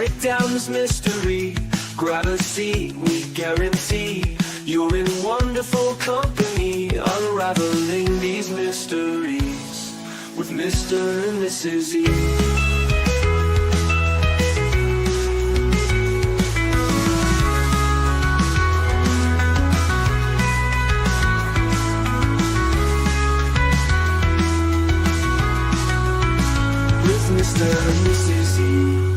break down this mystery. Grab a seat, we guarantee you're in wonderful company, unraveling these mysteries with Mr. and Mrs. E. With Mr. and Mrs. E.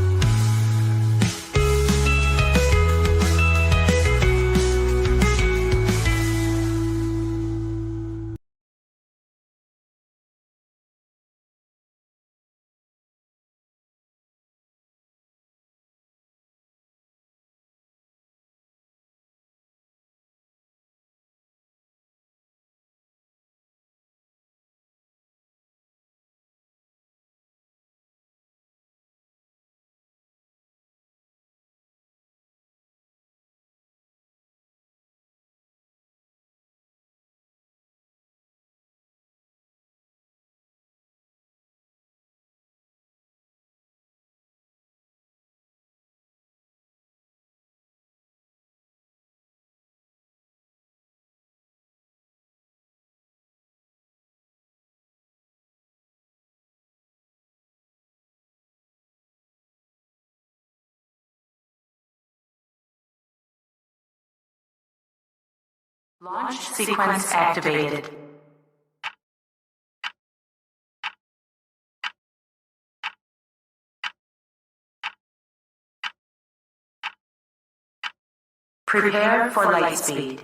Launch sequence activated. Prepare for light speed.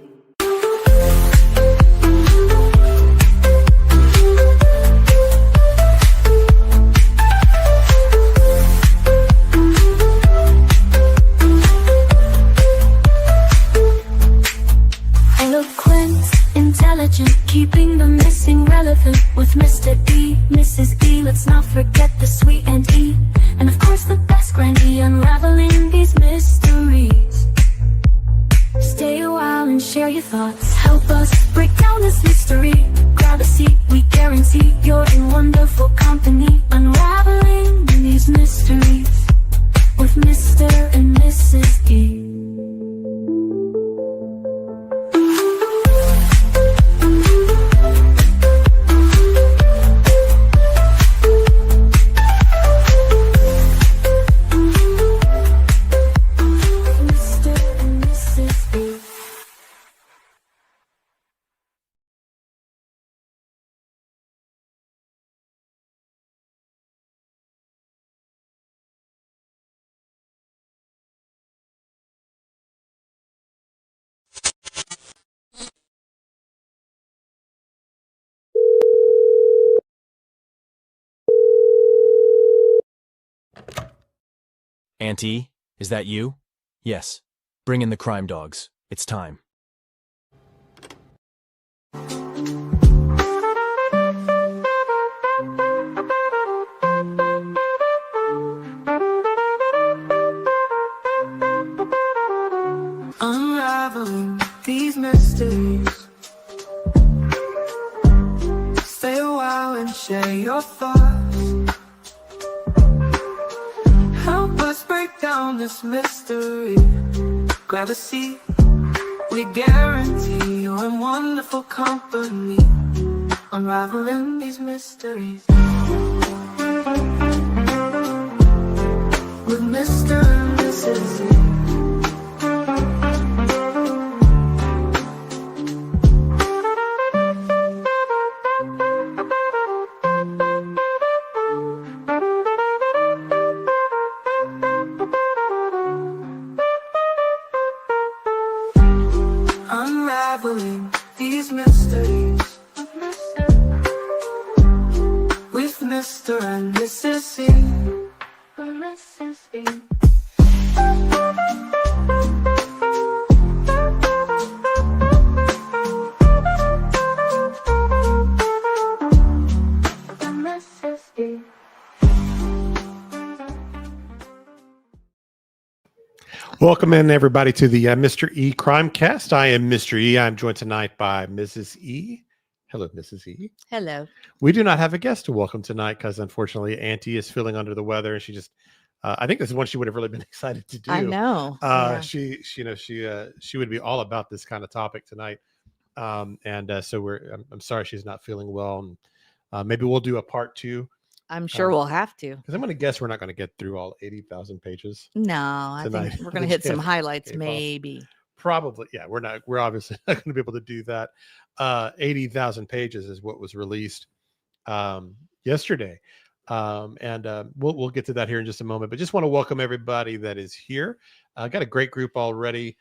Keeping the missing relevant with Mr. E, Mrs. E. Let's not forget the sweet and E, and of course the best Granny, unraveling these mysteries. Stay a while and share your thoughts. Help us break down this mystery. Grab a seat, we guarantee you're in wonderful company, unraveling these mysteries with Mr. and Mrs. E. Auntie, is that you? Yes. Bring in the crime dogs. It's time. Unraveling these mysteries. Stay a while and share your thoughts. Help us break down this mystery. Grab a seat, we guarantee you're in wonderful company, unraveling these mysteries with Mr. and Mrs. E. Unraveling these mysteries with Mr. and Mrs. E. Welcome in, everybody, to the Mr. E Crimecast. I am Mr. E. I'm joined tonight by Mrs. E. Hello, Mrs. E. Hello. We do not have a guest to welcome tonight because, unfortunately, Auntie is feeling under the weather and she just I think this is one she would have really been excited to do. I know. Yeah. She would be all about this kind of topic tonight. So I'm sorry she's not feeling well. And maybe we'll do a part 2. I'm sure we'll have to. Because I'm going to guess we're not going to get through all 80,000 pages. No, I think we're going to hit some highlights, maybe. Probably. Yeah, we're obviously not going to be able to do that. 80,000 pages is what was released yesterday. We'll get to that here in just a moment, but just want to welcome everybody that is here. Got a great group already.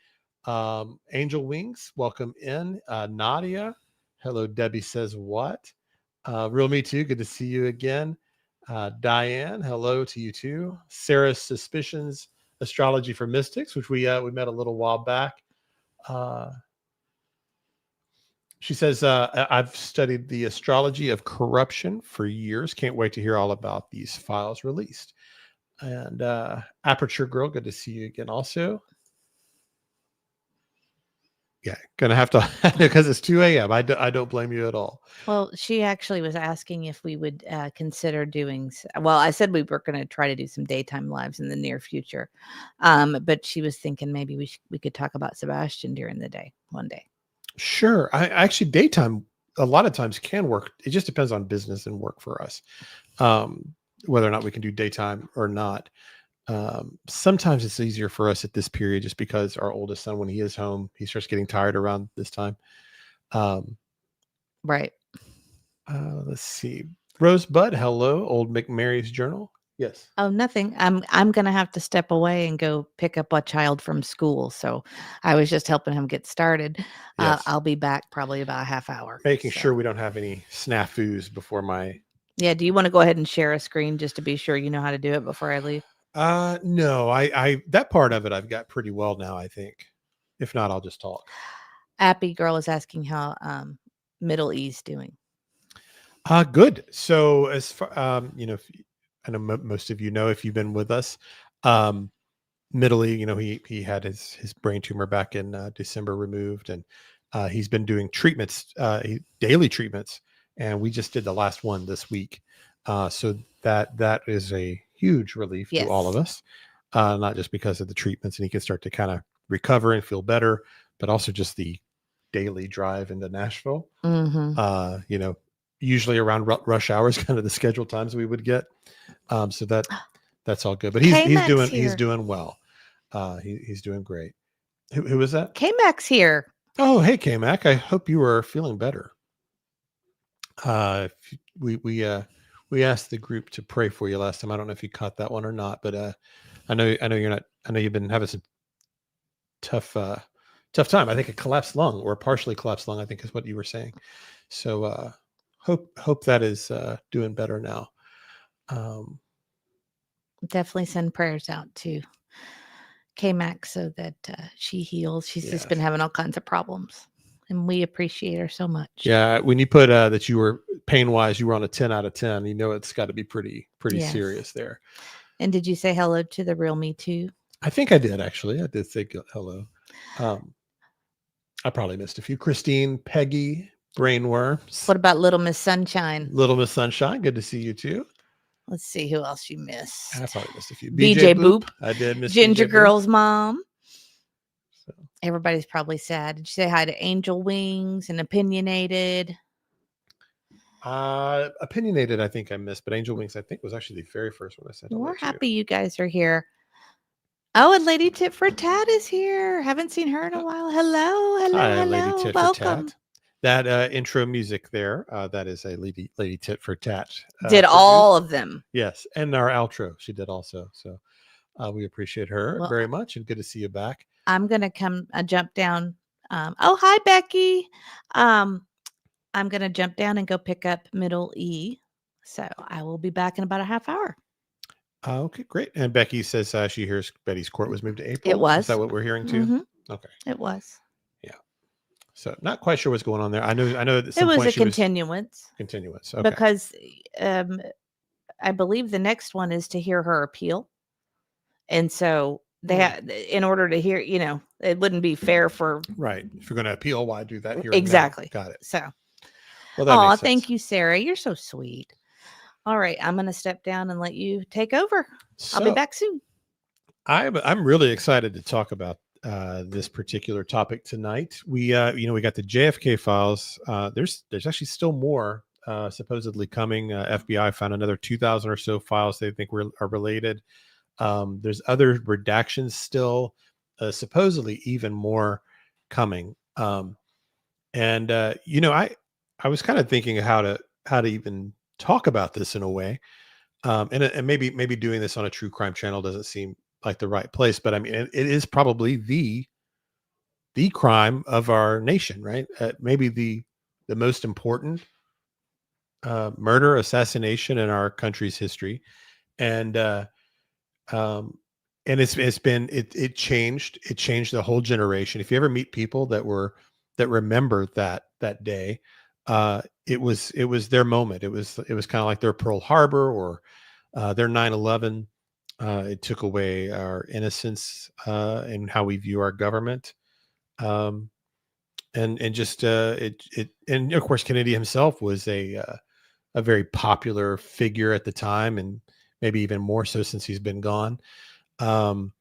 Angel Wings, welcome in. Nadia, hello. Debbie says what? Real Me Too, good to see you again. Diane, hello to you too. Sarah's Suspicions, Astrology for Mystics, which we met a little while back. She says, I've studied the astrology of corruption for years. Can't wait to hear all about these files released. And Aperture Girl, good to see you again also. Yeah, gonna have to, because it's 2 a.m. I don't blame you at all. Well, she actually was asking if we would consider doing. Well, I said we were going to try to do some daytime lives in the near future, but she was thinking maybe we could talk about Sebastian during the day one day. Sure. I actually daytime a lot of times can work. It just depends on business and work for us, whether or not we can do daytime or not. Sometimes it's easier for us at this period just because our oldest son, when he is home, he starts getting tired around this time. Right. Let's see. Rosebud, hello. Old McMary's Journal. Yes. Oh, nothing. I'm gonna have to step away and go pick up a child from school. So I was just helping him get started. Yes. I'll be back probably about a half hour. Making sure we don't have any snafus before my. Yeah. Do you want to go ahead and share a screen just to be sure you know how to do it before I leave? No, I that part of it I've got pretty well now, I think. If not, I'll just talk. Appy Girl is asking how Middle East doing. Good. So as far I know most of you know if you've been with us, Middle East, he had his brain tumor back in December removed, and he's been doing treatments, daily treatments, and we just did the last one this week. So that is a huge relief to all of us, not just because of the treatments and he can start to kind of recover and feel better, but also just the daily drive into Nashville. Mm-hmm. Usually around rush hours, kind of the scheduled times we would get. So that's all good, but he's doing well. He's doing great. Who is that? K-Mac's here. Oh, hey K-Mac. I hope you are feeling better. We asked the group to pray for you last time. I don't know if you caught that one or not, but I know you're not. I know you've been having some tough time. I think a collapsed lung or a partially collapsed lung, I think is what you were saying. So hope that is doing better now. Definitely send prayers out to K-Mac so that she heals. She's just been having all kinds of problems, and we appreciate her so much. Yeah, when you put that you were pain-wise, you were on a 10 out of 10. It's got to be pretty serious there. And did you say hello to the Real Me Too? I think I did, actually. I did say hello. I probably missed a few. Christine, Peggy, Brainworms. What about Little Miss Sunshine? Little Miss Sunshine, good to see you too. Let's see who else you missed. I probably missed a few. BJ Boop. I did miss Ginger BJ Girl's Boop. mom. So. Everybody's probably sad. Did you say hi to Angel Wings and Opinionated? Opinionated, I think I missed, but Angel Wings, I think, was actually the very first one I said. We're happy you guys are here. Oh, and Lady Tit for Tat is here. Haven't seen her in a while. Hello. Hi, Lady Tit Welcome. for Tat. That intro music there, that is a Lady Tit for Tat. Did all of them. Yes, and our outro she did also. So we appreciate her very much, and good to see you back. I'm going to jump down. Oh, hi, Becky. I'm going to jump down and go pick up Middle E. So I will be back in about a half hour. Okay, great. And Becky says she hears Betty's court was moved to April. It was. Is that what we're hearing too? Mm-hmm. Okay. It was. Yeah. So not quite sure what's going on there. I know that it was a continuance. Continuance. Okay. Because I believe the next one is to hear her appeal. And so they had, in order to hear, it wouldn't be fair for. Right. If you're going to appeal, why do that here? Exactly. Got it. So. Well, that makes sense. Thank you, Sarah. You're so sweet. All right. I'm going to step down and let you take over. I'll be So back soon. I'm really excited to talk about this particular topic tonight. We we got the JFK files. There's actually still more supposedly coming. FBI found another 2,000 or so files they think are related. There's other redactions still, supposedly even more coming. And I was kind of thinking of how to even talk about this in a way. And maybe doing this on a true crime channel doesn't seem like the right place, but I mean, it is probably the crime of our nation, right? Maybe the most important murder assassination in our country's history, and um, and it changed the whole generation. If you ever meet people that remember that day, it was their moment. It was kind of like their Pearl Harbor or their 9/11. It took away our innocence and how we view our government. Um, and just it and of course Kennedy himself was a very popular figure at the time, and maybe even more so since he's been gone. Um,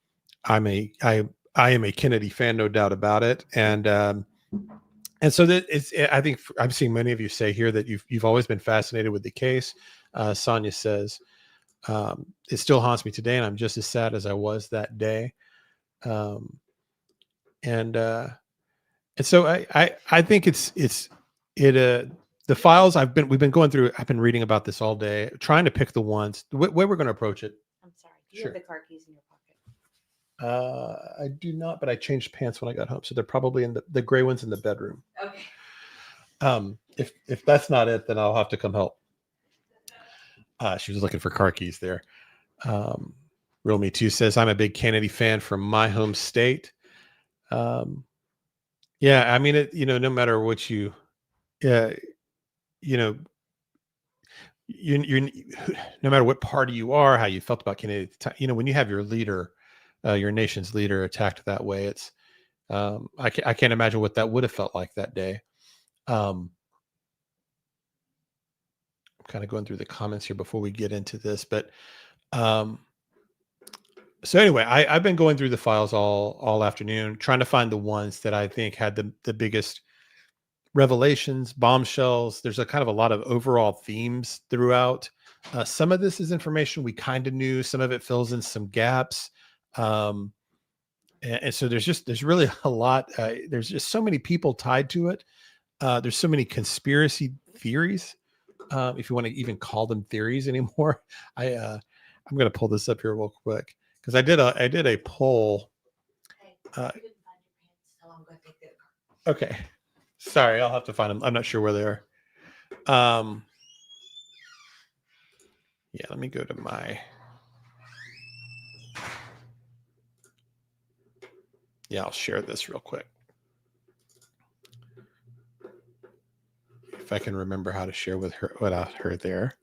I am a Kennedy fan, no doubt about it, and so that I think I'm seeing many of you say here that you've always been fascinated with the case. Sonia says it still haunts me today, and I'm just as sad as I was that day. Um, and so I think the files we've been going through. I've been reading about this all day, trying to pick the ones way we're going to approach it. I'm sorry. Do you have the car keys in your pocket? I do not, but I changed pants when I got home, so they're probably in the gray ones in the bedroom. Okay. If that's not it, then I'll have to come help. She was looking for car keys there. Real Me Too says, I'm a big Kennedy fan from my home state. Yeah, I mean, no matter what you, you know, you no matter what party you are, how you felt about Kennedy, when you have your leader, your nation's leader attacked that way, it's, I can't imagine what that would have felt like that day. I'm kind of going through the comments here before we get into this, but so anyway, I've been going through the files all afternoon, trying to find the ones that I think had the biggest revelations, bombshells. There's a kind of a lot of overall themes throughout. Some of this is information we kind of knew. Some of it fills in some gaps. And so there's really a lot. There's just so many people tied to it. There's so many conspiracy theories, if you want to even call them theories anymore. I'm going to pull this up here real quick because I did a poll. Okay, sorry, I'll have to find them. I'm not sure where they are. Yeah, let me go to my. Yeah, I'll share this real quick. If I can remember how to share with her without her there.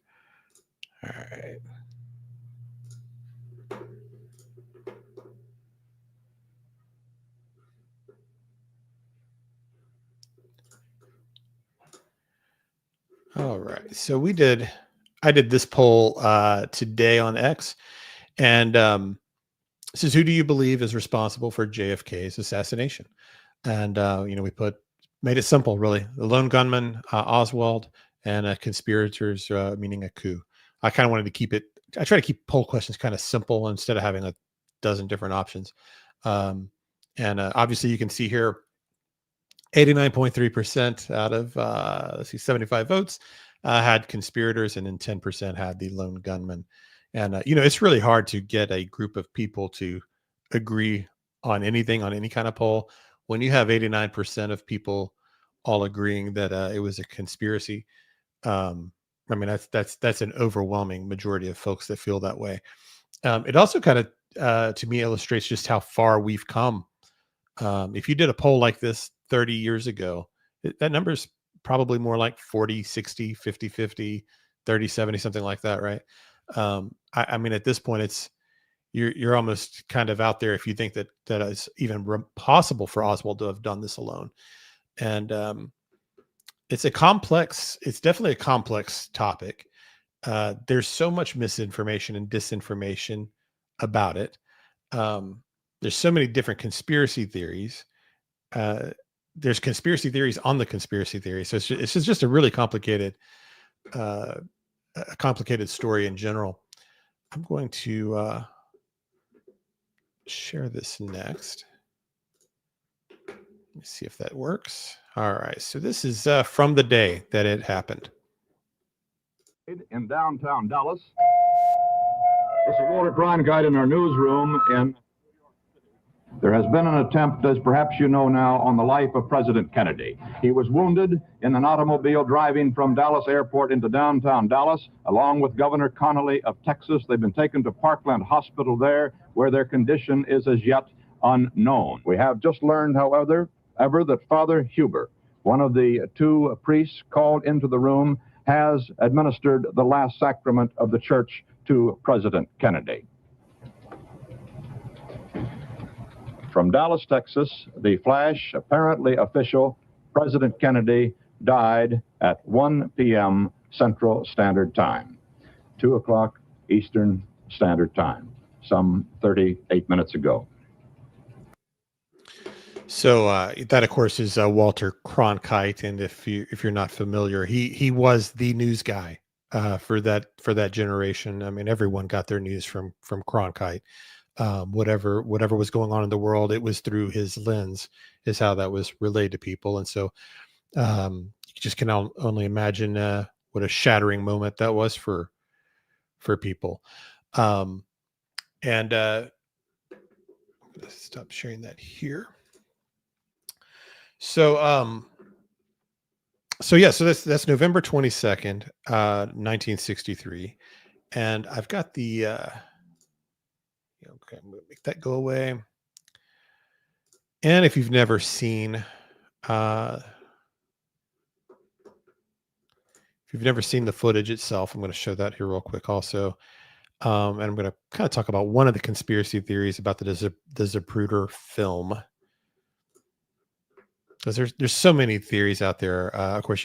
All right. All right. So I did this poll today on X, and says, who do you believe is responsible for JFK's assassination? And we made it simple, really. The lone gunman, Oswald, and conspirators, meaning a coup. I kind of wanted to keep it. I try to keep poll questions kind of simple instead of having a dozen different options. And obviously, you can see here, 89.3% out of 75 votes had conspirators, and then 10% had the lone gunman. And it's really hard to get a group of people to agree on anything on any kind of poll when you have 89% of people all agreeing that it was a conspiracy. I mean, that's an overwhelming majority of folks that feel that way. It also kind of, to me, illustrates just how far we've come. If you did a poll like this 30 years ago, that number is probably more like 40, 60, 50, 50, 30, 70, something like that, right? I mean, at this point, you're almost kind of out there if you think that it's even possible for Oswald to have done this alone. And it's definitely a complex topic. There's so much misinformation and disinformation about it. There's so many different conspiracy theories. There's conspiracy theories on the conspiracy theory. So it's just a really complicated story in general. I'm going to share this next. Let me see if that works. All right. So this is from the day that it happened. In downtown Dallas. This is Walter Cronkite in our newsroom. And there has been an attempt, as perhaps you know now, on the life of President Kennedy. He was wounded in an automobile driving from Dallas Airport into downtown Dallas, along with Governor Connolly of Texas. They've been taken to Parkland Hospital there, where their condition is as yet unknown. We have just learned, however, that Father Huber, one of the two priests called into the room, has administered the last sacrament of the church to President Kennedy. From Dallas, Texas, the flash, apparently official, President Kennedy died at 1 p.m. Central Standard Time, 2 o'clock Eastern Standard Time, some 38 minutes ago. So that, of course, is Walter Cronkite, and if you're not familiar, he was the news guy for that generation. I mean, everyone got their news from Cronkite. Whatever was going on in the world, it was through his lens, is how that was relayed to people. And so you just can only imagine what a shattering moment that was for people. And let's stop sharing that here. So that's November 22nd, 1963. And I've got the, okay, I'm going to make that go away. And if you've never seen, the footage itself, I'm going to show that here real quick also. And I'm going to kind of talk about one of the conspiracy theories about the Zapruder film. Because there's so many theories out there. Of course,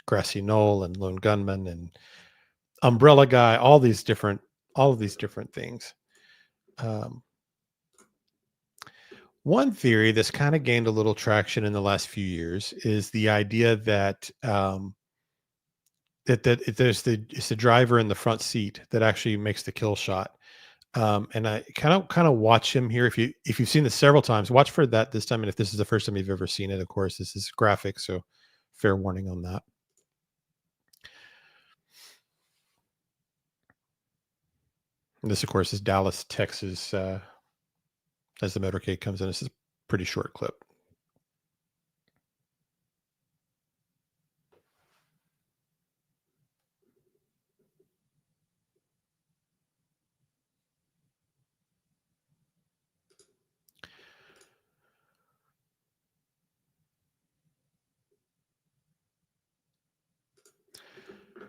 Grassy Knoll and Lone Gunman and Umbrella Guy, all of these different things. One theory that's kind of gained a little traction in the last few years is the idea that it's the driver in the front seat that actually makes the kill shot. And I kind of watch him here. If you've seen this several times, watch for that this time. And if this is the first time you've ever seen it, of course, this is graphic, so fair warning on that. And this, of course, is Dallas, Texas, as the motorcade comes in. This is a pretty short clip.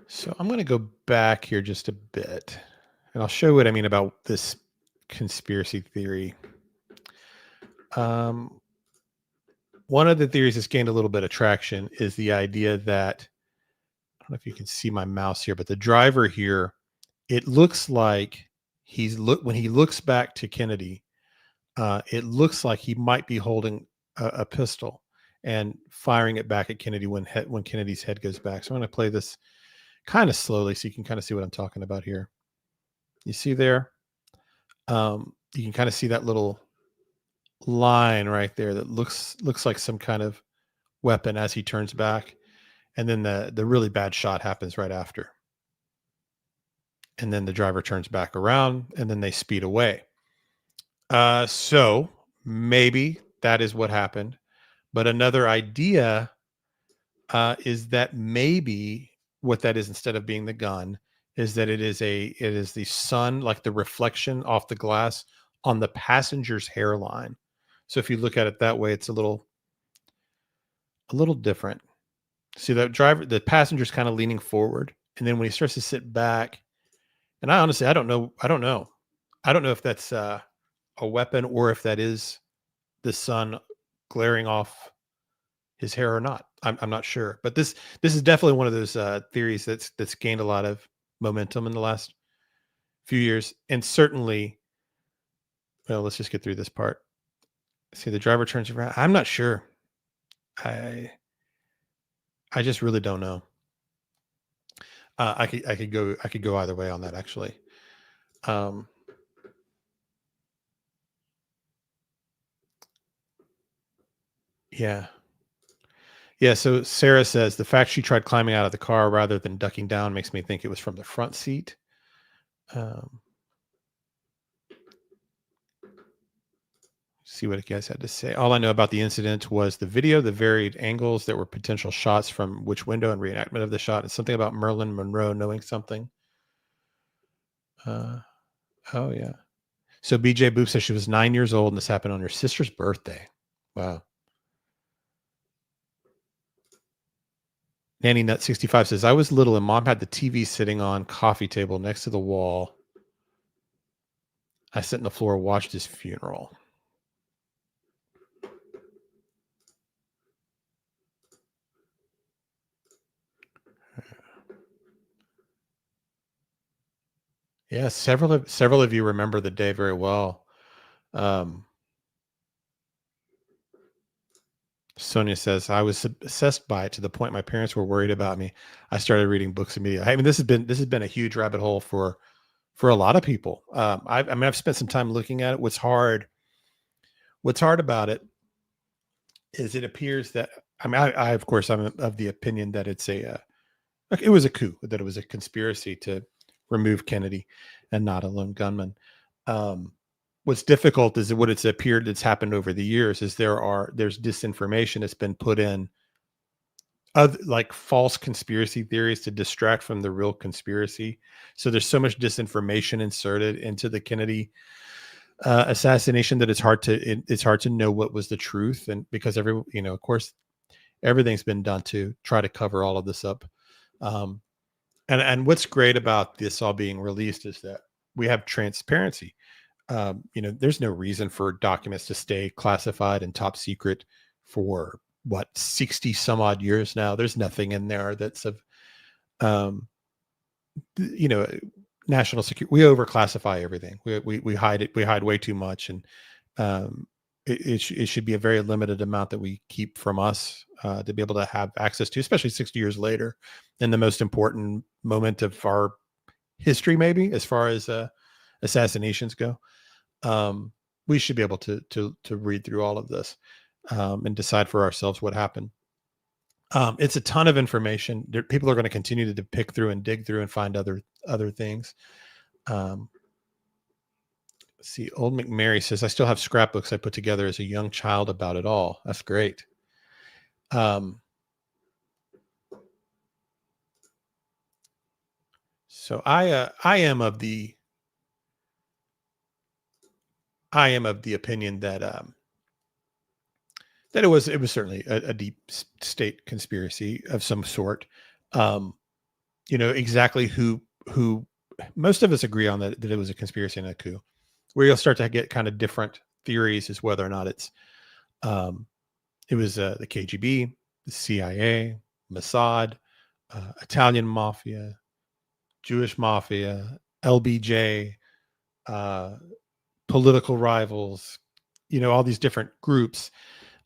So I'm going to go back here just a bit, and I'll show you what I mean about this conspiracy theory. One of the theories that's gained a little bit of traction is the idea that, I don't know if you can see my mouse here, but the driver here, it looks like when he looks back to Kennedy, it looks like he might be holding a pistol and firing it back at Kennedy when Kennedy's head goes back. So I'm going to play this kind of slowly so you can kind of see what I'm talking about here. You see there? You can kind of see that little line right there that looks like some kind of weapon as he turns back. And then the really bad shot happens right after. And then the driver turns back around and then they speed away. So maybe that is what happened. But another idea is that maybe what that is, instead of being the gun, is that it is the sun, like the reflection off the glass on the passenger's hairline. So if you look at it that way, it's a little different. See, the passenger's kind of leaning forward, and then when he starts to sit back, and I honestly, I don't know if that's a weapon or if that is the sun glaring off his hair or not. I'm not sure, but this is definitely one of those theories that's gained a lot of momentum in the last few years, and certainly Well, let's just get through this part. See, the driver turns around. I'm not sure. I just really don't know. I could go either way on that, actually. Yeah. Yeah. So Sarah says the fact she tried climbing out of the car rather than ducking down makes me think it was from the front seat. See what you guys had to say. All I know about the incident was the video, the varied angles that were potential shots from which window, and reenactment of the shot, and something about Marilyn Monroe knowing something. Oh yeah. So BJ Boop says she was 9 years old and this happened on her sister's birthday. Wow. Nanny Nut 65 says I was little and mom had the TV sitting on coffee table next to the wall. I sat on the floor, watched his funeral. Yeah, several of you remember the day very well. Sonia says I was obsessed by it to the point my parents were worried about me. I started reading books immediately. I mean, this has been a huge rabbit hole for a lot of people. I've spent some time looking at it. What's hard about it is it appears that I of course I'm of the opinion that it was a coup, that it was a conspiracy to remove Kennedy and not a lone gunman. What's difficult is what it's appeared that's happened over the years is there's disinformation that's been put in, like false conspiracy theories to distract from the real conspiracy. So there's so much disinformation inserted into the Kennedy assassination that it's hard to know what was the truth, and because of course everything's been done to try to cover all of this up. And what's great about this all being released is that we have transparency. There's no reason for documents to stay classified and top secret for 60 some odd years now. There's nothing in there that's of national security. We overclassify everything. We hide it. We hide way too much, and it should be a very limited amount that we keep from us to be able to have access to, especially 60 years later, in the most important moment of our history, maybe as far as assassinations go. We should be able to read through all of this and decide for ourselves what happened. It's a ton of information. People are going to continue to pick through and dig through and find other things. See, old McMary says, I still have scrapbooks I put together as a young child about it all. That's great. So I am of the opinion that it was certainly a deep state conspiracy of some sort. Exactly who most of us agree on that it was a conspiracy and a coup. Where you'll start to get kind of different theories is whether or not it was the KGB, the CIA, Mossad, Italian Mafia, Jewish Mafia, LBJ, political rivals, all these different groups.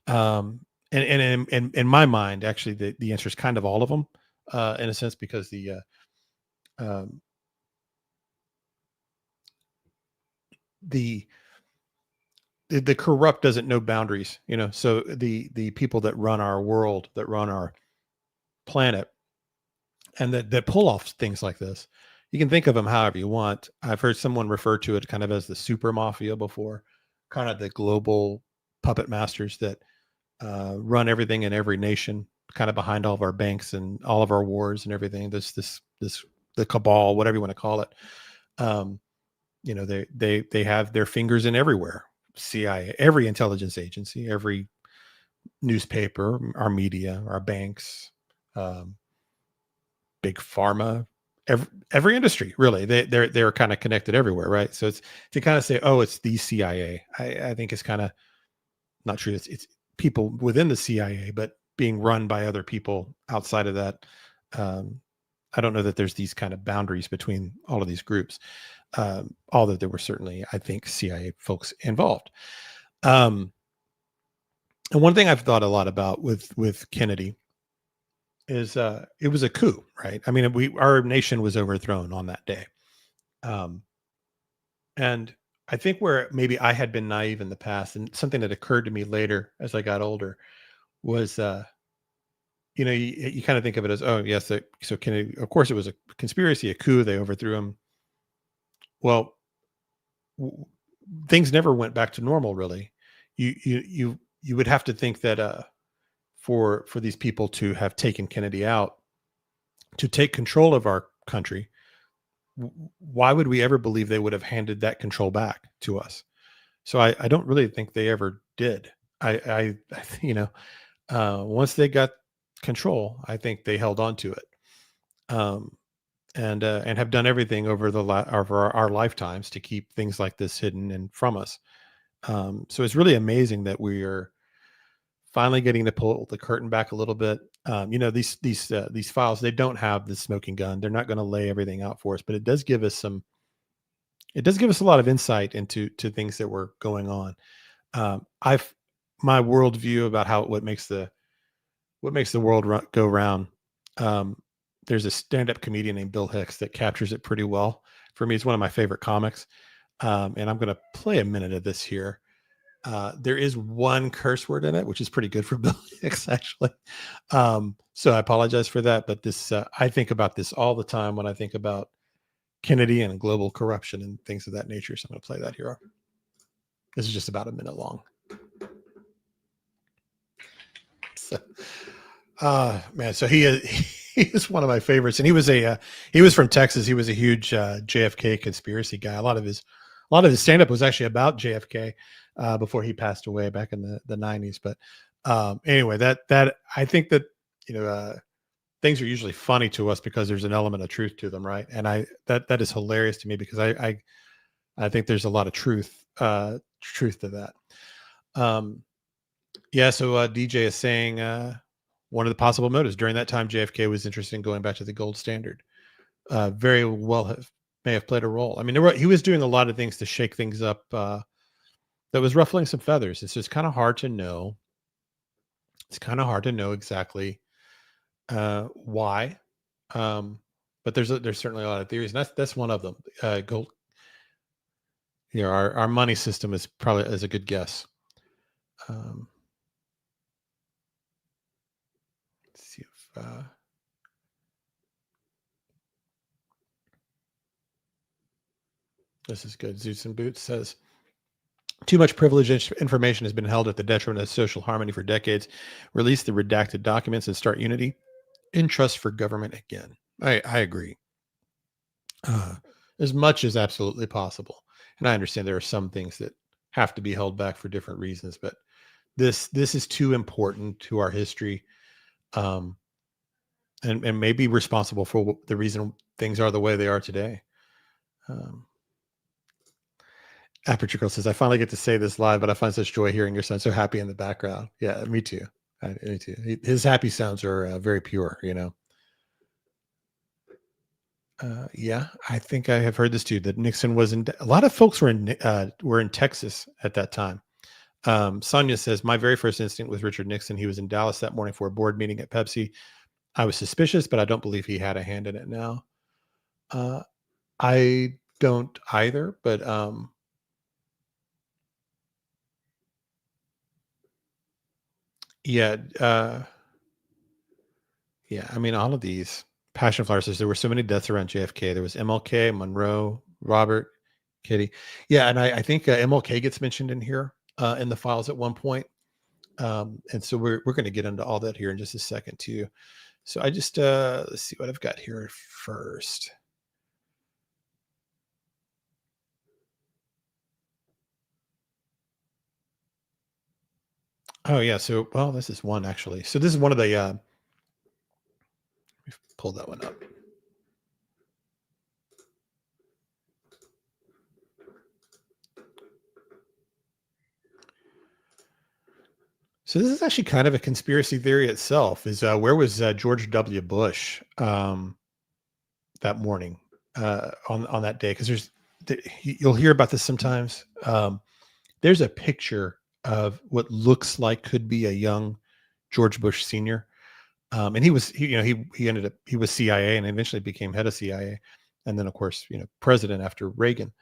And in my mind, actually, the answer is kind of all of them, in a sense, because the corrupt doesn't know boundaries, so the people that run our world, that run our planet, and that pull off things like this, you can think of them however you want. I've heard someone refer to it kind of as the super mafia before, kind of the global puppet masters that run everything in every nation, kind of behind all of our banks and all of our wars and everything. The cabal, whatever you want to call it. They have their fingers in everywhere. CIA, every intelligence agency, every newspaper, our media, our banks, big pharma, every industry, really. They're kind of connected everywhere, right? So it's to kind of say, oh, it's the CIA. I think it's kind of not true. It's people within the CIA, but being run by other people outside of that. I don't know that there's these kind of boundaries between all of these groups. Although there were certainly, I think, CIA folks involved. And one thing I've thought a lot about with Kennedy is it was a coup, right? I mean, our nation was overthrown on that day. And I think where maybe I had been naive in the past, and something that occurred to me later as I got older was, you kind of think of it as, oh, yes, so Kennedy, of course, it was a conspiracy, a coup. They overthrew him. Well, things never went back to normal, really. You would have to think that for these people to have taken Kennedy out, to take control of our country, why would we ever believe they would have handed that control back to us? So I don't really think they ever did. I once they got control, I think they held on to it, and have done everything over our lifetimes to keep things like this hidden and from us. So it's really amazing that we are finally getting to pull the curtain back a little bit. These files, they don't have the smoking gun. They're not going to lay everything out for us, but it does give us a lot of insight into things that were going on. My worldview about what makes the world go round. There's a stand-up comedian named Bill Hicks that captures it pretty well. For me, it's one of my favorite comics. And I'm going to play a minute of this here. There is one curse word in it, which is pretty good for Bill Hicks, actually. So I apologize for that. But this, I think about this all the time when I think about Kennedy and global corruption and things of that nature. So I'm going to play that here. This is just about a minute long. So, man, so he is one of my favorites, and he was from Texas. He was a huge JFK conspiracy guy. A lot of his stand-up was actually about JFK before he passed away back in the 90s. But anyway, that I think that things are usually funny to us because there's an element of truth to them, right? And that is hilarious to me because I think there's a lot of truth to that. So DJ is saying one of the possible motives during that time, JFK was interested in going back to the gold standard. Very well may have played a role. I mean, he was doing a lot of things to shake things up that was ruffling some feathers. It's just kind of hard to know. It's kind of hard to know exactly why. But there's certainly a lot of theories, and that's one of them. Gold. Our money system is probably a good guess. Let's see if this is good. Zoots and Boots says, too much privileged information has been held at the detriment of social harmony for decades. Release the redacted documents and start unity in trust for government again. I agree. As much as absolutely possible. And I understand there are some things that have to be held back for different reasons, but this is too important to our history, and may be responsible for the reason things are the way they are today. Aperture Girl says, I finally get to say this live, but I find such joy hearing your son so happy in the background. Yeah, me too. Me too. His happy sounds are very pure, I think I have heard this too, that Nixon was a lot of folks were in Texas at that time. Sonia says, my very first instinct was Richard Nixon. He was in Dallas that morning for a board meeting at Pepsi. I was suspicious, but I don't believe he had a hand in it now. I don't either, but I mean, all of these passion flowers says there were so many deaths around JFK. There was MLK, Monroe, Robert, Kitty. Yeah, and I think MLK gets mentioned in here in the files at one point. And so we're going to get into all that here in just a second too. So I just let's see what I've got here first. Oh yeah, so this is one actually. So this is one of the we've pulled that one up. So this is actually kind of a conspiracy theory itself. Is where was George W. Bush that morning on that day? Because you'll hear about this sometimes. There's a picture of what looks like could be a young George Bush Sr. And he was, he ended up, he was CIA and eventually became head of CIA. And then of course, president after Reagan.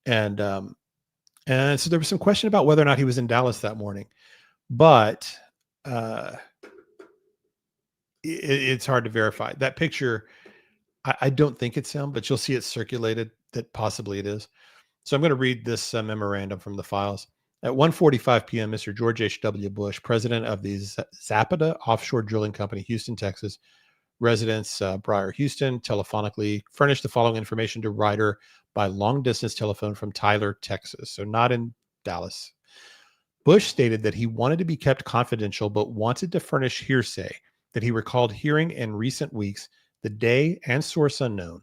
And so there was some question about whether or not he was in Dallas that morning, but it's hard to verify that picture. I don't think it's him, but you'll see it circulated that possibly it is. So I'm going to read this memorandum from the files. At 1:45 p.m., Mr. George H.W. Bush, president of the Zapruder Offshore Drilling Company, Houston, Texas, residence Briar, Houston, telephonically furnished the following information to Ryder by long-distance telephone from Tyler, Texas. So not in Dallas. Bush stated that he wanted to be kept confidential, but wanted to furnish hearsay that he recalled hearing in recent weeks, the day and source unknown.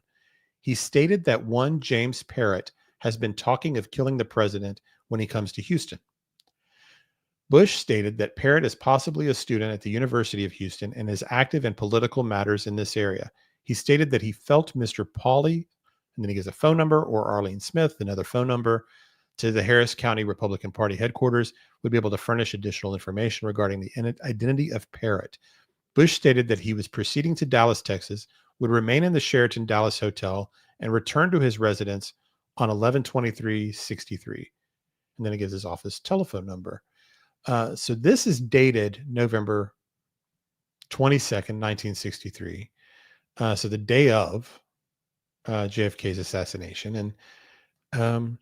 He stated that one James Parrott has been talking of killing the president when he comes to Houston. Bush stated that Parrott is possibly a student at the University of Houston and is active in political matters in this area. He stated that he felt Mr. Pauley, and then he gives a phone number, or Arlene Smith, another phone number, to the Harris County Republican Party headquarters, would be able to furnish additional information regarding the identity of Parrott. Bush stated that he was proceeding to Dallas, Texas, would remain in the Sheraton Dallas Hotel, and return to his residence on 11/23/63. And then he gives his office telephone number. So this is dated November 22nd, 1963. So the day of JFK's assassination. And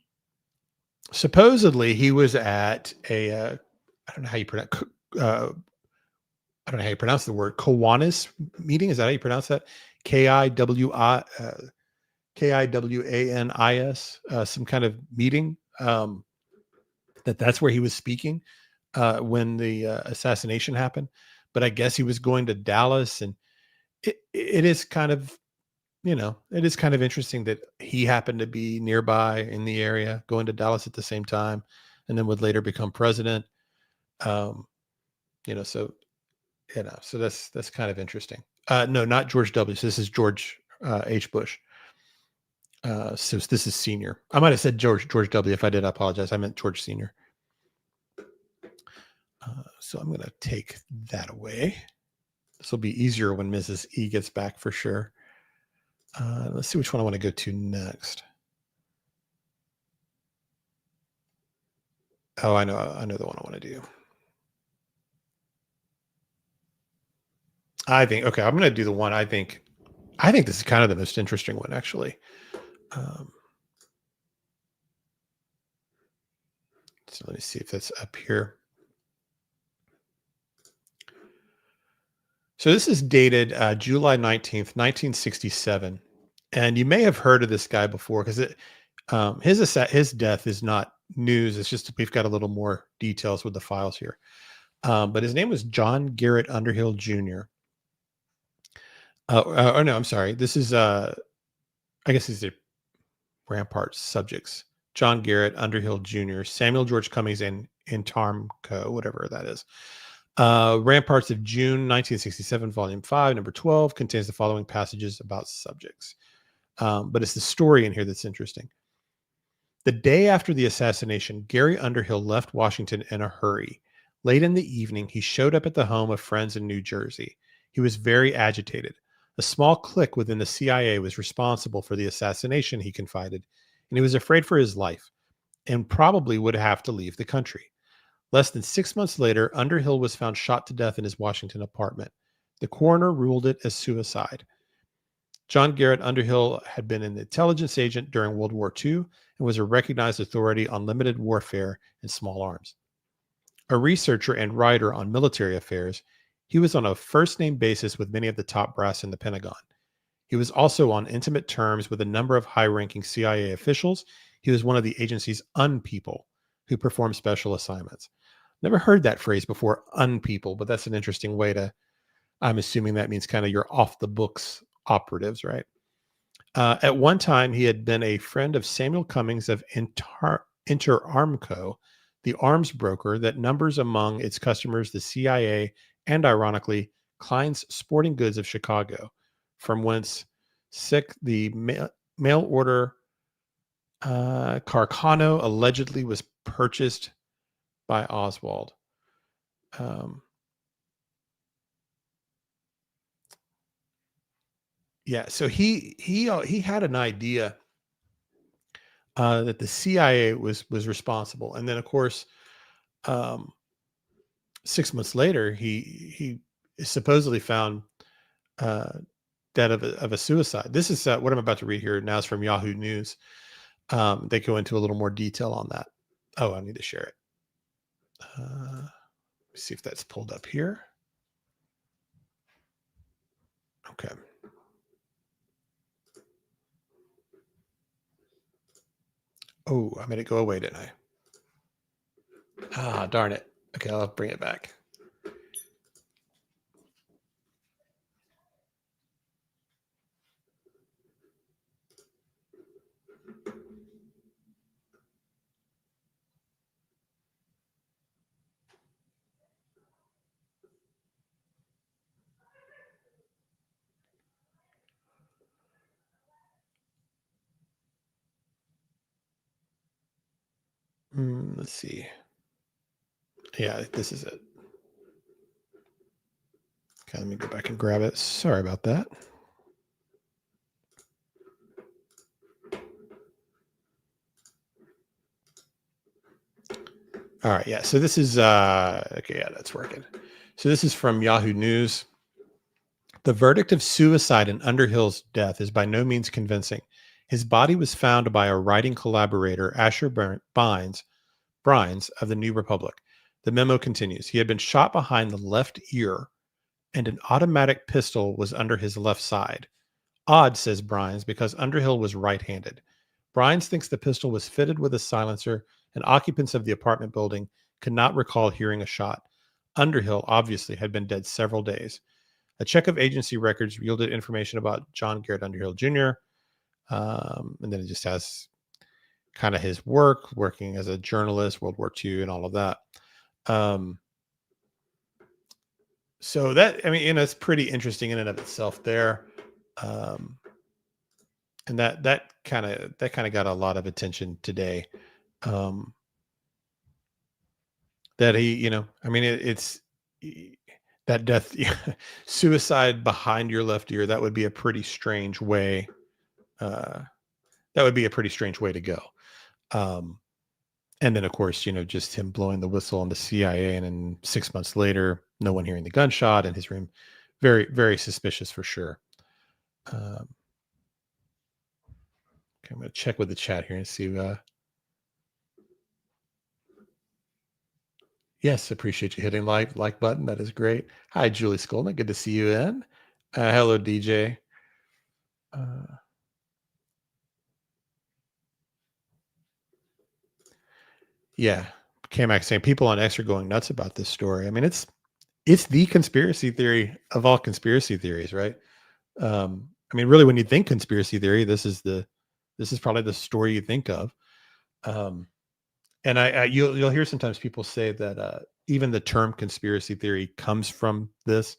supposedly he was at a, I don't know how you pronounce, I don't know how you pronounce the word, Kiwanis meeting. Is that how you pronounce that? Kiwanis, some kind of meeting. That's where he was speaking when the assassination happened. But I guess he was going to Dallas, and it is kind of, it is kind of interesting that he happened to be nearby in the area, going to Dallas at the same time, and then would later become president. So that's kind of interesting. No, not George W. So this is George H. Bush. So this is senior. I might have said George W. If I did, I apologize. I meant George Senior. So I'm going to take that away. This will be easier when Mrs. E gets back for sure. Let's see which one I want to go to next. Oh, I know the one I want to do. I'm going to do the one I think this is kind of the most interesting one, actually. So let me see if that's up here. So this is dated July 19th, 1967. And you may have heard of this guy before, because his death is not news. It's just we've got a little more details with the files here. But his name was John Garrett Underhill Jr. Oh no, I'm sorry. This is I guess these are Rampart subjects. John Garrett Underhill Jr., Samuel George Cummings, and Tarmco, whatever that is. Ramparts of June 1967, Volume 5, Number 12, contains the following passages about subjects. But it's the story in here that's interesting. The day after the assassination, Gary Underhill left Washington in a hurry. Late in the evening, he showed up at the home of friends in New Jersey. He was very agitated. A small clique within the CIA was responsible for the assassination, he confided, and he was afraid for his life and probably would have to leave the country. Less than 6 months later, Underhill was found shot to death in his Washington apartment. The coroner ruled it as suicide. John Garrett Underhill had been an intelligence agent during World War II and was a recognized authority on limited warfare and small arms. A researcher and writer on military affairs, he was on a first-name basis with many of the top brass in the Pentagon. He was also on intimate terms with a number of high-ranking CIA officials. He was one of the agency's unpeople who performed special assignments. Never heard that phrase before, unpeople, but that's an interesting way to, I'm assuming that means kind of your off-the-books operatives, right? At one time, he had been a friend of Samuel Cummings of Interarmco, the arms broker that numbers among its customers the CIA and, ironically, Klein's Sporting Goods of Chicago, from whence the mail order Carcano allegedly was purchased by Oswald. Yeah, so he had an idea that the CIA was responsible, and then of course, 6 months later, he is supposedly found dead of a suicide. This is what I'm about to read here now is from Yahoo News. They go into a little more detail on that. Oh, I need to share it. Let me see if that's pulled up here. Okay. Oh, I made it go away, didn't I? Ah, darn it. Okay, I'll bring it back. Let's see. Yeah, this is it. Okay, let me go back and grab it. Sorry about that. All right, yeah. So this is okay, yeah, that's working. So this is from Yahoo News. The verdict of suicide in Underhill's death is by no means convincing. His body was found by a writing collaborator, Asher Brines of the New Republic. The memo continues. He had been shot behind the left ear, and an automatic pistol was under his left side. Odd, says Brines, because Underhill was right-handed. Brines thinks the pistol was fitted with a silencer, and occupants of the apartment building could not recall hearing a shot. Underhill obviously had been dead several days. A check of agency records yielded information about John Garrett Underhill Jr. And then it just has kind of his work, working as a journalist, World War II, and all of that. So that, I mean, it's pretty interesting in and of itself there. And that kind of got a lot of attention today. That he, I mean, it's that death, suicide behind your left ear. That would be a pretty strange way. That would be a pretty strange way to go. And then, of course, just him blowing the whistle on the CIA, and then 6 months later, no one hearing the gunshot in his room. Very, very suspicious for sure. Okay, I'm going to check with the chat here and see. Yes, appreciate you hitting like button. That is great. Hi, Julie Skolnick. Good to see you in. Hello, DJ. Yeah, K-Max saying people on X are going nuts about this story. I mean, it's the conspiracy theory of all conspiracy theories, right? I mean, really, when you think conspiracy theory, this is probably the story you think of. And you'll hear sometimes people say that even the term conspiracy theory comes from this.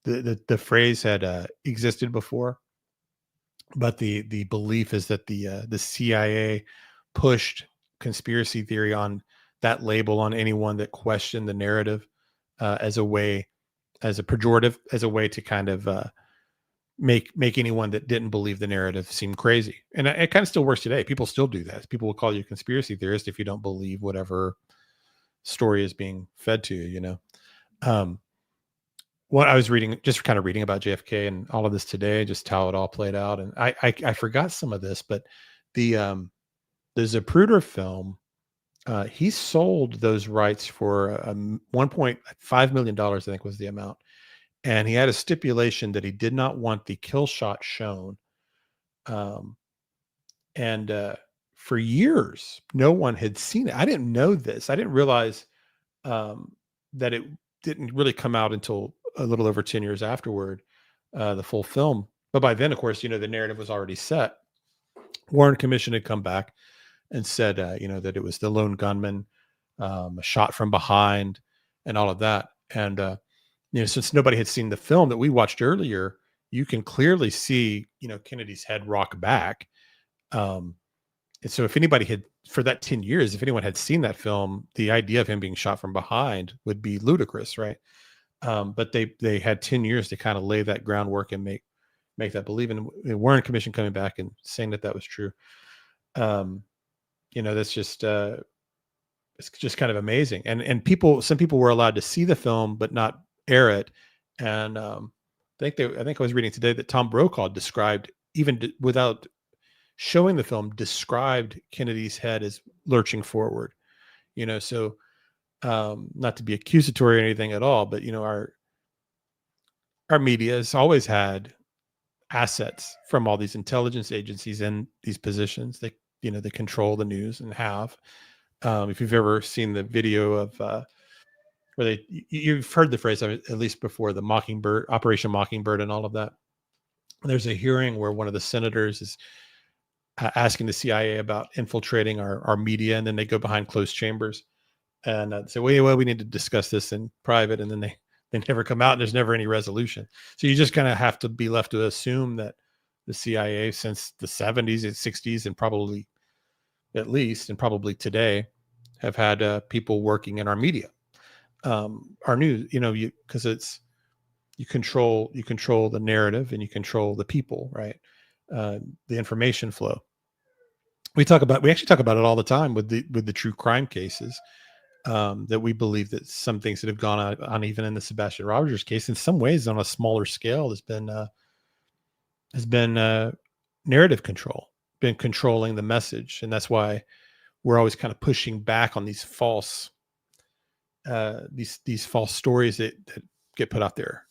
The phrase had existed before, but the belief is that the CIA pushed conspiracy theory on that label on anyone that questioned the narrative as a pejorative, as a way to kind of make anyone that didn't believe the narrative seem crazy. And it kind of still works today. People still do that. People will call you a conspiracy theorist if you don't believe whatever story is being fed to you. What I was reading about JFK and all of this today, just how it all played out. And I forgot some of this, but the Zapruder film, he sold those rights for $1.5 million, I think was the amount. And he had a stipulation that he did not want the kill shot shown. And for years, no one had seen it. I didn't know this. I didn't realize that it didn't really come out until a little over 10 years afterward, the full film. But by then, of course, the narrative was already set. Warren Commission had come back and said, that it was the lone gunman, a shot from behind, and all of that. And since nobody had seen the film that we watched earlier, you can clearly see, Kennedy's head rock back. And so if anybody had, for that 10 years, if anyone had seen that film, the idea of him being shot from behind would be ludicrous, right? But they had 10 years to kind of lay that groundwork and make that believe. And Warren Commission coming back and saying that was true. That's just it's just kind of amazing. And some people were allowed to see the film but not air it. And I think I was reading today that Tom Brokaw described, even without showing the film, described Kennedy's head as lurching forward. So not to be accusatory or anything at all, but our media has always had assets from all these intelligence agencies in these positions. They control the news and have. If you've ever seen the video of where you've heard the phrase, at least before, the Mockingbird, Operation Mockingbird, and all of that. There's a hearing where one of the senators is asking the CIA about infiltrating our media, and then they go behind closed chambers and say, well, we need to discuss this in private, and then they never come out, and there's never any resolution. So you just kind of have to be left to assume that the CIA, since the 70s and 60s, and probably at least, and probably today, have had people working in our media, our news, because you control the narrative and you control the people, right? The information flow. We actually talk about it all the time with the true crime cases, that we believe that some things that have gone on even in the Sebastian Rogers case, in some ways on a smaller scale, has been narrative control, been controlling the message. And that's why we're always kind of pushing back on these false these false stories that get put out there.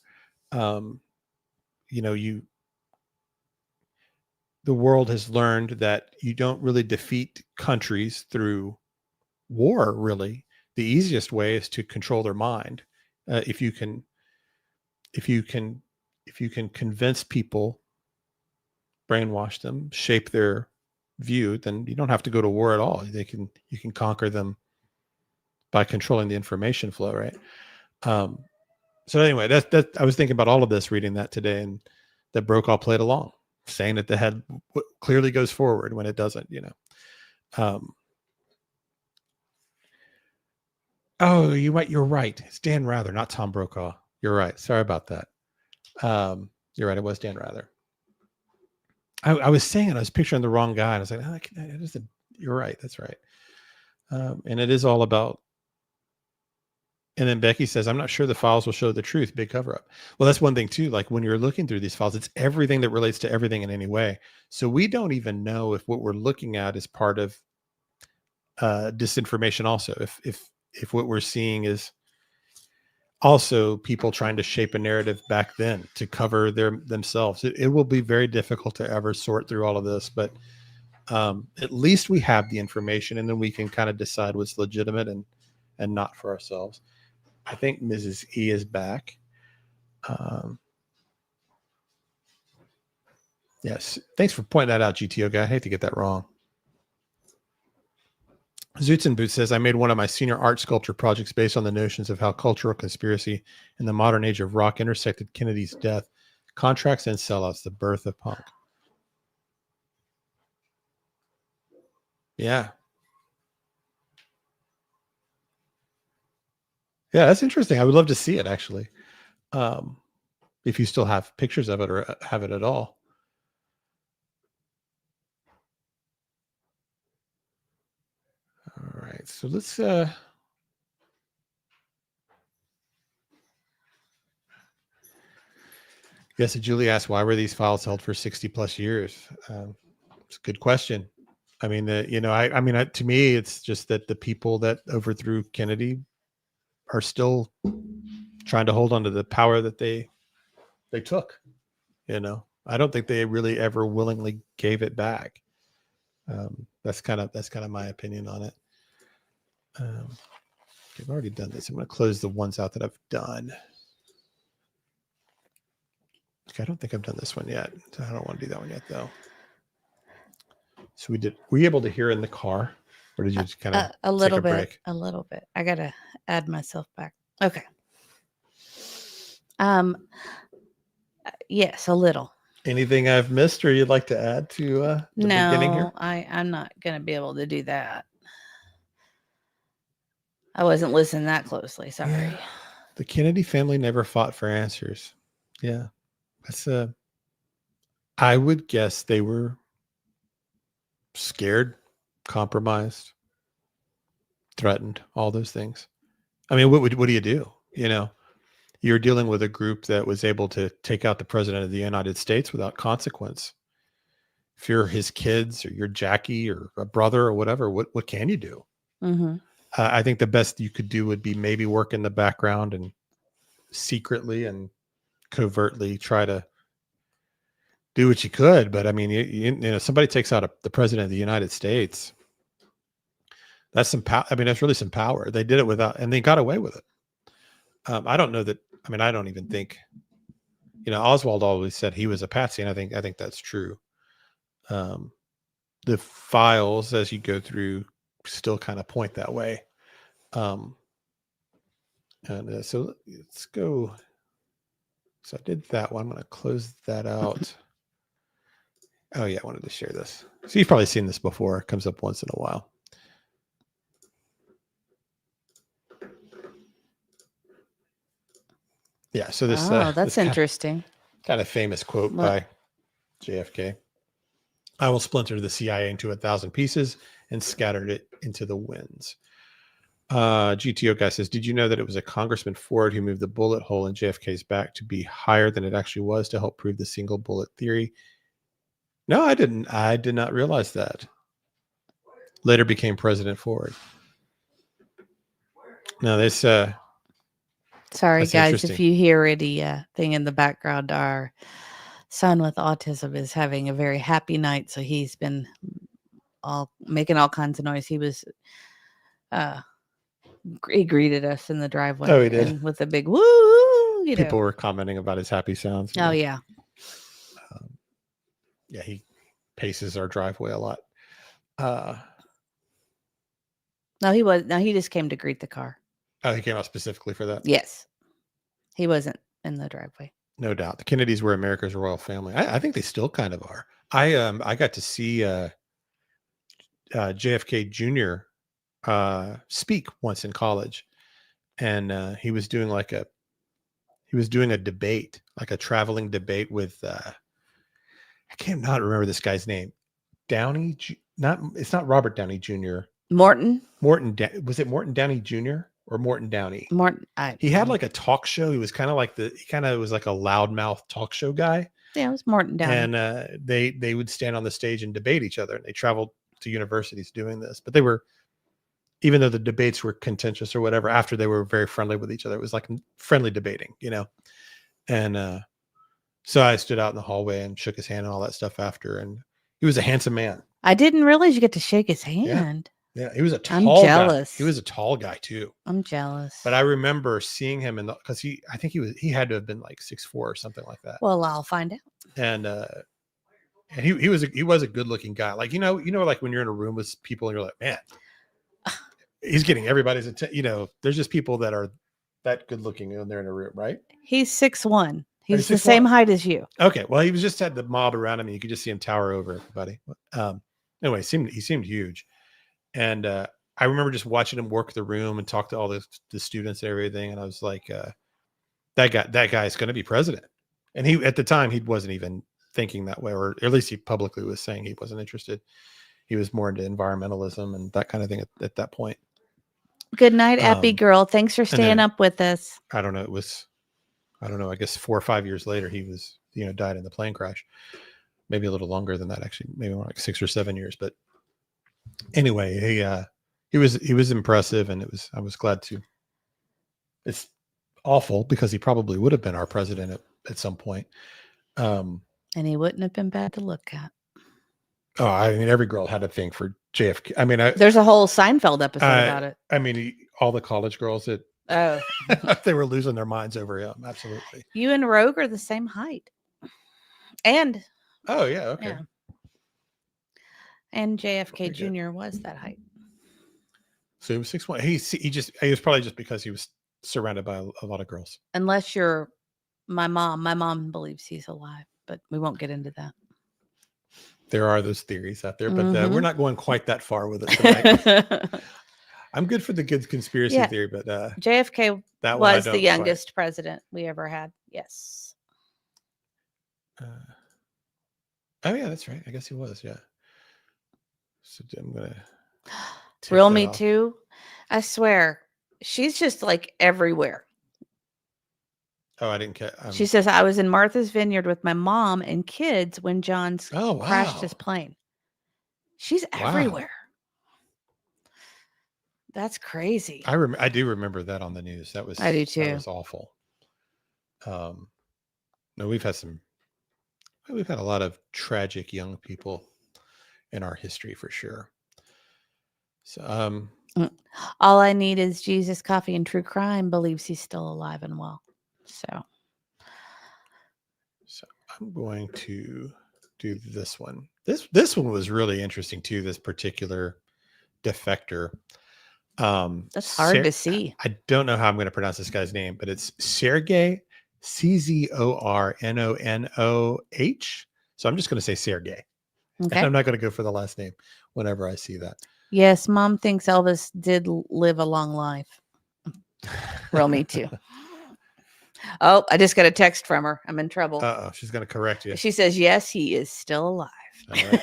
The world has learned that you don't really defeat countries through war. Really, the easiest way is to control their mind. If you can convince people, brainwash them, shape their view, then you don't have to go to war at all. You can conquer them by controlling the information flow, right? So anyway, that I was thinking about all of this reading that today, and that Brokaw played along, saying that the head clearly goes forward when it doesn't. Oh, you're right. It's Dan Rather, not Tom Brokaw. You're right. Sorry about that. You're right. It was Dan Rather. I was saying it. I was picturing the wrong guy. And I was like, you're right. That's right. And it is all about. And then Becky says, I'm not sure the files will show the truth. Big cover up. Well, that's one thing too. Like when you're looking through these files, it's everything that relates to everything in any way. So we don't even know if what we're looking at is part of disinformation. Also, if what we're seeing is also people trying to shape a narrative back then to cover themselves, it will be very difficult to ever sort through all of this. But at least we have the information, and then we can kind of decide what's legitimate and not for ourselves. I think Mrs. E is back. Yes. Thanks for pointing that out, GTO guy. I hate to get that wrong. Zoots and Boots says, I made one of my senior art sculpture projects based on the notions of how cultural conspiracy in the modern age of rock intersected Kennedy's death, contracts and sellouts, the birth of punk. Yeah. Yeah, that's interesting. I would love to see it, actually. If you still have pictures of it or have it at all. All right, so let's yes, Julie asked, why were these files held for 60 plus years? It's a good question. I mean, to me, it's just that the people that overthrew Kennedy are still trying to hold on to the power that they took. I don't think they really ever willingly gave it back. That's kind of my opinion on it. I've already done this. I'm going to close the ones out that I've done. Okay, I don't think I've done this one yet. So I don't want to do that one yet, though. So were you able to hear in the car, or did you just kind of a little take a bit? break? A little bit. I gotta add myself back. Okay. Yes, a little. Anything I've missed or you'd like to add to the beginning here? No, I'm not going to be able to do that. I wasn't listening that closely. Sorry. Yeah. The Kennedy family never fought for answers. Yeah. That's I would guess they were scared, compromised, threatened, all those things. I mean, what do you do? You know, you're dealing with a group that was able to take out the president of the United States without consequence. If you're his kids or you're Jackie or a brother or whatever, what can you do? Mm-hmm. I think the best you could do would be maybe work in the background and secretly and covertly try to do what you could. But I mean, you know, somebody takes out the president of the United States. That's some power. I mean, that's really some power. They did it without, and they got away with it. I don't know that. I mean, I don't even think, you know, Oswald always said he was a patsy, and I think that's true. The files as you go through still kind of point that way. So let's go. So I did that one. I'm going to close that out. Oh yeah, I wanted to share this. So you've probably seen this before. It comes up once in a while. Yeah. So this. Oh, that's this interesting. Kind of famous quote by JFK. I will splinter the CIA into 1,000 pieces and scattered it into the winds. GTO guy says, did you know that it was a Congressman Ford who moved the bullet hole in JFK's back to be higher than it actually was to help prove the single bullet theory? No, I didn't. I did not realize that. Later became President Ford. No, this. Sorry, That's guys, interesting. if you hear any thing in the background, our son with autism is having a very happy night, so he's been making all kinds of noise. He was he greeted us in the driveway. Oh, he did? And with a big woo, you People know. were commenting about his happy sounds. Oh yeah. Yeah, he paces our driveway a lot. No, he was. No, he just came to greet the car. Oh, he came out specifically for that? Yes. He wasn't in the driveway. No doubt. The Kennedys were America's royal family. I think they still kind of are. I got to see JFK Jr. Speak once in college, and he was doing a debate, like a traveling debate with I can't not remember this guy's name. Downey, it's not Robert Downey Jr. Morton. Was it Morton Downey Jr. or Morton Downey? Morton. He had like a talk show. He was kind of like was like a loudmouth talk show guy. Yeah, it was Morton Downey. And they would stand on the stage and debate each other. And they traveled to universities doing this. But they were, even though the debates were contentious or whatever, after they were very friendly with each other, it was like friendly debating, you know. And so I stood out in the hallway and shook his hand and all that stuff after. And he was a handsome man. I didn't realize you get to shake his hand. Yeah, he was a tall I'm guy. jealous. He was a tall guy too. I'm jealous. But I remember seeing him because he had to have been like 6'4" or something like that. Well, I'll find out. And he was a good looking guy. Like, you know, like when you're in a room with people and you're like, man, he's getting everybody's attention. You know, there's just people that are that good looking when they're in a room, right? He's 6'1". He's the 6'1"? same height as you. Okay. Well, he was just had the mob around him and you could just see him tower over everybody. Anyway, he seemed huge. And I remember just watching him work the room and talk to all the students and everything. And I was like, that guy is going to be president. And he, at the time, he wasn't even thinking that way, or at least he publicly was saying he wasn't interested. He was more into environmentalism and that kind of thing at that point. Good night, Appy girl. Thanks for staying up with us. I don't know. I guess 4 or 5 years later, he was, died in the plane crash. Maybe a little longer than that, actually, maybe more like 6 or 7 years. But anyway, he was impressive, and I was glad to. It's awful because he probably would have been our president at some point. And he wouldn't have been bad to look at. Oh, I mean, every girl had a thing for JFK. I mean, there's a whole Seinfeld episode about it. I mean, all the college girls that they were losing their minds over him. Absolutely. You and Rogue are the same height. And oh yeah, okay. Yeah. And JFK Jr. was that height. So he was 6'1". He was probably just because he was surrounded by a lot of girls. Unless you're my mom. My mom believes he's alive. but we won't get into that. There are those theories out there, but we're Mhm. not going quite that far with it tonight. I'm good for the good conspiracy Yeah. theory, but JFK that one I was the don't youngest president we ever had. Yes. Oh yeah, that's right. I guess he was. Yeah. So I'm gonna tick Real that Me off. Too. I swear, she's just like everywhere. Oh, I didn't catch. She says, I was in Martha's Vineyard with my mom and kids when John Oh, crashed his wow. plane. She's Wow. everywhere. That's crazy. I do remember that on the news. That was I do That too. was awful. No, we've had a lot of tragic young people in our history for sure. So All I Need Is Jesus, Coffee, and True Crime believes he's still alive and well. So I'm going to do this one. This one was really interesting too. This particular defector. that's hard to see. I don't know how I'm going to pronounce this guy's name, but it's Sergei, Czornonoh. So I'm just going to say Sergei. Okay. And I'm not going to go for the last name whenever I see that. Yes, Mom thinks Elvis did live a long life. Real Me Too. Oh, I just got a text from her. I'm in trouble. Uh-oh, she's going to correct you. She says, yes, he is still alive. All right.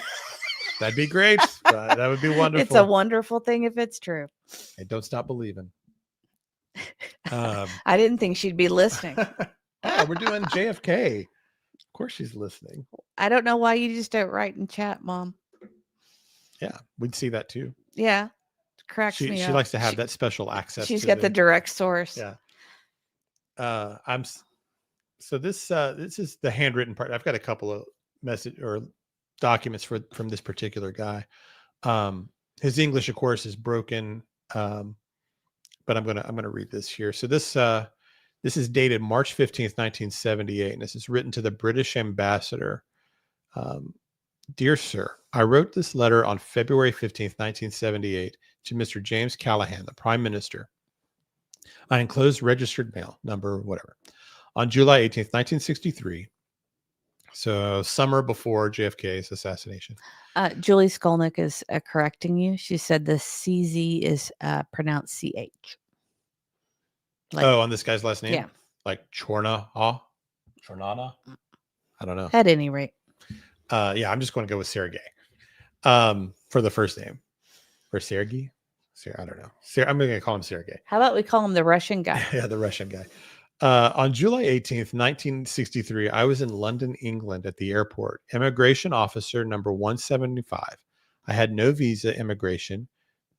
That'd be great. That would be wonderful. It's a wonderful thing if it's true. Hey, don't stop believing. I didn't think she'd be listening. Oh, we're doing JFK. Of course she's listening. I don't know why you just don't write in chat, Mom. Yeah, we'd see that too. Yeah. It cracks me She up. likes to have that special access. She's to got the direct source. Yeah. So this is the handwritten part. I've got a couple of message or documents from this particular guy. His English, of course, is broken. But I'm gonna read this here. So this is dated March 15th, 1978, and this is written to the British ambassador. Dear Sir, I wrote this letter on February 15th, 1978 to Mr. James Callahan, the Prime Minister. I enclosed registered mail number, whatever. On July 18th, 1963, so summer before JFK's assassination. Julie Skolnick is correcting you. She said the CZ is pronounced CH. On this guy's last name? Yeah. Like Chornana? I don't know. At any rate. Yeah, I'm just going to go with Sergei for the first name. Or Sergei? I don't know. I'm going to call him Sergei. How about we call him the Russian guy? Yeah, the Russian guy. On July 18th, 1963, I was in London, England at the airport. Immigration officer number 175. I had no visa immigration.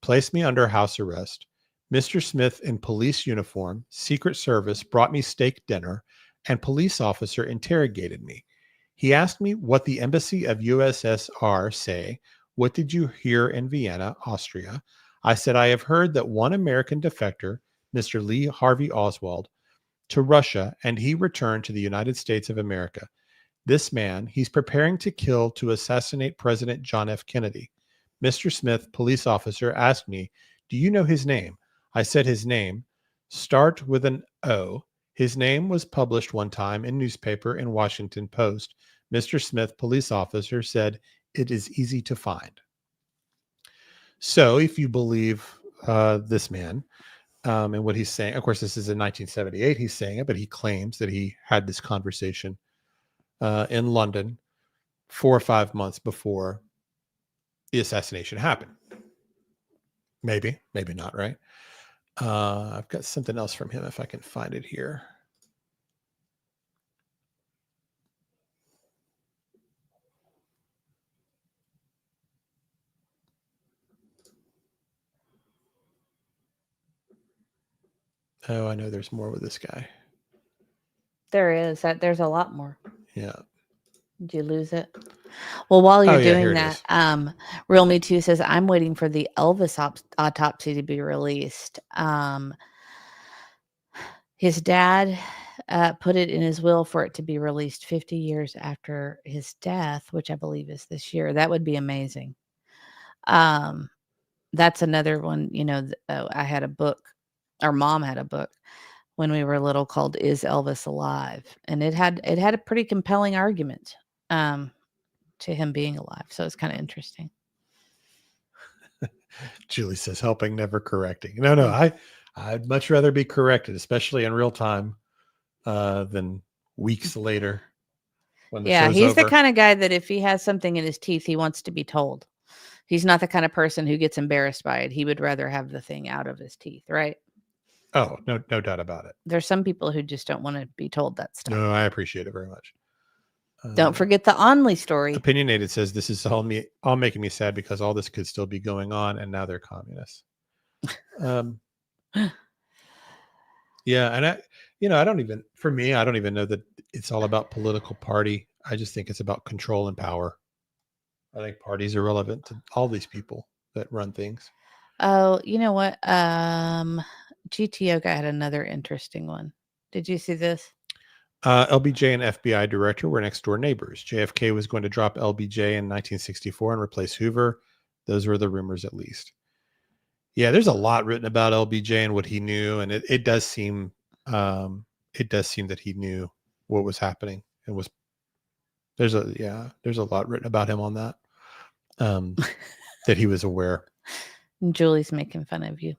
Placed me under house arrest. Mr. Smith in police uniform, Secret Service, brought me steak dinner, and police officer interrogated me. He asked me what the embassy of USSR say. What did you hear in Vienna, Austria? I said, I have heard that one American defector, Mr. Lee Harvey Oswald, to Russia, and he returned to the United States of America. This man, he's preparing to assassinate President John F. Kennedy. Mr. Smith, police officer, asked me, do you know his name? I said his name. Start with an O. His name was published one time in newspaper in Washington Post. Mr. Smith, police officer, said, it is easy to find. So if you believe this man and what he's saying, of course, this is in 1978, he's saying it, but he claims that he had this conversation in London 4 or 5 months before the assassination happened. Maybe not, right? I've got something else from him if I can find it here. Oh, I know there's more with this guy. There is. There's a lot more. Yeah. Did you lose it? Well, while you're here doing it that, Real Me Too says, I'm waiting for the Elvis autopsy to be released. His dad put it in his will for it to be released 50 years after his death, which I believe is this year. That would be amazing. That's another one, I had a book, or Mom had a book when we were little called "Is Elvis Alive?" and it had a pretty compelling argument to him being alive. So it's kind of interesting. Julie says, helping, never correcting. No, I'd much rather be corrected, especially in real time, than weeks later when the Yeah, show's he's over. the kind of guy that if he has something in his teeth, he wants to be told. He's not the kind of person who gets embarrassed by it. He would rather have the thing out of his teeth, right? Oh, no doubt about it. There's some people who just don't want to be told that stuff. No, I appreciate it very much. Don't forget the Onley story. Opinionated says, this is all making me sad because all this could still be going on and now they're communists. Yeah, and I don't even know that it's all about political party. I just think it's about control and power. I think parties are relevant to all these people that run things. Oh, you know what? GTO guy had another interesting one. Did you see this? LBJ and FBI director were next door neighbors. JFK was going to drop LBJ in 1964 and replace Hoover. Those were the rumors, at least. Yeah, there's a lot written about LBJ and what he knew, and it does seem that he knew what was happening and was. There's a lot written about him on that. That he was aware. And Julie's making fun of you.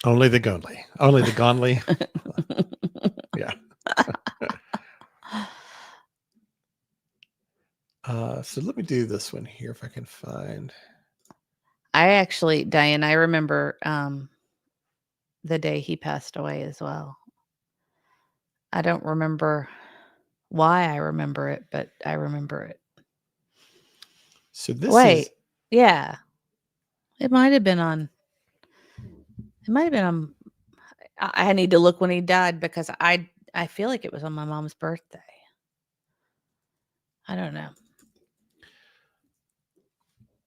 Only the Gonley. Yeah. So let me do this one here if I can find. I actually, Diane, I remember the day he passed away as well. I don't remember why I remember it, but I remember it. So this Wait, is yeah. It might have been on. I need to look when he died because I feel like it was on my mom's birthday. I don't know.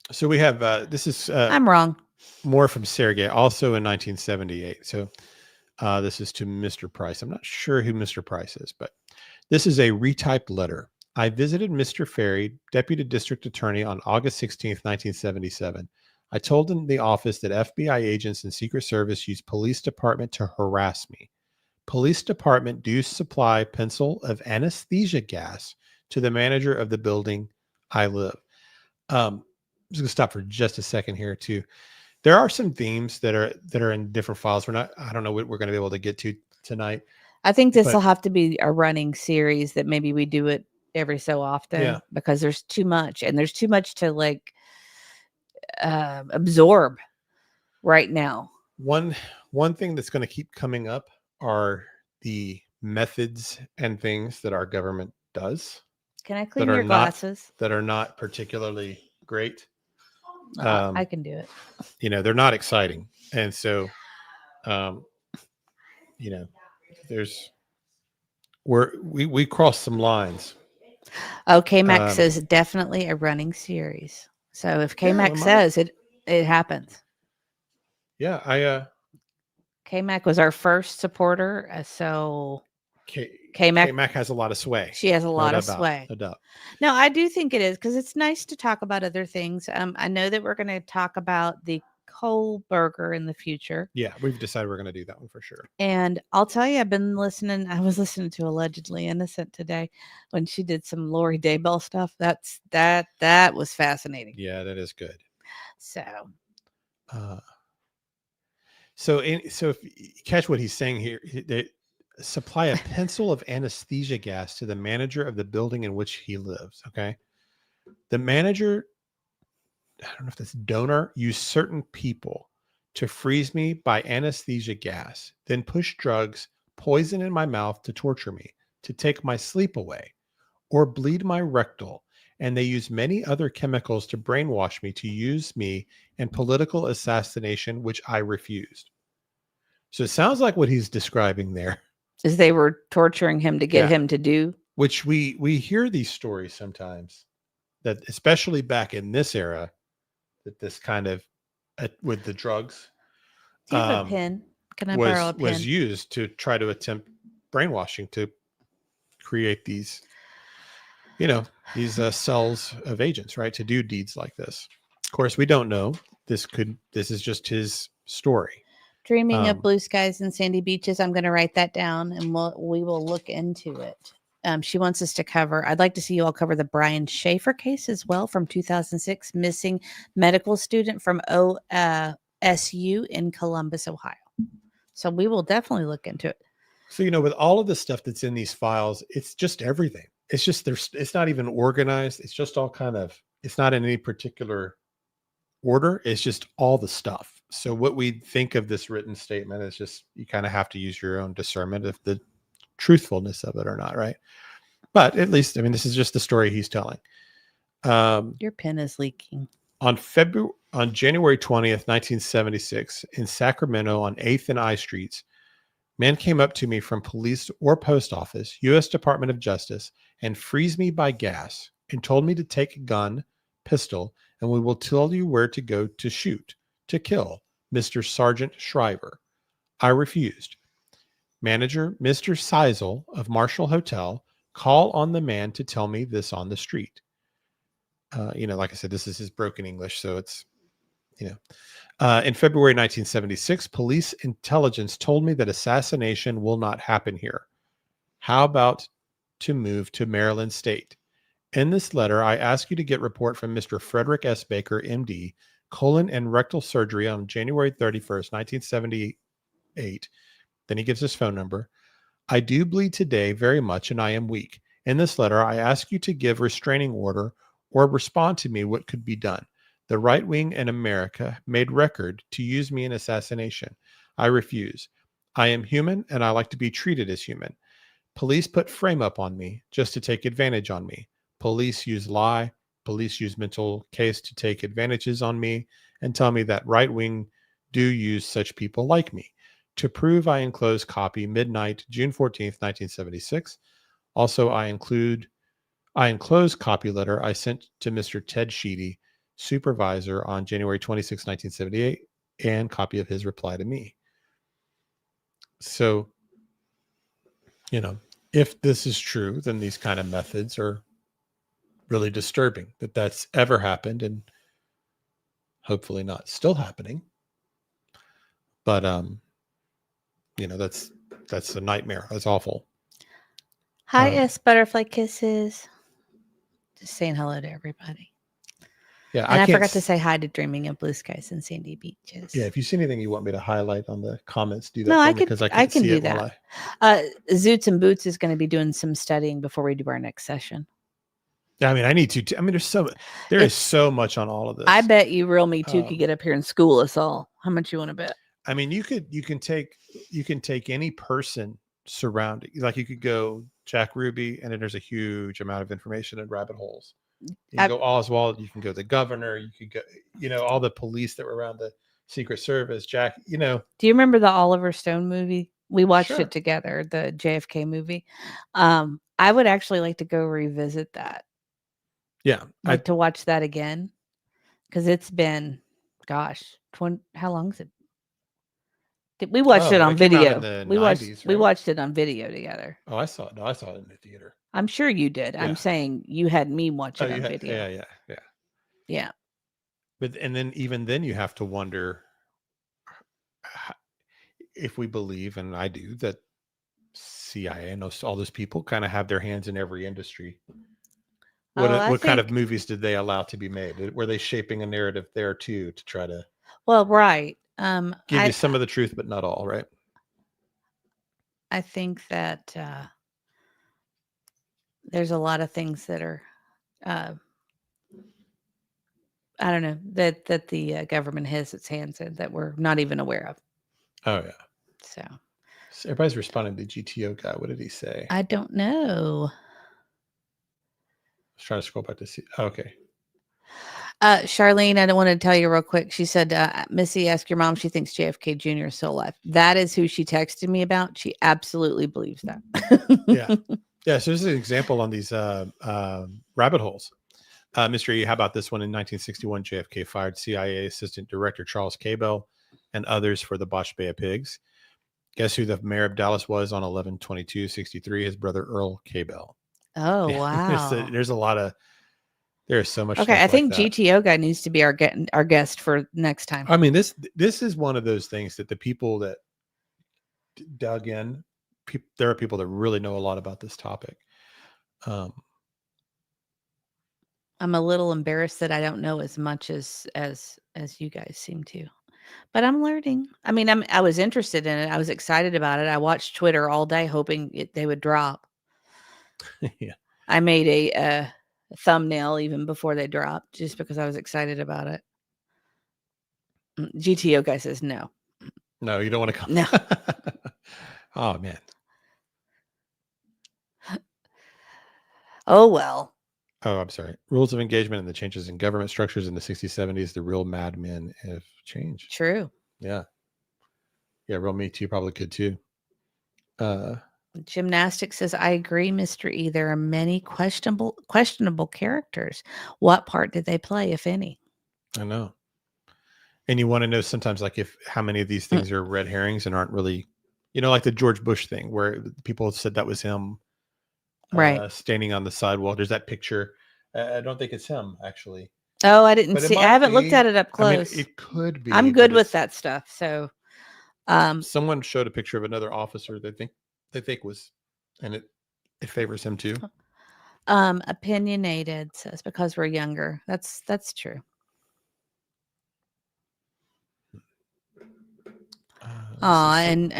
So we have this is I'm wrong. more from Sergei, also in 1978. So this is to Mr. Price. I'm not sure who Mr. Price is, but this is a retyped letter. I visited Mr. Ferry, Deputy District Attorney, on August 16th, 1977. I told him in the office that FBI agents and Secret Service use police department to harass me. Police department do supply pencil of anesthesia gas to the manager of the building I live. I'm just gonna stop for just a second here too. There are some themes that are in different files. I don't know what we're going to be able to get to tonight. I think this will have to be a running series that maybe we do it every so often because there's too much and there's too much to like absorb right now. One thing that's going to keep coming up are the methods and things that our government does. Can I clean your glasses? That are not particularly great. I can do it. They're not exciting. And so, we cross some lines. Oh, K-Mac says definitely a running series. So if K-Mac says it happens. Yeah, K-Mac was our first supporter. So K-Mac has a lot of sway. She has a lot of sway. No doubt. No, I do think it is because it's nice to talk about other things. I know that we're going to talk about the Cole burger in the future. Yeah, we've decided we're going to do that one for sure. And I'll tell you, I was listening to Allegedly Innocent today when she did some Lori Daybell stuff. That was fascinating. Yeah, that is good. So if you catch what he's saying here, they supply a pencil of anesthesia gas to the manager of the building in which he lives. Okay. The manager, I don't know if that's donor, used certain people to freeze me by anesthesia gas, then push drugs, poison in my mouth to torture me, to take my sleep away, or bleed my rectal. And they use many other chemicals to brainwash me, to use me in political assassination, which I refused. So it sounds like what he's describing there is they were torturing him to get him to do. Which we hear these stories sometimes, that especially back in this era, that this kind of with the drugs. Do you have a pen? Can I borrow a pen? Was used to try to attempt brainwashing to create these, cells of agents, right? To do deeds like this. Of course, we don't know. This is just his story. Dreaming of blue skies and sandy beaches. I'm going to write that down, and we will look into it. She wants us to cover. I'd like to see you all cover the Brian Schaefer case as well from 2006, missing medical student from OSU in Columbus, Ohio. So we will definitely look into it. So, with all of the stuff that's in these files, it's just everything. It's just it's not even organized. It's just all kind of, it's not in any particular order. It's just all the stuff. So what we think of this written statement is just, you kind of have to use your own discernment of the truthfulness of it or not, right? But at least, this is just the story he's telling. Your pen is leaking. On January 20th, 1976, in Sacramento on 8th and I Streets, men came up to me from police or post office, U.S. Department of Justice, and freeze me by gas and told me to take a gun, pistol, and we will tell you where to go to shoot, to kill Mr. Sergeant Shriver. I refused. Manager, Mr. Seisel of Marshall Hotel, call on the man to tell me this on the street. Like I said, this is his broken English, so it's, in February 1976, police intelligence told me that assassination will not happen here. How about to move to Maryland State? In this letter, I ask you to get report from Mr. Frederick S. Baker, MD, colon and rectal surgery on January 31st, 1978. Then he gives his phone number. I do bleed today very much and I am weak. In this letter, I ask you to give restraining order or respond to me what could be done. The right wing in America made record to use me in assassination. I refuse. I am human and I like to be treated as human. Police put frame up on me just to take advantage on me. Police use lie. Police use mental case to take advantages on me and tell me that right wing do use such people like me. To prove, I enclose copy midnight, June 14th, 1976. Also, I enclose copy letter I sent to Mr. Ted Sheedy, supervisor, on January 26, 1978, and copy of his reply to me. So, if this is true, then these kind of methods are really disturbing that that's ever happened, and hopefully not still happening. But, that's a nightmare. That's awful. Hi, S. Butterfly Kisses. Just saying hello to everybody. Yeah, and I forgot to say hi to Dreaming of Blue Skies and Sandy Beaches. Yeah, if you see anything you want me to highlight on the comments, do that. No, for I me, could. because I can see do it that. while Zoots and Boots is going to be doing some studying before we do our next session. Yeah, I need to. There is so much on all of this. I bet you Real Me Too could get up here and school us all. How much you want to bet? You can take any person surrounding, like you could go Jack Ruby, and then there's a huge amount of information and rabbit holes. You can go Oswald, you can go the governor, you could go, all the police that were around the Secret Service, Jack, Do you remember the Oliver Stone movie? We watched Sure. it together, the JFK movie. I would actually like to go revisit that. Yeah. To watch that again. Because it's been, gosh, how long is it? We watched it on video. We watched it on video together. Oh, I saw it. No, I saw it in the theater. I'm sure you did. Yeah. I'm saying you had me watch it on video. Yeah. But even then you have to wonder if we believe, and I do, that CIA and all those people kind of have their hands in every industry. What kind of movies did they allow to be made? Were they shaping a narrative there too to try to? Well, right. Give you some of the truth, but not all, right? I think that there's a lot of things that are, I don't know, that the government has its hands in that we're not even aware of. Oh, yeah. So everybody's responding to the GTO guy. What did he say? I don't know. I was trying to scroll back to see. Oh, okay. Charlene, I don't want to tell you real quick. She said, Missy, ask your mom. She thinks JFK Jr. is still alive. That is who she texted me about. She absolutely believes that. Yeah. Yeah. So this is an example on these rabbit holes. Mr. E, how about this one? In 1961, JFK fired CIA Assistant Director Charles Cabell and others for the botched Bay of Pigs. Guess who the mayor of Dallas was on 11/22/63? His brother Earl Cabell. Oh, wow. There's a lot of There's so much. Okay, stuff I think like that. GTO guy needs to be our guest for next time. I mean, this is one of those things that the people that dug in, there are people that really know a lot about this topic. I'm a little embarrassed that I don't know as much as you guys seem to, but I'm learning. I mean, I was interested in it. I was excited about it. I watched Twitter all day, hoping they would drop. Yeah. I made a thumbnail even before they dropped, just because I was excited about it. GTO guy says no. No, you don't want to come. No. Oh man. Oh well. Oh, I'm sorry. Rules of engagement and the changes in government structures in the 60s, 70s, the real madmen have changed. True. Yeah. Yeah, real Me Too probably could too. Gymnastics says, I agree, Mr. E. There are many questionable characters. What part did they play, if any? I know. And you want to know sometimes, like, how many of these things are red herrings and aren't really, like the George Bush thing where people said that was him, right, standing on the sidewalk. There's that picture. I don't think it's him, actually. Oh, I didn't But it see. I might haven't looked be. at it up I mean, close. it could be. I'm but good with it's- that stuff. So, Someone showed a picture of another officer they think was, and it favors him too. opinionated says because we're younger. That's true. And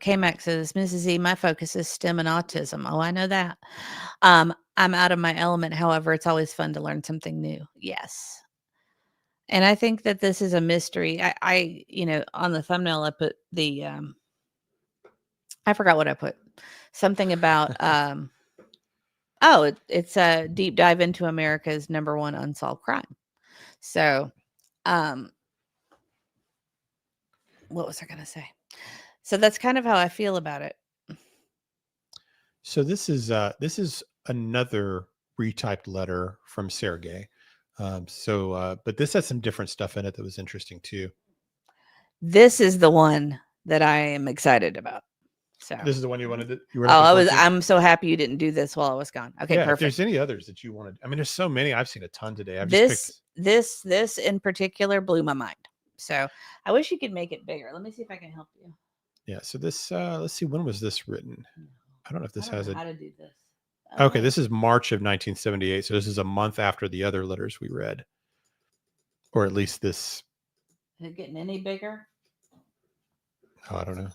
K-Max says, Mrs. E, my focus is STEM and autism. Oh, I know that. I'm out of my element. However, it's always fun to learn something new. Yes. And I think that this is a mystery. I on the thumbnail, I put the, I forgot what I put. Something about, it's a deep dive into America's #1 unsolved crime. So, what was I going to say? So that's kind of how I feel about it. So this is another retyped letter from Sergei. But this has some different stuff in it that was interesting too. This is the one that I am excited about. So This is the one you wanted. I'm so happy you didn't do this while I was gone. Okay, yeah, perfect. if there's any others that you wanted, I mean, there's so many. I've seen a ton today. I've This in particular blew my mind. So I wish you could make it bigger. Let me see if I can help you. Yeah. So this, let's see, when was this written? I don't know if this has it. How to do this? Okay, this is March of 1978. So this is a month after the other letters we read, or at least this. Is it getting any bigger? Oh, I don't know.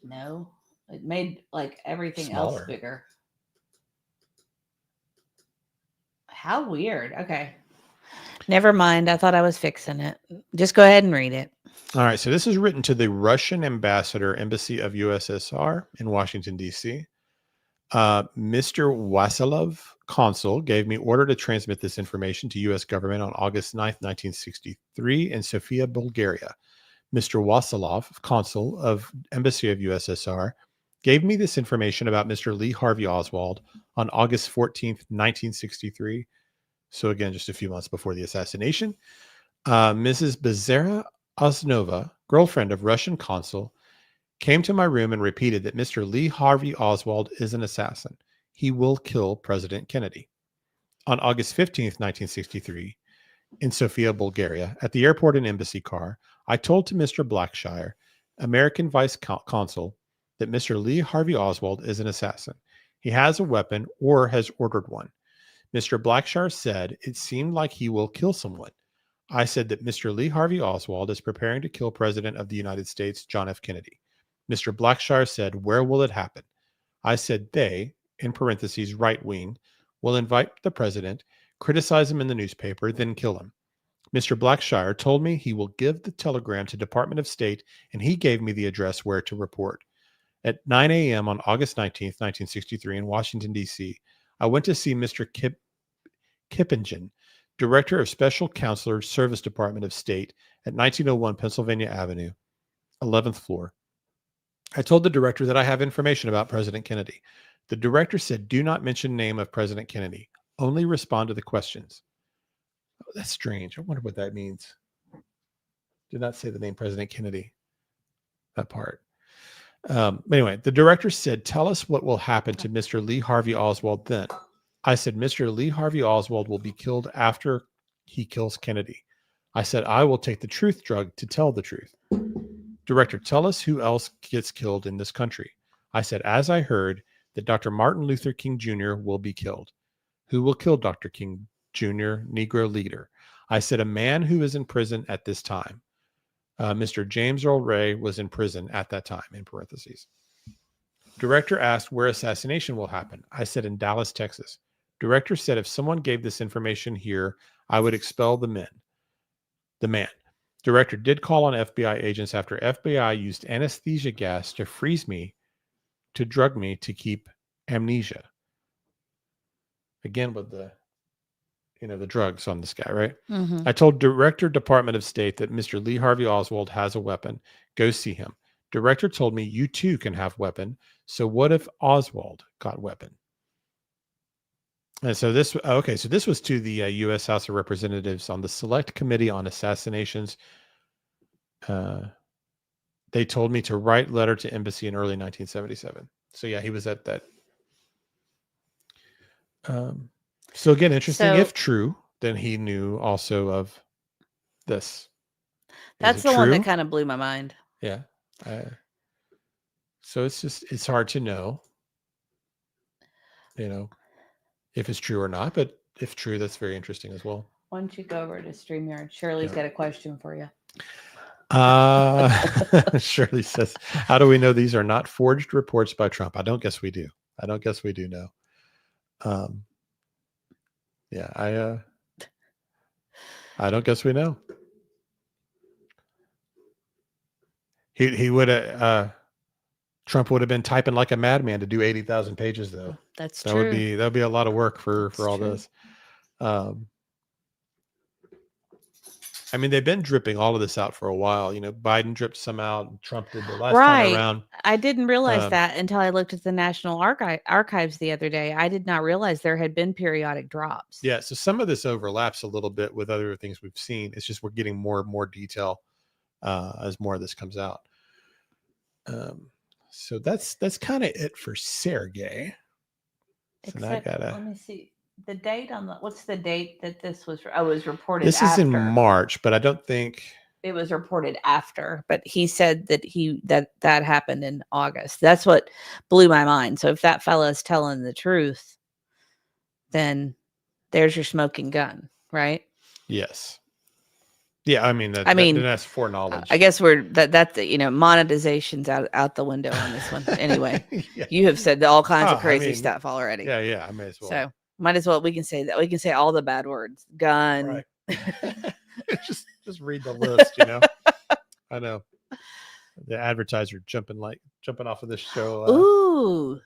No, it made like everything Smaller. else bigger. How weird. Okay. Never mind. I thought I was fixing it. Just go ahead and read it. All right. So this is written to the Russian ambassador, Embassy of USSR in Washington, D.C. Mr. Wasilov, consul, gave me order to transmit this information to U.S. government on August 9th, 1963 in Sofia, Bulgaria. Mr. Wasilov, consul of Embassy of USSR, gave me this information about Mr. Lee Harvey Oswald on August 14th, 1963. So again, just a few months before the assassination. Mrs. Bezera Osnova, girlfriend of Russian consul, came to my room and repeated that Mr. Lee Harvey Oswald is an assassin. He will kill President Kennedy. On August 15th, 1963, in Sofia, Bulgaria, at the airport and embassy car, I told to Mr. Blackshire, American vice consul, that Mr. Lee Harvey Oswald is an assassin. He has a weapon or has ordered one. Mr. Blackshire said it seemed like he will kill someone. I said that Mr. Lee Harvey Oswald is preparing to kill President of the United States, John F. Kennedy. Mr. Blackshire said, where will it happen? I said they, in parentheses, right wing, will invite the president, criticize him in the newspaper, then kill him. Mr. Blackshire told me he will give the telegram to Department of State, and he gave me the address where to report. At 9 a.m. on August 19th, 1963, in Washington, D.C., I went to see Mr. Kippingen, Director of Special Counselor Service Department of State at 1901 Pennsylvania Avenue, 11th floor. I told the director that I have information about President Kennedy. The director said, do not mention name of President Kennedy. Only respond to the questions. Oh, that's strange. I wonder what that means. Did not say the name President Kennedy. That part. Anyway, the director said, tell us what will happen to Mr. Lee Harvey Oswald then. I said, Mr. Lee Harvey Oswald will be killed after he kills Kennedy. I said, I will take the truth drug to tell the truth. Director, tell us who else gets killed in this country. I said, as I heard, that Dr. Martin Luther King Jr. will be killed. Who will kill Dr. King Jr., Negro leader? I said, a man who is in prison at this time. Mr. James Earl Ray was in prison at that time, in parentheses. Director asked where assassination will happen. I said, in Dallas, Texas. Director said, if someone gave this information here, I would expel the man. Director did call on FBI agents after FBI used anesthesia gas to freeze me, to drug me to keep amnesia. Again, with the drugs on this guy, right? Mm-hmm. I told Director Department of State that Mr. Lee Harvey Oswald has a weapon. Go see him. Director told me you too can have weapon. So what if Oswald got weapon? And so this was to the U.S. House of Representatives on the Select Committee on Assassinations. They told me to write letter to embassy in early 1977. So yeah, he was at that. So again, interesting. So- if true, then he knew also of this. Is That's it the one true? that kind of blew my mind. Yeah. So it's hard to know, if it's true or not, but if true, that's very interesting as well. Why don't you go over to StreamYard? Shirley's got a question for you. Shirley says, how do we know these are not forged reports by Trump? I don't guess we do. know. Yeah, I don't guess we know. He would have Trump would have been typing like a madman to do 80,000 pages though. That's That true. would be a lot of work for That's all true. this. I mean, they've been dripping all of this out for a while. Biden dripped some out, and Trump did the last time around. I didn't realize Um, that until I looked at the National Archives the other day. I did not realize there had been periodic drops. Yeah, so some of this overlaps a little bit with other things we've seen. It's just we're getting more and more detail as more of this comes out. So that's kind of it for Sergei. So now I Except, gotta. let me see the date on the. What's the date that this was? Was reported. This is in March, but I don't think it was reported after. But he said that that happened in August. That's what blew my mind. So if that fella is telling the truth, then there's your smoking gun, right? yes. Yeah, I mean that's foreknowledge. I guess we're that's monetization's out the window on this one. Anyway, Yeah. you have said all kinds Oh, of I crazy mean, stuff already. Yeah, I may as well. So might as well we can say that. We can say all the bad words. Gun. Right. just read the list, I know. The advertiser jumping off of this show. Ooh.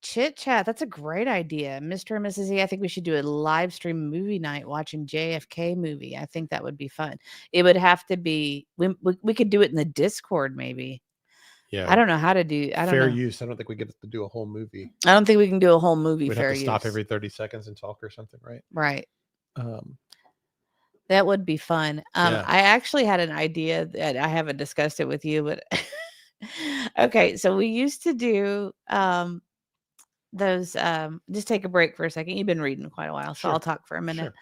Chit chat. That's a great idea. Mr. and Mrs. E, I think we should do a live stream movie night watching JFK movie. I think that would be fun. It would have to be, we could do it in the Discord maybe. Yeah. I don't know how to do, I don't fair know. use. I don't think we get to do a whole movie. I don't think we can do a whole movie We'd fair have to stop use. every 30 seconds and talk or something, right? Right. Um, That would be fun. Yeah. I actually had an idea that I haven't discussed it with you, but okay. So we used to do those. Just take a break for a second. You've been reading quite a while, so Sure. I'll talk for a minute.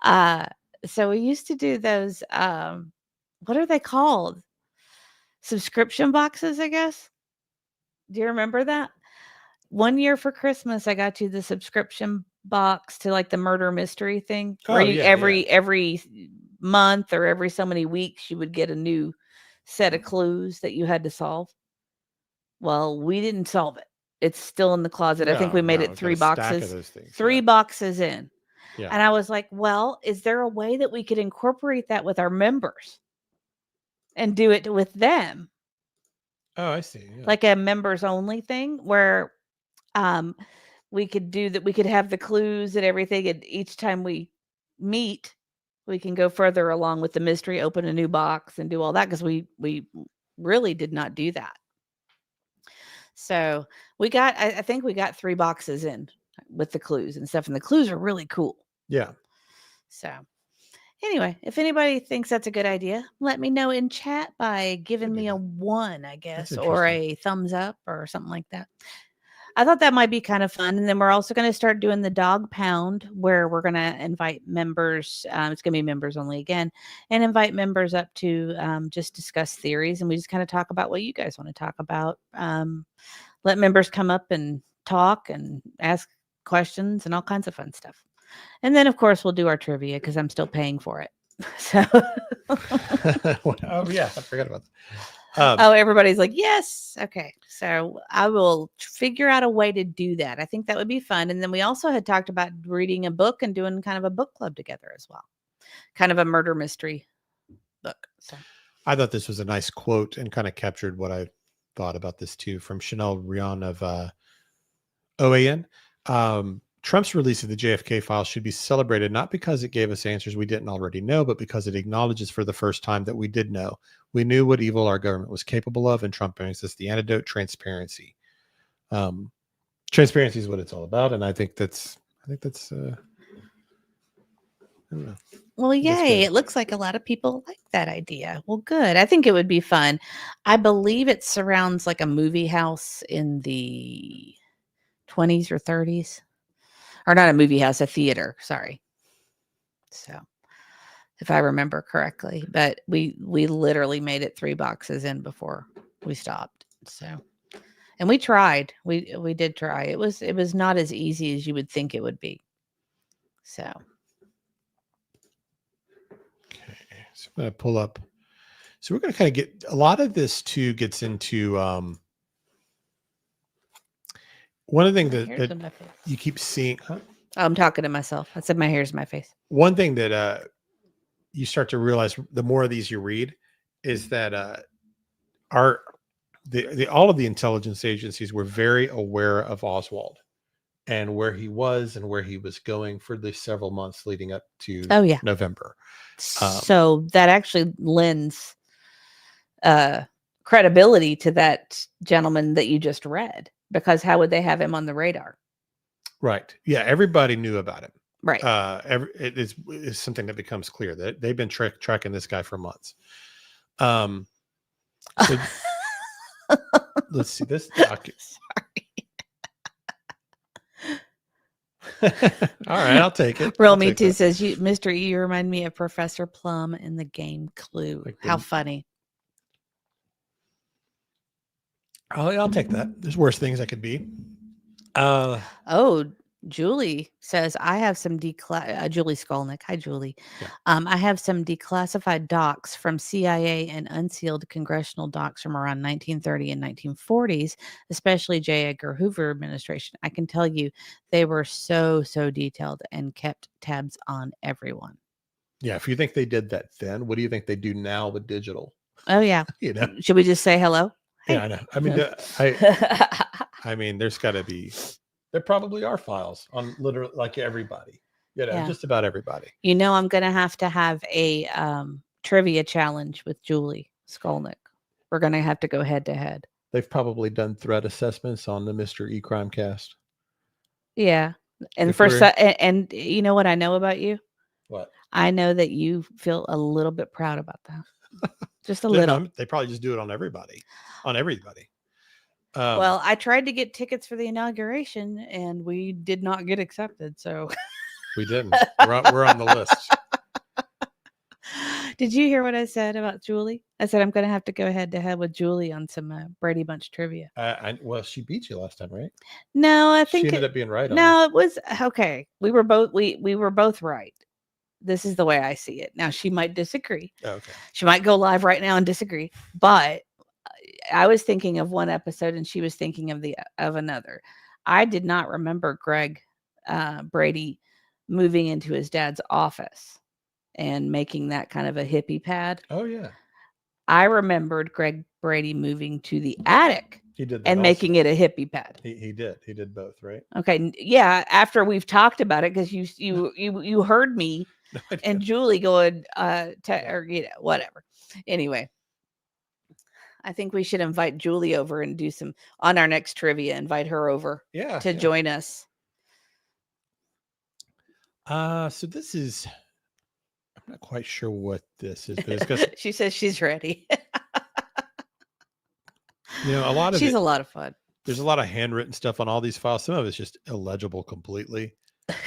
Sure. So we used to do those. What are they called? Subscription boxes, I guess. Do you remember that? One year for Christmas, I got you the subscription box to like the murder mystery thing. Where Oh, you, yeah, every month or every so many weeks, you would get a new set of clues that you had to solve. Well, we didn't solve it. It's still in the closet. I think we made it we've got 3 a stack of boxes. those things, 3 yeah. boxes in. Yeah. And I was like, well, is there a way that we could incorporate that with our members and do it with them? Oh, I see. Yeah. Like a members only thing where we could do that. We could have the clues and everything. And each time we meet, we can go further along with the mystery, open a new box and do all that. Cause we really did not do that. So we got, I think we got 3 boxes in with the clues and stuff. And the clues are really cool. Yeah. So anyway, if anybody thinks that's a good idea, let me know in chat by giving me a 1, I guess, or a thumbs up or something like that. I thought that might be kind of fun. And then we're also going to start doing the dog pound, where we're going to invite members. It's going to be members only again, and invite members up to just discuss theories. And we just kind of talk about what you guys want to talk about. Let members come up and talk and ask questions and all kinds of fun stuff. And then, of course, we'll do our trivia because I'm still paying for it. So, Oh yeah, I forgot about that. oh, everybody's like, yes. Okay. So I will figure out a way to do that. I think that would be fun. And then we also had talked about reading a book and doing kind of a book club together as well. Kind of a murder mystery book. So I thought this was a nice quote and kind of captured what I thought about this too, from Chanel Rion of OAN. Trump's release of the JFK files should be celebrated not because it gave us answers we didn't already know, but because it acknowledges for the first time that we did know. We knew what evil our government was capable of, and Trump brings us the antidote: transparency. Transparency is what it's all about, and I think that's I don't know. well, yay. It looks like a lot of people like that idea. Well, good. I think it would be fun. I believe it surrounds like a movie house in the 20s or 30s. Or not a movie house, a theater. Sorry. So, if I remember correctly, but we literally made it 3 boxes in before we stopped. So, and we tried. We did try. It was not as easy as you would think it would be. So, Okay, so I'm going to pull up. So we're going to kind of get a lot of this too. Gets into one of the things hairs that on my face. you keep seeing. Huh? Oh, I'm talking to myself. I said my hair's in my face. One thing that you start to realize the more of these you read is that all of the intelligence agencies were very aware of Oswald and where he was and where he was going for the several months leading up to Oh, yeah. November. So that actually lends credibility to that gentleman that you just read, because how would they have him on the radar? Right. Yeah. Everybody knew about him. Right. It is something that becomes clear that they've been tracking this guy for months. So let's see this document. All right, I'll take it. Real I'll Me take Too that. says, Mr. E, you remind me of Professor Plum in the game Clue. Like How the- funny. I'll take that. There's worse things I could be. Oh, Julie says, I have some Julie Skolnick. Hi, Julie. Yeah. I have some declassified docs from CIA and unsealed congressional docs from around 1930 and 1940s, especially J. Edgar Hoover administration. I can tell you they were so detailed and kept tabs on everyone. Yeah, if you think they did that then, what do you think they do now with digital? Oh, yeah. You know? Should we just say hello? Yeah, I know. I mean, I mean, there's got to be. There probably are files on literally like everybody. You know, Yeah. just about everybody. You know, I'm going to have a trivia challenge with Julie Skolnick. We're going to have to go head to head. They've probably done threat assessments on the Mr. E Crimecast. Yeah. And If for we're- and you know what I know about you? What? I know that you feel a little bit proud about that. Just a They- little. They probably just do it on everybody. On everybody. Well, I tried to get tickets for the inauguration and we did not get accepted. So we didn't. We're on the list. did you hear what I said about Julie? I said I'm going to have to go head to head with Julie on some Brady Bunch trivia. Well, she beat you last time, right? No, I think she ended up being right. no, it was okay. We were both right. This is the way I see it. Now she might disagree. Okay. She might go live right now and disagree, but I was thinking of one episode and she was thinking of another. I did not remember Greg Brady moving into his dad's office and making that kind of a hippie pad. Oh yeah. I remembered Greg Brady moving to the attic He did that and also. making it a hippie pad. He did both, right? Okay, yeah. After we've talked about it, because you heard me No, I and didn't. Julie going or whatever. Anyway, I think we should invite Julie over and do some on our next trivia. Invite her over Yeah. to join us. So this is. I'm not quite sure what this is, but it's because She says she's ready. a lot of She's it, a lot of fun. There's a lot of handwritten stuff on all these files. Some of it's just illegible completely.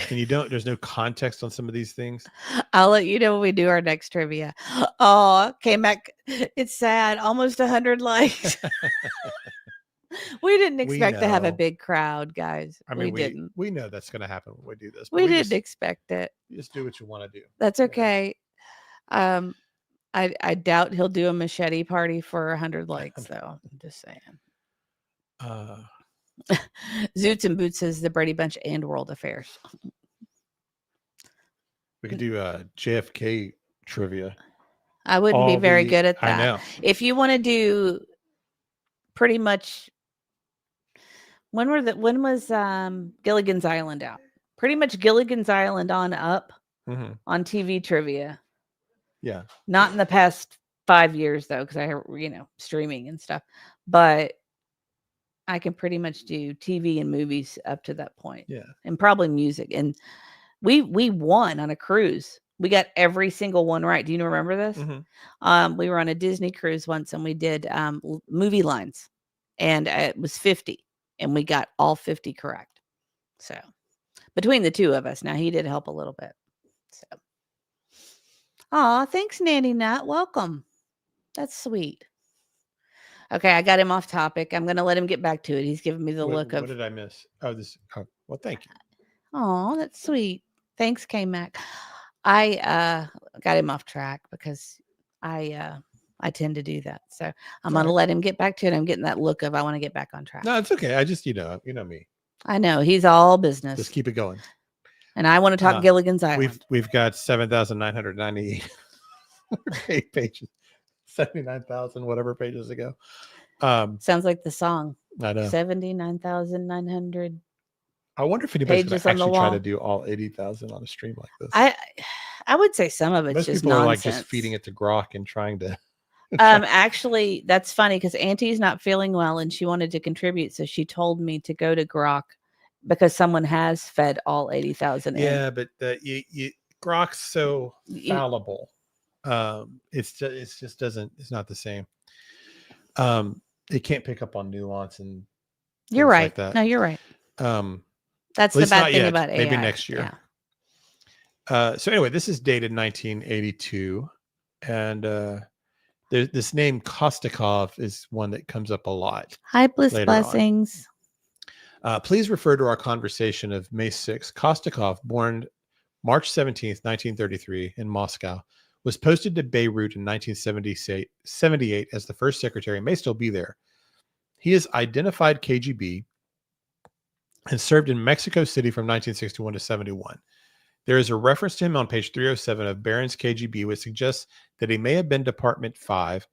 And there's no context on some of these things. I'll let you know when we do our next trivia. Oh, came back. It's sad. Almost 100 likes. We didn't expect to have a know. big crowd, guys. I mean, we didn't. we know that's going to happen when we do this. But We didn't just, expect it. you just do what you want to do. That's okay. I doubt he'll do a machete party for 100 likes, though. I'm just saying. Zoots and Boots says the Brady Bunch and World Affairs. We could do JFK trivia. I wouldn't be very good at that. I know. If you want to do pretty much, when was Gilligan's Island out? Pretty much Gilligan's Island on up on TV trivia. Yeah. Not in the past 5 years though, because I streaming and stuff. But I can pretty much do TV and movies up to that point. Yeah. And probably music. And we won on a cruise. We got every single one right. Do you remember this? We were on a Disney cruise once and we did movie lines. And it was 50. And we got all 50 correct. So between the two of us. Now he did help a little bit. So thanks, Nanny Nut. Welcome. That's sweet. Okay, I got him off topic. I'm gonna let him get back to it. He's giving me the look of what did I miss? Well, thank you. Oh, that's sweet. Thanks, K-Mac. I got him off track because I tend to do that. So I'm gonna let him get back to it. I'm getting that look of I want to get back on track. No, it's okay. I just you know me. I know he's all business. Just keep it going. And I want to talk Gilligan's Island. We've got 7,998 pages, 79,000 whatever pages ago. Sounds like the song. I know. 79,900. I wonder if anybody's going pages to on the actually try wall. to do all 80,000 on a stream like this. I would say some of it's Most just people are nonsense. like just feeding it to Grok and trying to. Actually, that's funny because Auntie's not feeling well and she wanted to contribute, so she told me to go to Grok because someone has fed all 80,000. Yeah, but Grok's so fallible. It's not the same. It can't pick up on nuance and. You're right. Like that. No, you're right. That's the bad thing about AI. Maybe next year. Yeah. So anyway, this is dated 1982, and this name Kostikov is one that comes up a lot. Hi, blessings. Please refer to our conversation of May 6th. Kostikov, born March 17th, 1933 in Moscow, was posted to Beirut in 1978 as the first secretary and may still be there. He is identified KGB and served in Mexico City from 1961 to 71. There is a reference to him on page 307 of Barron's KGB, which suggests that he may have been Department 5.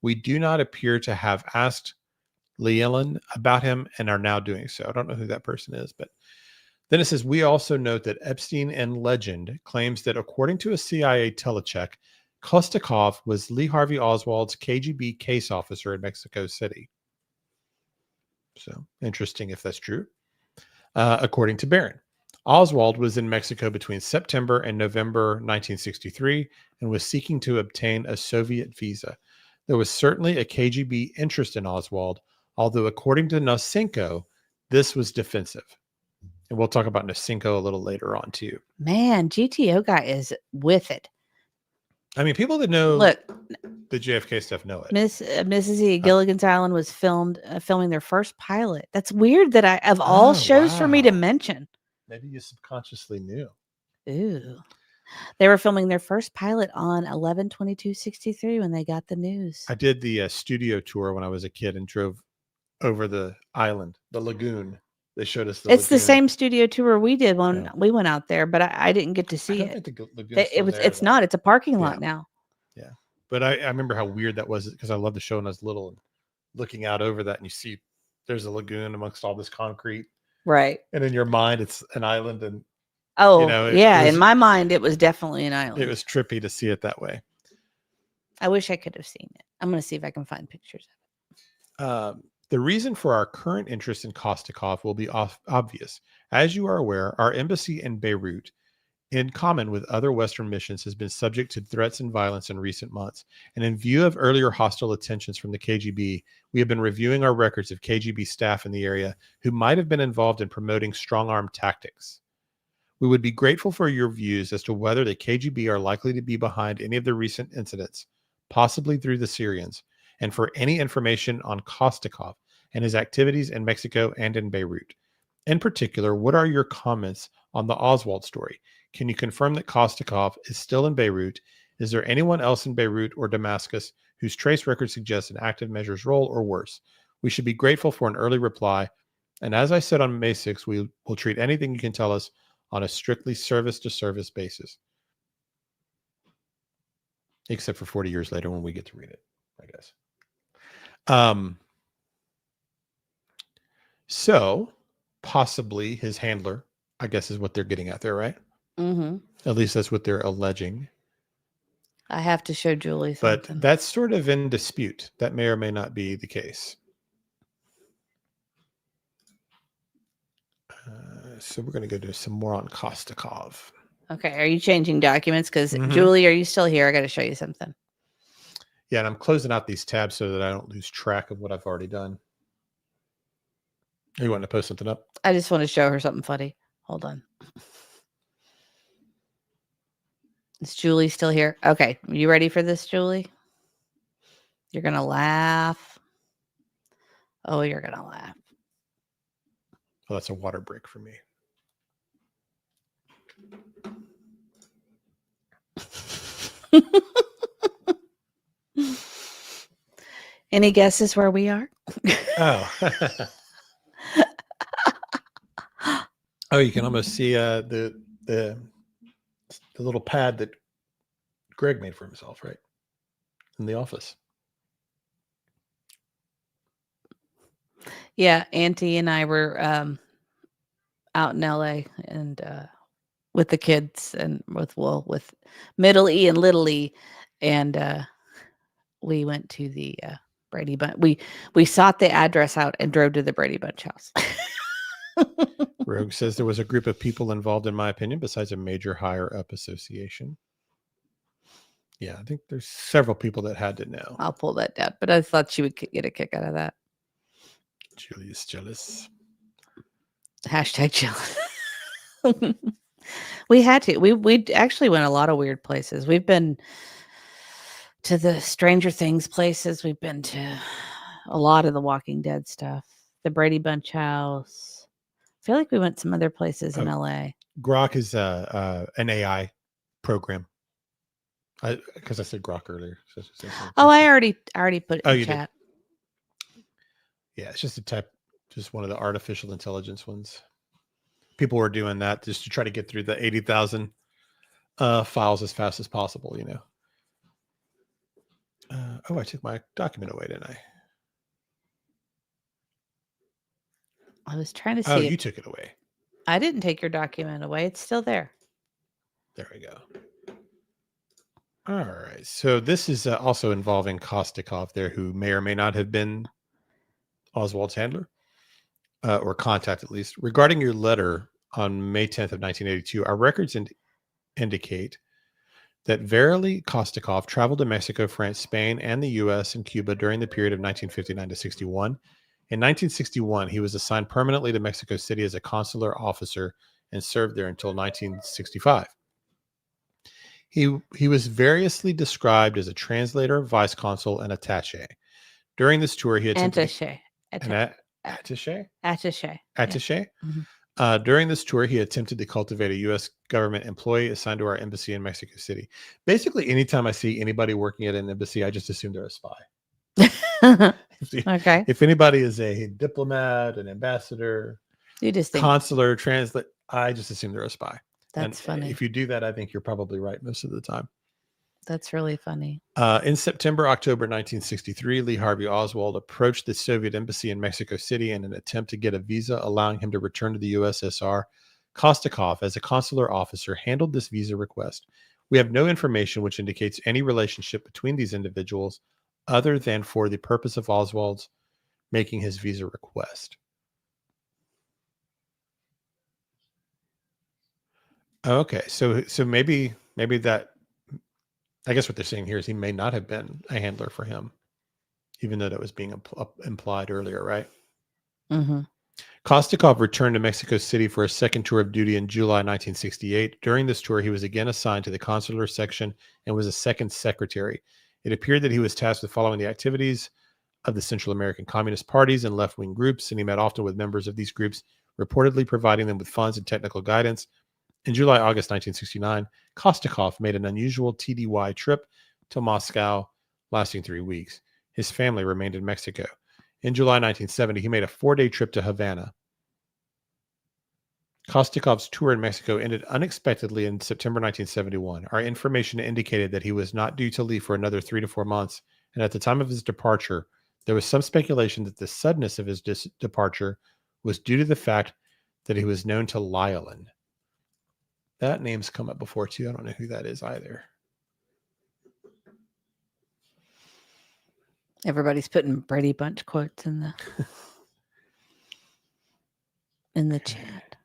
We do not appear to have asked Leelin about him and are now doing so. I don't know who that person is, but then it says, we also note that Epstein and Legend claims that according to a CIA telecheck, Kostikov was Lee Harvey Oswald's KGB case officer in Mexico City. So interesting if that's true. According to Barron, Oswald was in Mexico between September and November 1963 and was seeking to obtain a Soviet visa. There was certainly a KGB interest in Oswald, although according to Nosenko, this was defensive. And we'll talk about Nosenko a little later on too. Man, GTO guy is with it. I mean, people that know the JFK stuff know it. Mrs. E. Gilligan's Island was filming their first pilot. That's weird that of all shows for me to mention. Maybe you subconsciously knew. Ooh. They were filming their first pilot on 11/22/63 when they got the news. I did the studio tour when I was a kid and drove over the island, the lagoon. They showed us It's the same studio tour we did when we went out there, but I didn't get to see it. It's not. It's a parking lot now. Yeah. But I remember how weird that was because I loved the show when I was little and looking out over that and you see there's a lagoon amongst all this concrete. Right. And in your mind, it's an island. And in my mind, it was definitely an island. It was trippy to see it that way. I wish I could have seen it. I'm going to see if I can find pictures of it. The reason for our current interest in Kostikov will be obvious. As you are aware, our embassy in Beirut in common with other Western missions, has been subject to threats and violence in recent months. And in view of earlier hostile attentions from the KGB, we have been reviewing our records of KGB staff in the area who might have been involved in promoting strong-arm tactics. We would be grateful for your views as to whether the KGB are likely to be behind any of the recent incidents, possibly through the Syrians, and for any information on Kostikov and his activities in Mexico and in Beirut. In particular, what are your comments on the Oswald story? Can you confirm that Kostikov is still in Beirut? Is there anyone else in Beirut or Damascus whose trace record suggests an active measures role or worse? We should be grateful for an early reply. And as I said on May 6th, we will treat anything you can tell us on a strictly service-to-service basis. Except for 40 years later when we get to read it, I guess. So possibly his handler, I guess, is what they're getting at there, right? Mm-hmm. At least that's what they're alleging. I have to show Julie But something. that's sort of in dispute. That may or may not be the case. So we're going to go do some more on Kostikov. Okay, are you changing documents? Because Mhm. Julie, are you still here? I got to show you something. Yeah, and I'm closing out these tabs so that I don't lose track of what I've already done. You want to post something up? I just want to show her something funny. Hold on. Is Julie still here? Okay, you ready for this, Julie? You're going to laugh. Oh, you're going to laugh. Oh, that's a water break for me. Any guesses where we are? Oh. Oh, you can almost see the little pad that Greg made for himself, right? In the office. Yeah, Auntie and I were out in LA and with the kids and with Middle E and Little E, and we went to the Brady Bunch. We sought the address out and drove to the Brady Bunch house. Rogue says there was a group of people involved, in my opinion, besides a major higher up association. Yeah, I think there's several people that had to know. I'll pull that down, but I thought she would get a kick out of that. Julius jealous. Hashtag jealous. We had to. We actually went a lot of weird places. We've been to the Stranger Things places. We've been to a lot of the Walking Dead stuff. The Brady Bunch house. I feel like we went some other places in LA. Grok is an AI program. Because I said Grok earlier. Oh, I already put it in you chat. did. Yeah, it's just one of the artificial intelligence ones. People were doing that just to try to get through the 80,000 files as fast as possible, you know. Oh, I took my document away, didn't I? I was trying to see. Oh, you took it away. I didn't take your document away. It's still there. There we go. All right. So this is also involving Kostikov there, who may or may not have been Oswald's handler, or contact at least. Regarding your letter on May 10th of 1982, our records indicate that verily Kostikov traveled to Mexico, France, Spain, and the U.S. and Cuba during the period of 1959 to 61. In 1961, he was assigned permanently to Mexico City as a consular officer and served there until 1965. He was variously described as a translator, vice consul, and attaché. During this tour, he attempted Attaché. During this tour, he attempted to cultivate a U.S. government employee assigned to our embassy in Mexico City. Basically, anytime I see anybody working at an embassy, I just assume they're a spy. Okay. If anybody is a diplomat, an ambassador, You just think consular, translate, I just assume they're a spy. that's funny. If you do that, I think you're probably right most of the time. That's really funny. In September, October 1963, Lee Harvey Oswald approached the Soviet embassy in Mexico City in an attempt to get a visa allowing him to return to the USSR. Kostikov, as a consular officer, handled this visa request. We have no information which indicates any relationship between these individuals other than for the purpose of Oswald's making his visa request. Oh, okay. So maybe that, I guess what they're saying here is he may not have been a handler for him, even though that was being implied earlier, right? Mm-hmm. Kostikov returned to Mexico City for a second tour of duty in July 1968. During this tour, he was again assigned to the consular section and was a second secretary. It appeared that he was tasked with following the activities of the Central American Communist parties and left-wing groups, and he met often with members of these groups, reportedly providing them with funds and technical guidance. In July-August 1969, Kostikov made an unusual TDY trip to Moscow, lasting 3 weeks. His family remained in Mexico. In July 1970, he made a 4-day trip to Havana. Kostikov's tour in Mexico ended unexpectedly in September 1971. Our information indicated that he was not due to leave for another 3 to 4 months, and at the time of his departure, there was some speculation that the suddenness of his departure was due to the fact that he was known to Lyelin. That name's come up before too. I don't know who that is either. Everybody's putting Brady Bunch quotes in the chat.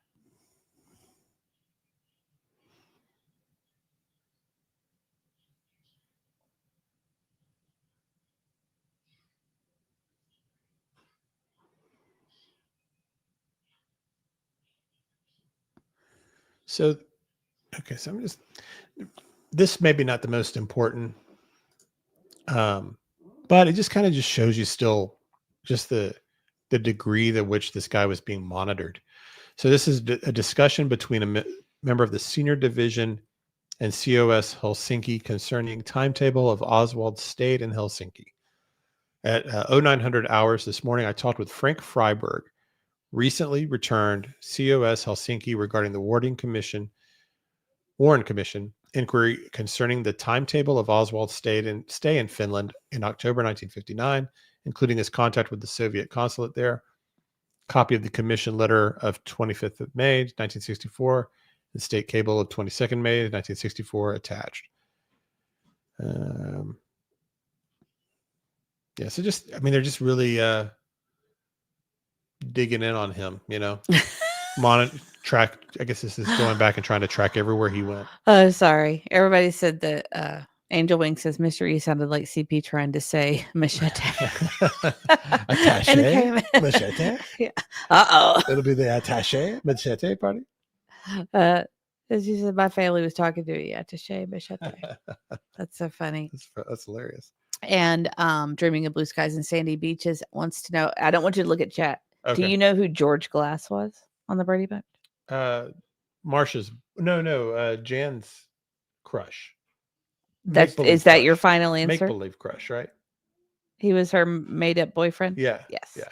So, okay, so I'm just, this may be not the most important, but it just kind of just shows you still just the degree to which this guy was being monitored. So this is a discussion between a member of the senior division and COS Helsinki concerning timetable of Oswald stayed in Helsinki. At 0900 hours this morning, I talked with Frank Freiberg, recently returned COS Helsinki regarding the Warren Commission inquiry concerning the timetable of Oswald's stay in Finland in October 1959, including his contact with the Soviet consulate there. Copy of the commission letter of 25th of May, 1964, the state cable of 22nd May, 1964 attached. Yeah, so just, I mean, they're just really digging in on him, you know. Track, I guess this is going back and trying to track everywhere he went. Oh, sorry. Everybody said that Angel Wing says Mr. E sounded like CP trying to say machete. Attaché? Machete? Yeah. Uh-oh. It'll be the attaché machete party. As you said, my family was talking to you. Attaché machete. That's so funny. That's hilarious. And Dreaming of Blue Skies and Sandy Beaches wants to know, I don't want you to look at chat. Okay. Do you know who George Glass was on the Brady Bunch? Marsha's Jan's crush. Is that your final answer? Make believe crush, right? He was her made up boyfriend? Yeah. Yes. Yeah.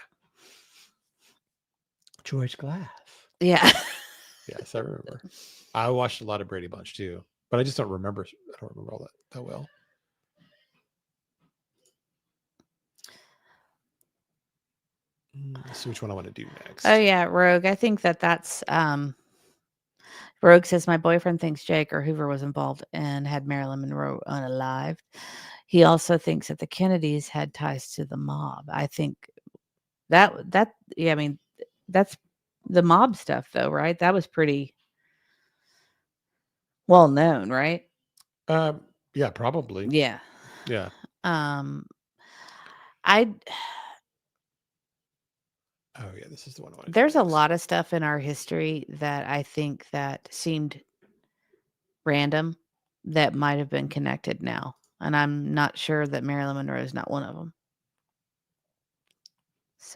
George Glass. Yeah. Yes, I remember. I watched a lot of Brady Bunch too, but I just don't remember. I don't remember all that well. Let's see which one I want to do next. Oh yeah, Rogue. I think that's Rogue says my boyfriend thinks J. Edgar Hoover was involved and had Marilyn Monroe unalived. He also thinks that the Kennedys had ties to the mob. I think that yeah, I mean that's the mob stuff though, right? That was pretty well known, right? Yeah, probably. Yeah. Yeah. Oh yeah, this is the one I want. There's a lot of stuff in our history that I think that seemed random that might have been connected now. And I'm not sure that Marilyn Monroe is not one of them. So,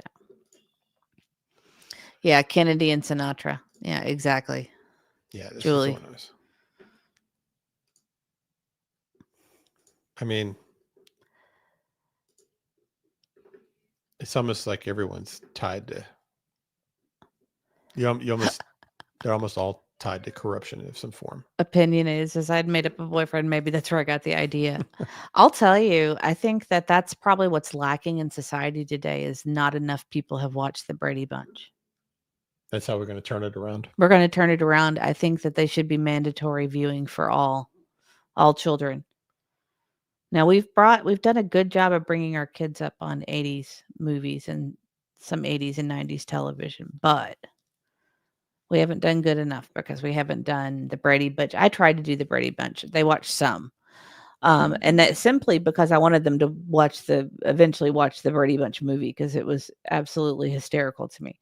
yeah, Kennedy and Sinatra. Yeah, exactly. Yeah, this Julie. is the one I was. I mean, it's almost like everyone's tied to. They're almost all tied to corruption of some form. Opinion is I'd made up a boyfriend. Maybe that's where I got the idea. I'll tell you, I think that that's probably what's lacking in society today is not enough people have watched the Brady Bunch. That's how we're going to turn it around. We're going to turn it around. I think that they should be mandatory viewing for all children. Now we've done a good job of bringing our kids up on 80s movies and some 80s and 90s television, but We haven't done good enough because we haven't done the Brady Bunch. I tried to do the Brady Bunch. They watched some. And that's simply because I wanted them to eventually watch the Brady Bunch movie because it was absolutely hysterical to me.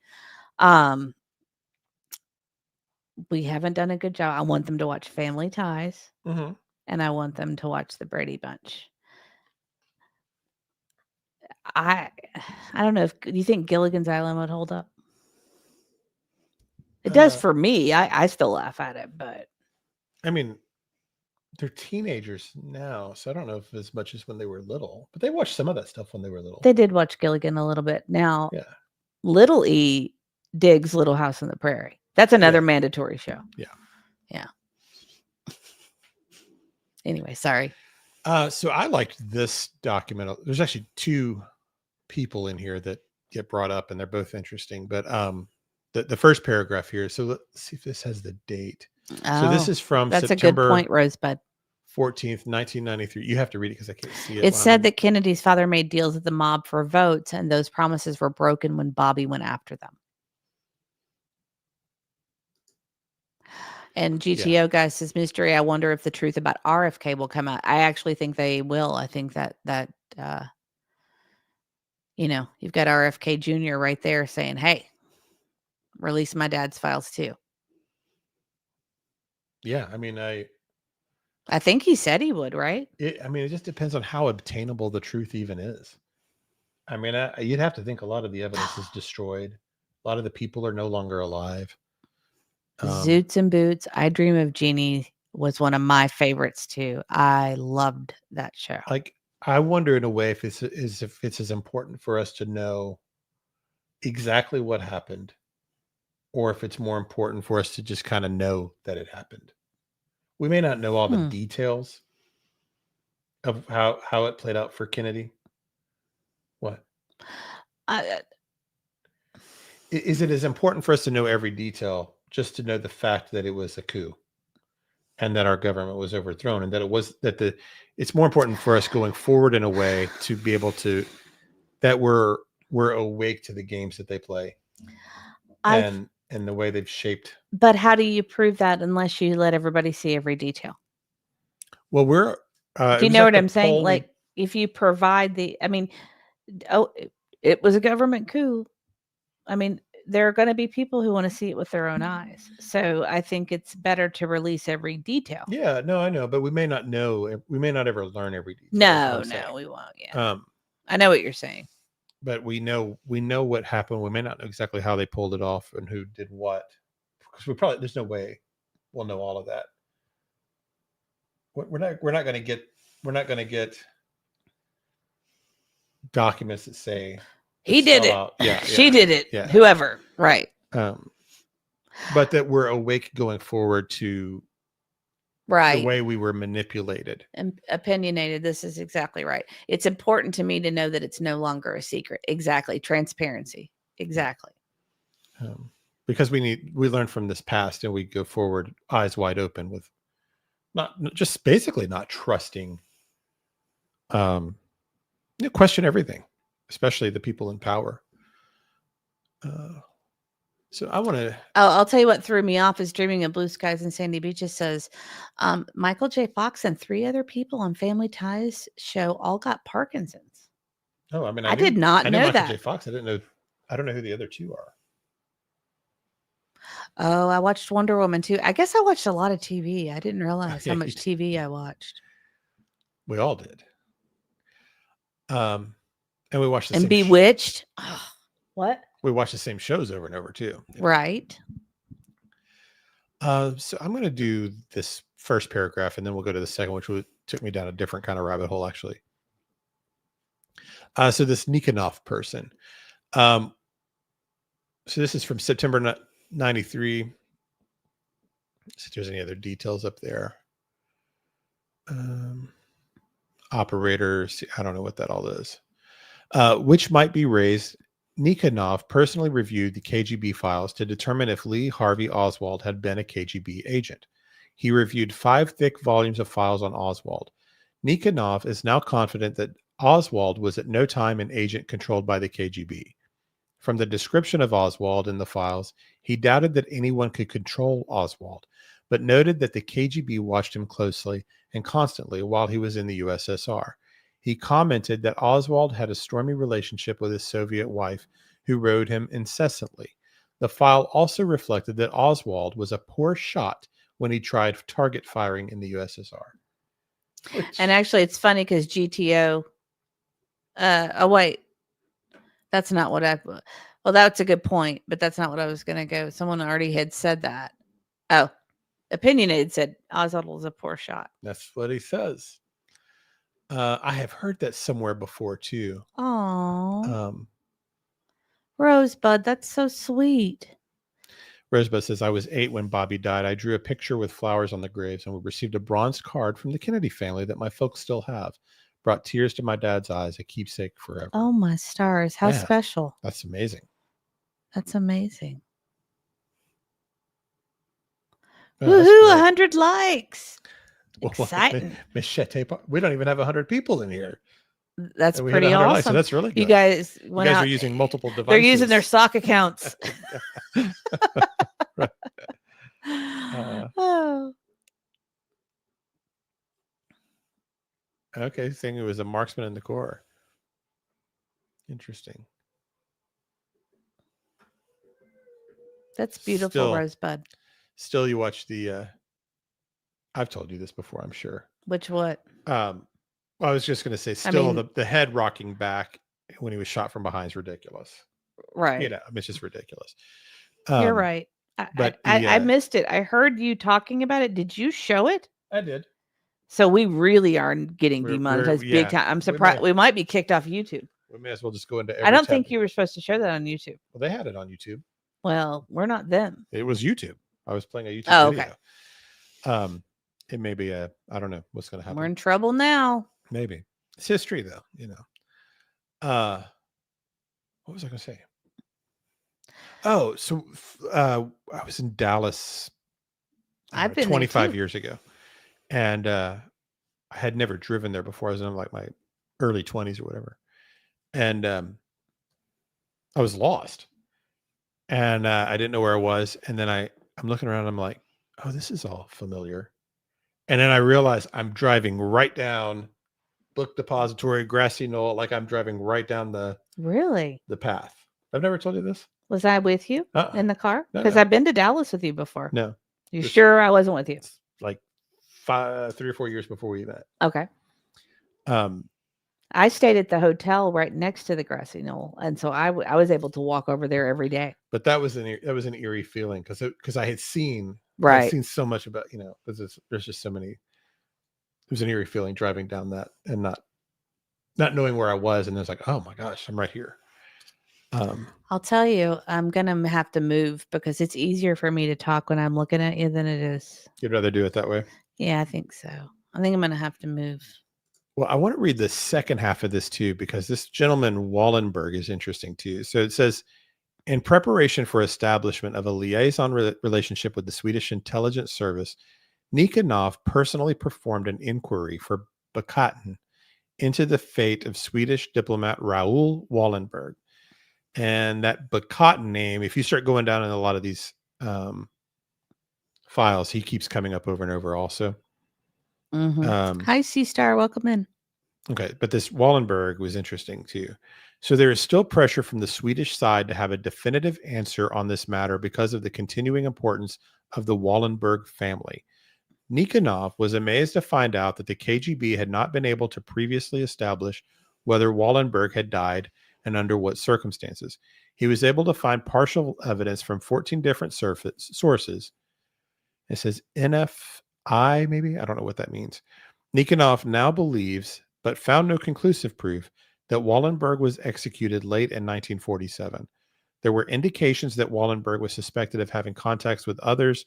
We haven't done a good job. I want them to watch Family Ties, Mm-hmm. and I want them to watch the Brady Bunch. I don't know if do you think Gilligan's Island would hold up? It does for me. I still laugh at it, but I mean, they're teenagers now, so I don't know if as much as when they were little, but they watched some of that stuff when they were little. they did watch Gilligan a little bit. Now, Yeah. Little E digs Little House on the Prairie. That's another mandatory show. Yeah. Yeah. Anyway, sorry. So I liked this document. There's actually two people in here that get brought up, and they're both interesting. But the first paragraph here. So let's see if this has the date. So this is from that's September a good point, Rosebud. 14th, 1993. You have to read it because I can't see it. It said that Kennedy's father made deals with the mob for votes, and those promises were broken when Bobby went after them. And GTO guy says, mystery. I wonder if the truth about RFK will come out. I actually think they will. I think that you've got RFK Jr. right there saying, hey, release my dad's files too. Yeah. I mean, I think he said he would, right? It just depends on how obtainable the truth even is. I mean, you'd have to think a lot of the evidence is destroyed. A lot of the people are no longer alive. Zoots and Boots, I Dream of Jeannie was one of my favorites too. I loved that show. Like, I wonder in a way if it's as important for us to know exactly what happened, or if it's more important for us to just kind of know that it happened. We may not know all the details of how it played out for Kennedy. What? Is it as important for us to know every detail, just to know the fact that it was a coup and that our government was overthrown, and that it's more important for us going forward in a way to be able to, that we're awake to the games that they play and the way they've shaped. But how do you prove that unless you let everybody see every detail? Well, do you know what I'm saying? Like, if you provide it was a government coup. I mean, there are going to be people who want to see it with their own eyes. So I think it's better to release every detail. Yeah, no, I know, but we may not know. We may not ever learn every detail. No, we won't. Yeah. I know what you're saying. But we know what happened. We may not know exactly how they pulled it off and who did what, because there's no way we'll know all of that. We're not going to get documents that say he did it. Yeah, she did it. Yeah. Whoever. Right. But that we're awake going forward to the way we were manipulated and opinionated. This is exactly right. It's important to me to know that it's no longer a secret. Exactly. Transparency. Exactly. Because we learn from this past, and we go forward eyes wide open, with not just basically not trusting, question everything, especially the people in power. So I want to. I'll tell you what threw me off is Dreaming of Blue Skies and Sandy Beaches says Michael J. Fox and 3 other people on Family Ties show all got Parkinson's. Oh, I mean, I did not know Michael that. J. Fox. I don't know who the other 2 are. Oh, I watched Wonder Woman too. I guess I watched a lot of TV. I didn't realize how much TV I watched. We all did. And we watched the same Bewitched. What? We watch the same shows over and over too. Right. So I'm going to do this first paragraph, and then we'll go to the second, which took me down a different kind of rabbit hole, actually. So this Nikonov person. So this is from September 93. See if there's any other details up there. Operators. I don't know what that all is. Which might be raised. Nikonov personally reviewed the KGB files to determine if Lee Harvey Oswald had been a KGB agent. He reviewed 5 thick volumes of files on Oswald. Nikonov is now confident that Oswald was at no time an agent controlled by the KGB. From the description of Oswald in the files, he doubted that anyone could control Oswald, but noted that the KGB watched him closely and constantly while he was in the USSR. He commented that Oswald had a stormy relationship with his Soviet wife, who rode him incessantly. The file also reflected that Oswald was a poor shot when he tried target firing in the USSR. And actually, it's funny because GTO. Oh wait, that's not what I. Well, that's a good point, but that's not what I was going to go. Someone already had said that. Oh, Opinionated said Oswald was a poor shot. That's what he says. I have heard that somewhere before too. Oh, Rosebud, that's so sweet. Rosebud says, I was 8 when Bobby died. I drew a picture with flowers on the graves, and we received a bronze card from the Kennedy family that my folks still have. Brought tears to my dad's eyes, a keepsake forever. Oh my stars! How Yeah. special! That's amazing. That's amazing. Oh, that's Woohoo! great. 100 likes. Well, Exciting. we don't even have 100 people in here. That's And we hit pretty 100 awesome. likes, so that's really good. You guys You went guys out. are using multiple devices. They're using their sock accounts. Right. Oh. Okay, saying it was a marksman in the Corps. Interesting. That's beautiful, Still- Rosebud. Still, you watch the. I've told you this before, I'm sure. Which what? I was just going to say, still mean- the head rocking back when he was shot from behind is ridiculous. Right. You know, I mean, it's just ridiculous. You're right. but I missed it. I heard you talking about it. Did you show it? I did. So we really are getting We're- demonetized we're- big yeah. time. I'm We surprised. may- We might be kicked off YouTube. We may as well just go into. I don't think you were supposed to show that on YouTube. Well, they had it on YouTube. Well, we're not them. It was YouTube. I was playing a YouTube Oh, video. It may be I don't know what's going to happen. We're in trouble now. Maybe it's history, though. You know. What was I going to say? Oh, so I was in Dallas. I've been there 25 too. years ago, and I had never driven there before. I was in like my early 20s or whatever, and I was lost, and I didn't know where I was. And then I'm looking around. And I'm like, oh, this is all familiar. And then I realized I'm driving right down Book Depository, Grassy Knoll, like I'm driving right down the Really? path. I've never told you this. Was I with you Uh-uh. in the car? No, Because no. I've been to Dallas with you before. No, You Just- sure I wasn't with you? it's like 3 or 4 years before we met. Okay. Um, I stayed at the hotel right next to the Grassy Knoll, and so I was able to walk over there every day. but that was an eerie feeling because I had seen Right. so much about because there's just so many. It was an eerie feeling driving down that and not knowing where I was, and it's like, oh my gosh, I'm right here. I'll tell you, I'm gonna have to move because it's easier for me to talk when I'm looking at you than it is. You'd rather do it that way. Yeah, I think so. I think I'm gonna have to move. Well, I want to read the second half of this too, because this gentleman Wallenberg is interesting too. So it says, in preparation for establishment of a liaison relationship with the Swedish intelligence service, Nikonov personally performed an inquiry for Bakatin into the fate of Swedish diplomat Raul Wallenberg. And that Bakatin name, if you start going down in a lot of these files, he keeps coming up over and over also. Mhm. Hi, C Star. Welcome in. Okay, but this Wallenberg was interesting too. So there is still pressure from the Swedish side to have a definitive answer on this matter because of the continuing importance of the Wallenberg family. Nikonov was amazed to find out that the KGB had not been able to previously establish whether Wallenberg had died and under what circumstances. He was able to find partial evidence from 14 different sources. It says NFI, maybe? I don't know what that means. Nikonov now believes, but found no conclusive proof, that Wallenberg was executed late in 1947. There were indications that Wallenberg was suspected of having contacts with others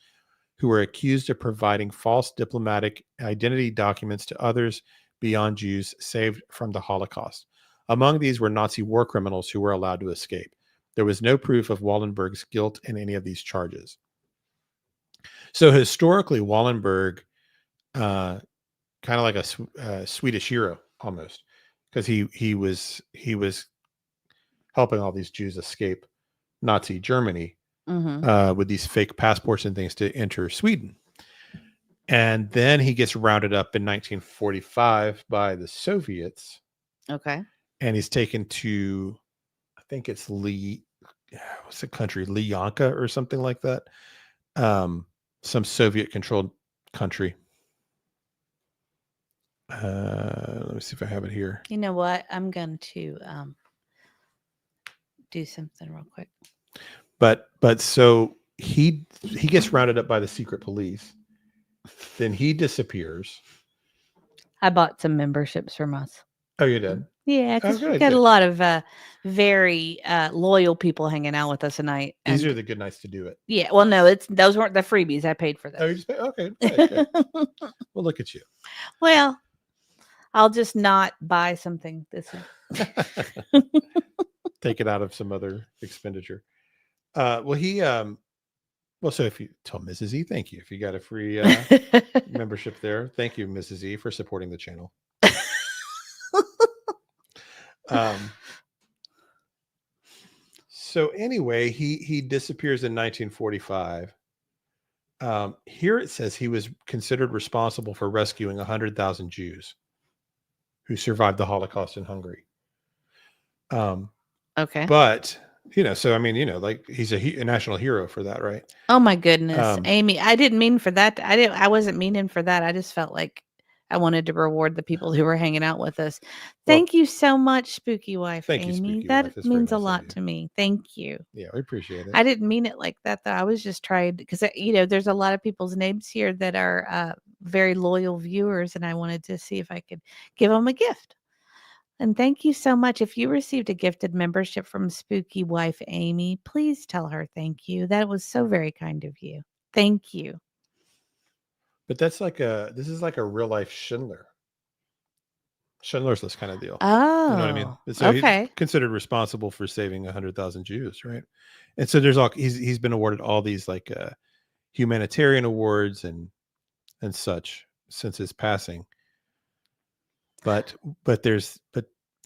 who were accused of providing false diplomatic identity documents to others beyond Jews saved from the Holocaust. Among these were Nazi war criminals who were allowed to escape. There was no proof of Wallenberg's guilt in any of these charges. So historically, Wallenberg, kind of like a Swedish hero almost, because he was helping all these Jews escape Nazi Germany Mm-hmm. with these fake passports and things to enter Sweden. And then he gets rounded up in 1945 by the Soviets, Okay. and he's taken to, I think it's what's the country, Lyanka or something like that. Some Soviet-controlled country. Let me see if I have it here. You know what? I'm going to do something real quick. But so he gets rounded up by the secret police. Then he disappears. I bought some memberships from us. Oh, you did? Yeah, because good, we've got good. a lot of very loyal people hanging out with us tonight. These and- are the good nights to do it. Yeah, well, no, those weren't the freebies. I paid for Oh, you those. just okay. Good. Well, look at you. Well, I'll just not buy something this week. Take it out of some other expenditure. Well, he well, so if you tell Mrs. E, thank you. If you got a free membership there, thank you, Mrs. E, for supporting the channel. So anyway, he disappears in 1945. Here it says he was considered responsible for rescuing 100,000 Jews who survived the Holocaust in Hungary. Okay. But so I mean, like he's a national hero for that, right? Oh my goodness, Um, Amy! I didn't mean for that. I wasn't meaning for that. I just felt like I wanted to reward the people who were hanging out with us. Thank you so much, Spooky Wife, thank you, Amy. Spooky That Wife. That's very means a nice of lot you. to me. Thank you. Yeah, we appreciate it. I didn't mean it like that, though. I was just trying because there's a lot of people's names here that are very loyal viewers, and I wanted to see if I could give them a gift. And thank you so much. If you received a gifted membership from Spooky Wife Amy, please tell her thank you. That was so very kind of you. Thank you. But this is like a real life Schindler's List kind of deal. Oh, You know what I mean? And so okay. he's considered responsible for saving 100,000 Jews, right? And so he's been awarded all these like humanitarian awards and such since his passing. But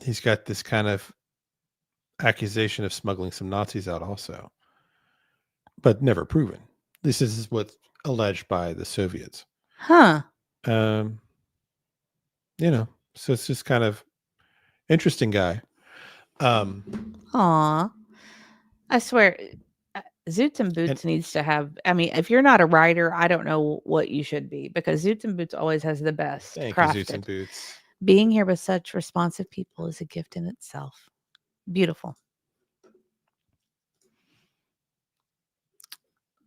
he's got this kind of accusation of smuggling some Nazis out also, but never proven. This is what's alleged by the Soviets. Huh. So it's just kind of interesting guy. Aw. I swear, Zoots and Boots needs to have. I mean, if you're not a writer, I don't know what you should be because Zoots and Boots always has the best Thank crafted. you, Zoots and Boots. Being here with such responsive people is a gift in itself. Beautiful.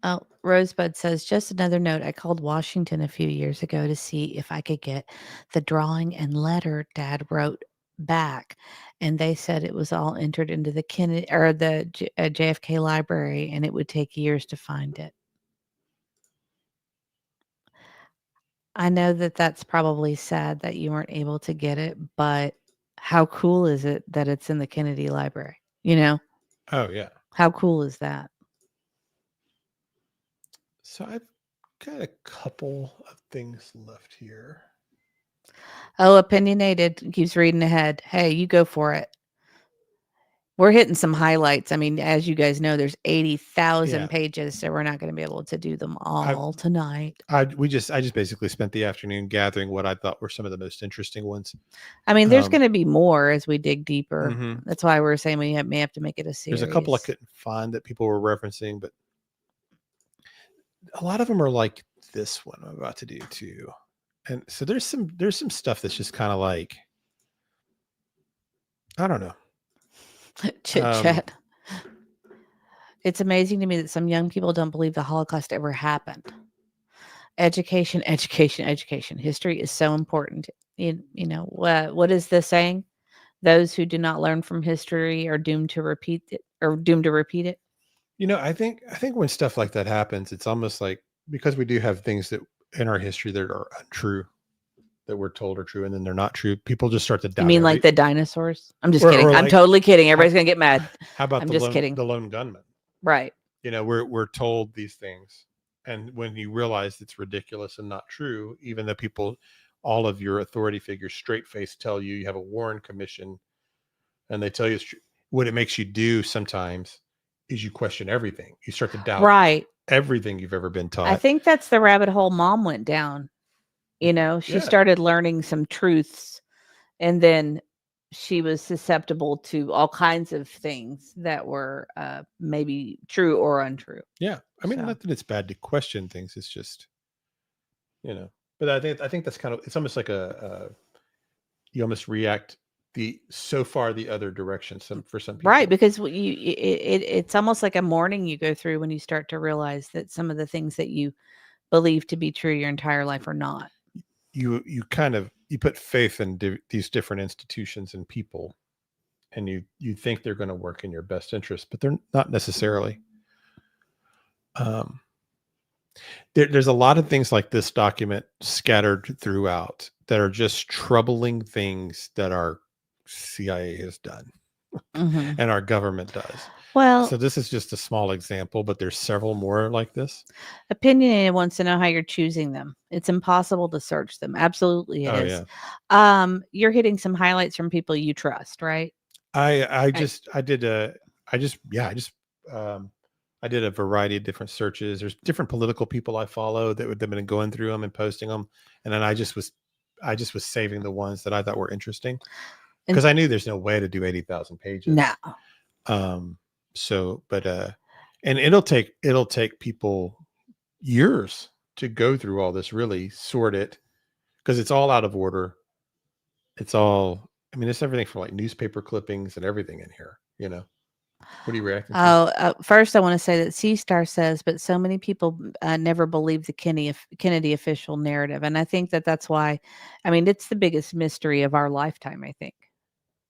Oh, Rosebud says, just another note. I called Washington a few years ago to see if I could get the drawing and letter Dad wrote back. And they said it was all entered into the JFK library and it would take years to find it. I know that that's probably sad that you weren't able to get it, but how cool is it that it's in the Kennedy Library? Oh yeah. How cool is that? So I've got a couple of things left here. Oh, opinionated keeps reading ahead. Hey, you go for it. We're hitting some highlights. I mean, as you guys know, there's 80,000 pages, so we're not going to be able to do them all tonight. I just basically spent the afternoon gathering what I thought were some of the most interesting ones. I mean, there's going to be more as we dig deeper. Mhm. That's why we're saying we may have to make it a series. There's a couple I couldn't find that people were referencing, but a lot of them are like this one I'm about to do too. And so there's some stuff that's just kind of like, I don't know. Chit chat. It's amazing to me that some young people don't believe the Holocaust ever happened. Education. History is so important. What is the saying? Those who do not learn from history are doomed to repeat it. I think when stuff like that happens, it's almost like because we do have things that in our history that are untrue, that we're told are true, and then they're not true. People just start to doubt. You mean like the dinosaurs? I'm just Or kidding. I'm like- totally kidding. Everybody's gonna get mad. How about I'm the just kidding. the lone gunman? Right. We're told these things, and when you realize it's ridiculous and not true, even though all of your authority figures straight face tell you have a Warren Commission, and they tell you it's true, what it makes you do sometimes is you question everything. You start to doubt Right. everything you've ever been taught. I think that's the rabbit hole mom went down. You know, she Yeah. started learning some truths, and then she was susceptible to all kinds of things that were maybe true or untrue. Yeah. I mean, So. not that it's bad to question things. It's just, but I think that's kind of, it's almost like you almost react so far the other direction for some people. Right, because it's almost like a mourning you go through when you start to realize that some of the things that you believe to be true your entire life are not. You put faith in these different institutions and people, and you think they're going to work in your best interest, but they're not necessarily. There's a lot of things like this document scattered throughout that are just troubling things that our CIA has done and our government does. Well, so this is just a small example, but there's several more like this. Opinionated wants to know how you're choosing them. It's impossible to search them. Absolutely it is. Yeah. You're hitting some highlights from people you trust, right? I did a variety of different searches. There's different political people I follow that would have been going through them and posting them, and then I just was saving the ones that I thought were interesting because I knew there's no way to do 80,000 pages. No. And it'll take people years to go through all this, really sort it, because it's all out of order. It's all, I mean, it's everything from like newspaper clippings and everything in here, What are you reacting to? First, I want to say that C-Star says, but so many people never believe the Kennedy official narrative. And I think that's why, I mean, it's the biggest mystery of our lifetime, I think,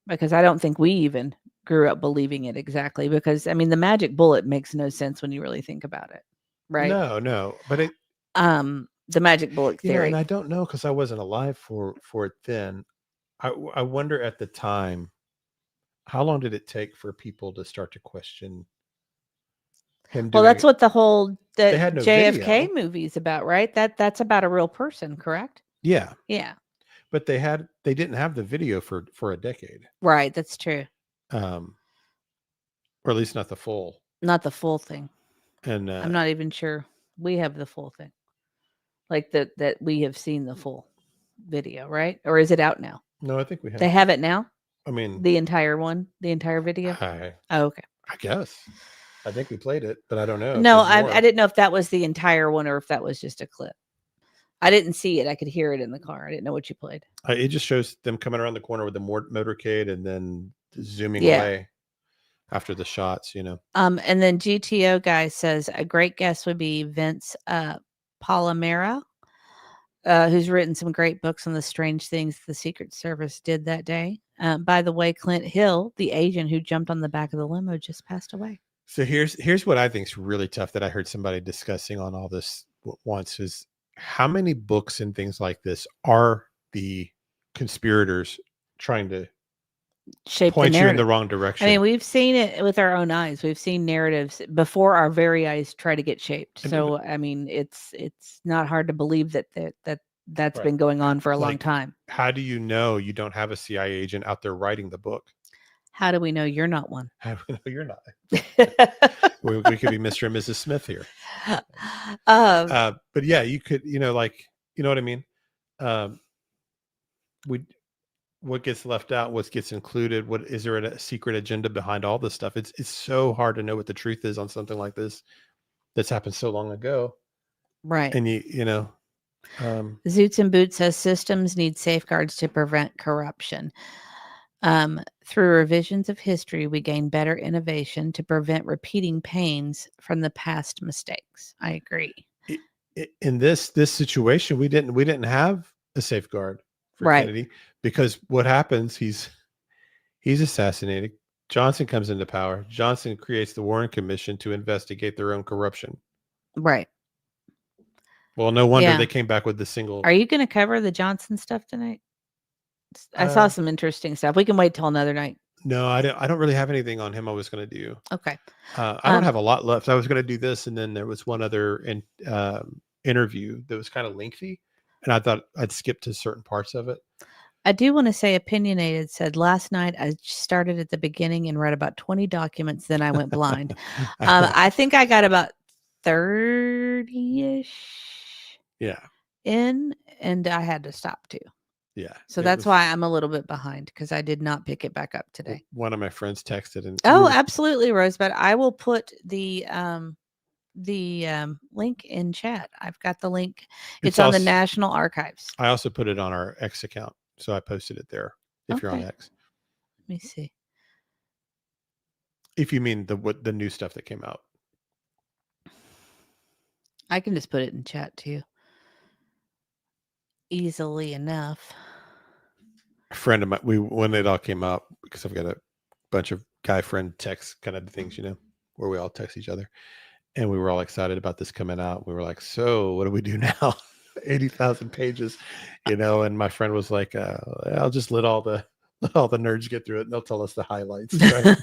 because I don't think we even grew up believing it exactly, because, I mean, the magic bullet makes no sense when you really think about it, right? No, but the magic bullet theory. And I don't know, because I wasn't alive for it then. I wonder at the time, how long did it take for people to start to question him? Well, that's what the whole had no JFK video. movie is about, right? That's about a real person, correct? Yeah. Yeah. But they didn't have the video for a decade. Right, that's true. Or at least not the full. Not the full thing. And I'm not even sure we have the full thing. Like that we have seen the full video, right? Or is it out now? No, I think we have. They have it now? I mean, the entire video? Oh, okay. I guess. I think we played it, but I don't know. No, I didn't know if that was the entire one or if that was just a clip. I didn't see it. I could hear it in the car. I didn't know what you played. It just shows them coming around the corner with the motorcade and then zooming away after the shots, And then GTO guy says a great guest would be Vince Palomero, who's written some great books on the strange things the Secret Service did that day. By the way, Clint Hill, the agent who jumped on the back of the limo, just passed away. So here's what I think is really tough that I heard somebody discussing on all this once is how many books and things like this are the conspirators trying to point you in the wrong direction? I mean, we've seen it with our own eyes. We've seen narratives before our very eyes try to get shaped. So, I mean, it's not hard to believe that's been going on for a long time. How do you know you don't have a CIA agent out there writing the book? How do we know you're not one? How do we know you're not? we could be Mr. and Mrs. Smith here. But yeah, you could, you know what I mean? What gets left out, what gets included, what is there a secret agenda behind all this stuff? It's so hard to know what the truth is on something like this that's happened so long ago. Right. And Zoots and Boots says systems need safeguards to prevent corruption. Through revisions of history, we gain better innovation to prevent repeating pains from the past mistakes. I agree. In this situation, we didn't have a safeguard for Kennedy, because what happens? He's assassinated. Johnson comes into power. Johnson creates the Warren Commission to investigate their own corruption. Right. Well, no wonder they came back with the single. Are you going to cover the Johnson stuff tonight? I saw some interesting stuff. We can wait till another night. No, I don't really have anything on him I was going to do. Okay. I don't have a lot left. I was going to do this, and then there was one other interview that was kind of lengthy, and I thought I'd skip to certain parts of it. I do want to say Opinionated said last night I started at the beginning and read about 20 documents, then I went blind. I think I got about 30-ish Yeah. in, and I had to stop too. Yeah. So it that's was- why I'm a little bit behind, because I did not pick it back up today. One of my friends texted and Oh, absolutely, Rosebud. I will put the link in chat. I've got the link. It's on the also- National Archives. I also put it on our X account. So I posted it there if you're on Okay. X. Let me see. If you mean the new stuff that came out. I can just put it in chat too. Easily enough. A friend of mine, when it all came out, because I've got a bunch of guy friend text kind of things, where we all text each other. And we were all excited about this coming out. We were like, so what do we do now? 80,000 pages, and my friend was like, I'll just let all the nerds get through it and they'll tell us the highlights. Right?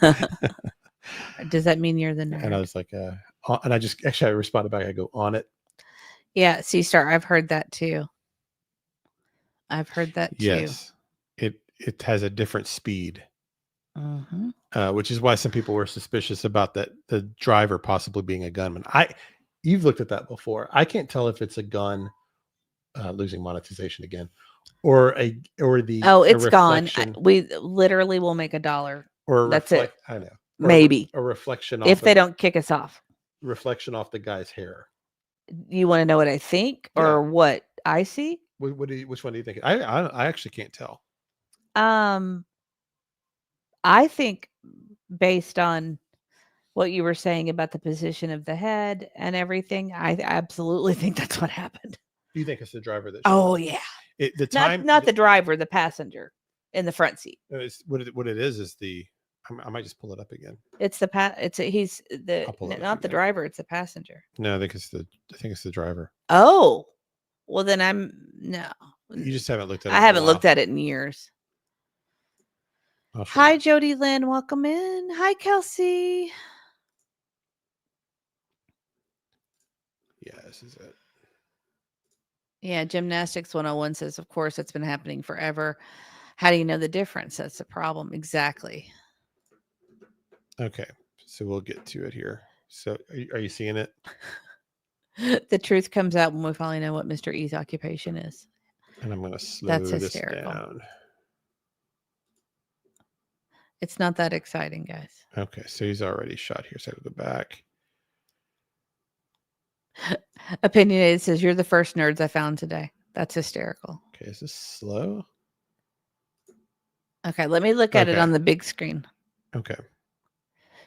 Does that mean you're the nerd? And I was like, and I responded back. I go, on it. Yeah, C-Star, I've heard that too. I've heard that too. Yes. It has a different speed. Mm-hmm. Which is why some people were suspicious about the driver possibly being a gunman. You've looked at that before. I can't tell if it's a gun losing monetization again, or it's gone. We literally will make $1. Or that's it. I know. Maybe a reflection if they don't kick us off. Reflection off the guy's hair. You want to know what I think or what I see? Which one do you think? I actually can't tell. I think based on what you were saying about the position of the head and everything, I absolutely think that's what happened. Do you think it's the driver that? Oh yeah. The time, not the driver, the passenger in the front seat. What it is the. I might just pull it up again. It's the he's the not the driver. It's the passenger. No, I think it's the driver. Oh, well then no. You just haven't looked at it. I haven't looked at it in years. Hi, you. Jody Lynn. Welcome in. Hi, Kelsey. Yeah, this is it. Yeah, Gymnastics 101 says, of course, it's been happening forever. How do you know the difference? That's the problem. Exactly. Okay, so we'll get to it here. So are you seeing it? The truth comes out when we finally know what Mr. E's occupation is. And I'm going to slow this hysterical. down. It's not that exciting, guys. Okay, so he's already shot here. So I'll go back. Opinionated says, you're the first nerds I found today. That's hysterical. Okay, is this slow? Okay, let me look at it on the big screen. Okay.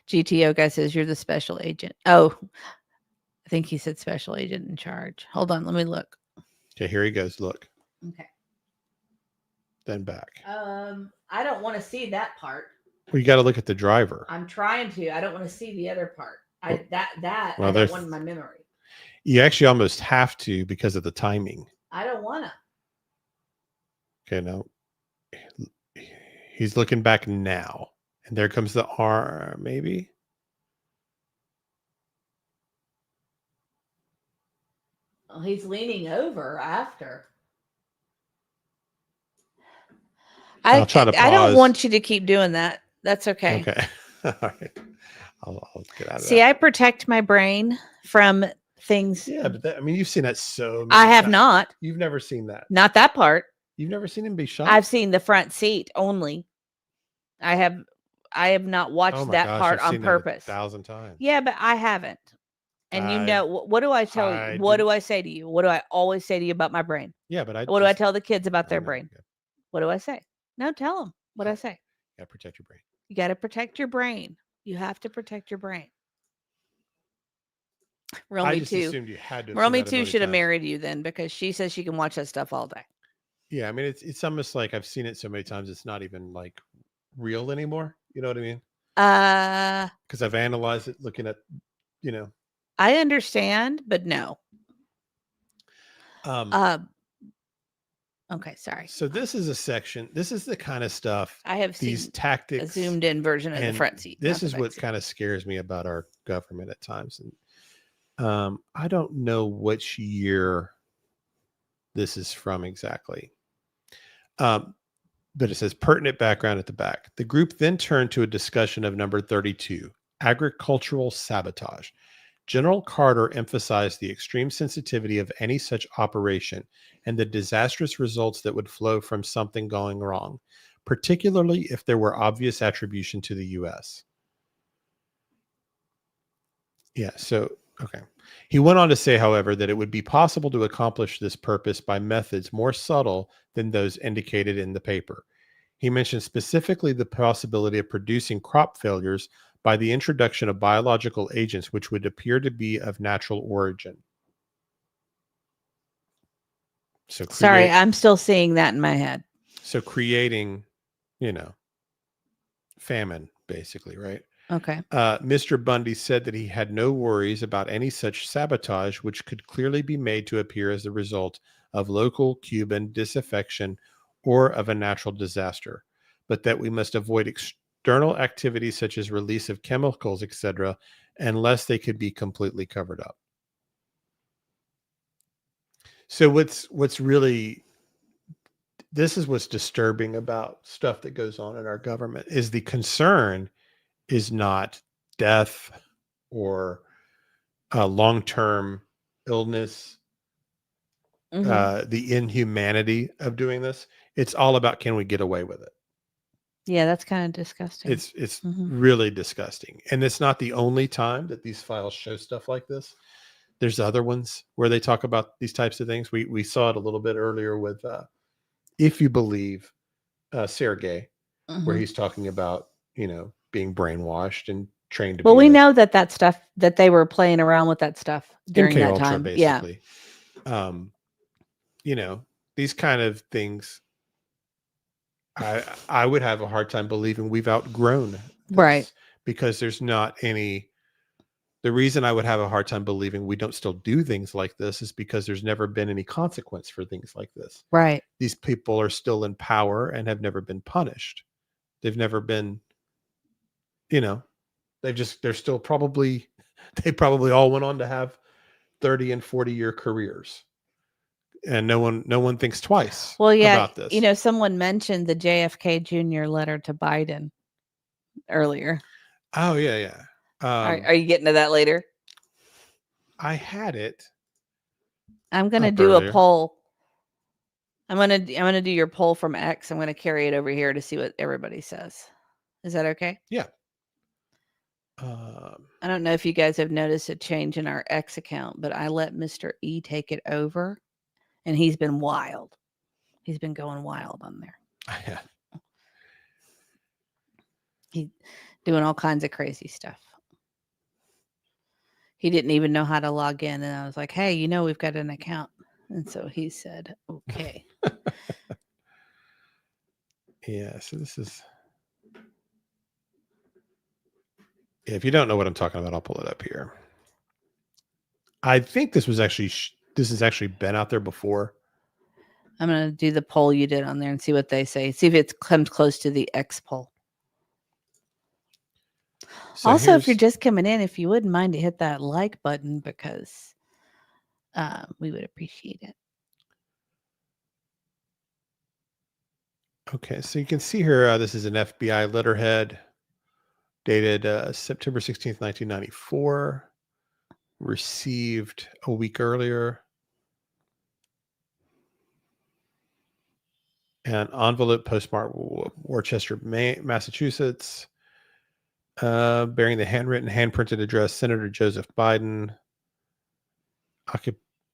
GTO guy says, you're the special agent. Oh, I think he said special agent in charge. Hold on, let me look. Okay, here he goes. Look. Okay. Then back. I don't want to see that part. Well, you got to look at the driver. I'm trying to. I don't want to see the other part. I don't want in my memory. You actually almost have to because of the timing. I don't want to. Okay, now he's looking back now. And there comes the arm, maybe. Well, he's leaning over after. I'll try to pause. I don't want you to keep doing that. That's okay. Okay. All right. I'll get out of that. See, I protect my brain from things. Yeah, but you've seen that so many I have times. not. You've never seen that. Not that part. You've never seen him be shot? I've seen the front seat only. I have not watched that part on purpose. 1,000 times. Yeah, but I haven't. And what do I tell you? What do I say to you? What do I always say to you about my brain? Yeah, but what do I tell the kids about their brain? Okay. What do I say? No, tell them what I say. You gotta protect your brain. You got to protect your brain. You have to protect your brain. I just assumed you had to. Romy too should have married you then, because she says she can watch that stuff all day. Yeah, I mean it's almost like I've seen it so many times it's not even like real anymore. You know what I mean? Because I've analyzed it, looking at, I understand, but no. Okay, sorry. So this is a section. This is the kind of stuff I have these seen tactics. A zoomed in version of the front seat. This is what kind of scares me about our government at times. And I don't know which year this is from exactly. but it says pertinent background at the back. The group then turned to a discussion of number 32, agricultural sabotage. General Carter emphasized the extreme sensitivity of any such operation and the disastrous results that would flow from something going wrong, particularly if there were obvious attribution to the U.S. Yeah, so, okay. He went on to say, however, that it would be possible to accomplish this purpose by methods more subtle than those indicated in the paper. He mentioned specifically the possibility of producing crop failures by the introduction of biological agents which would appear to be of natural origin. So Sorry, I'm still seeing that in my head. So creating, famine, basically, right? Okay. Mr. Bundy said that he had no worries about any such sabotage, which could clearly be made to appear as the result of local Cuban disaffection or of a natural disaster, but that we must avoid external activities such as release of chemicals, etc., unless they could be completely covered up. So what's really, this is what's disturbing about stuff that goes on in our government, is the concern is not death or long-term illness, the inhumanity of doing this. It's all about, can we get away with it? Yeah, that's kind of disgusting. It's really disgusting. And it's not the only time that these files show stuff like this. There's other ones where they talk about these types of things. We saw it a little bit earlier with, if you believe, Sergei, where he's talking about, being brainwashed and trained to well, be we know that stuff, that they were playing around with that stuff during MK that Ultra, time. basically. These kind of things, I would have a hard time believing we've outgrown this, right? Because there's not any. The reason I would have a hard time believing we don't still do things like this is because there's never been any consequence for things like this. Right. These people are still in power and have never been punished. They've never been, they're still probably, they probably all went on to have 30 and 40-year careers. And no one thinks twice about this. Someone mentioned the JFK Jr. letter to Biden earlier. Oh, yeah. Are you getting to that later? I had it. I'm going to do a poll. I'm going to do your poll from X. I'm going to carry it over here to see what everybody says. Is that okay? Yeah. I don't know if you guys have noticed a change in our X account, but I let Mr. E take it over, and he's been wild. He's been going wild on there. Yeah. He's doing all kinds of crazy stuff. He didn't even know how to log in, and I was like, hey, we've got an account. And so he said, okay. Yeah, so this is... If you don't know what I'm talking about, I'll pull it up here. I think this has actually been out there before. I'm going to do the poll you did on there and see what they say. See if it comes close to the X poll. So also, if you're just coming in, if you wouldn't mind to hit that like button, because we would appreciate it. Okay, so you can see here, this is an FBI letterhead dated September 16th, 1994, received a week earlier. An envelope postmarked Worcester, Massachusetts, bearing the hand-printed address, Senator Joseph Biden,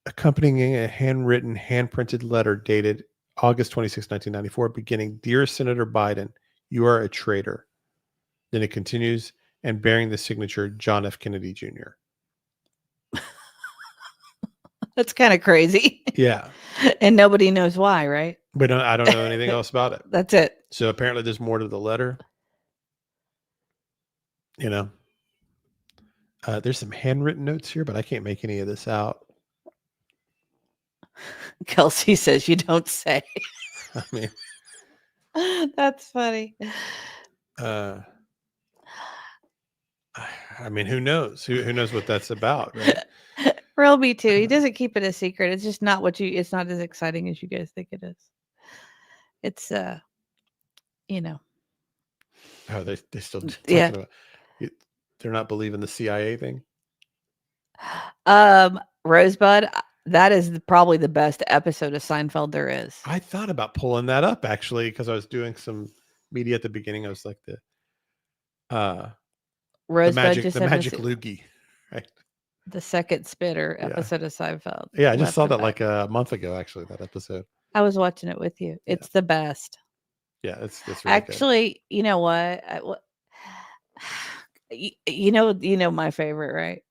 accompanying a handwritten, hand-printed letter dated August 26, 1994, beginning, Dear Senator Biden, you are a traitor. Then it continues, and bearing the signature, John F. Kennedy Jr. That's kind of crazy. Yeah. And nobody knows why, right? I don't know anything else about it. That's it. So apparently there's more to the letter. There's some handwritten notes here, but I can't make any of this out. Kelsey says, you don't say. I mean, that's funny. Who knows? Who knows what that's about, right? Real me too. He doesn't keep it a secret. It's just not it's not as exciting as you guys think it is. It's you know, Oh, they still Yeah. talking about they're not believing the CIA thing. Rosebud, that is probably the best episode of Seinfeld there is. I thought about pulling that up actually because I was doing some media at the beginning. I was like the Rosebud just had magic loogie, right? the second spitter Yeah. episode of Seinfeld. Yeah, I just left saw to that back. like a month ago. Actually, that episode. I was watching it with you. It's the best. Yeah, it's really good. Actually, you know what? You know my favorite, right?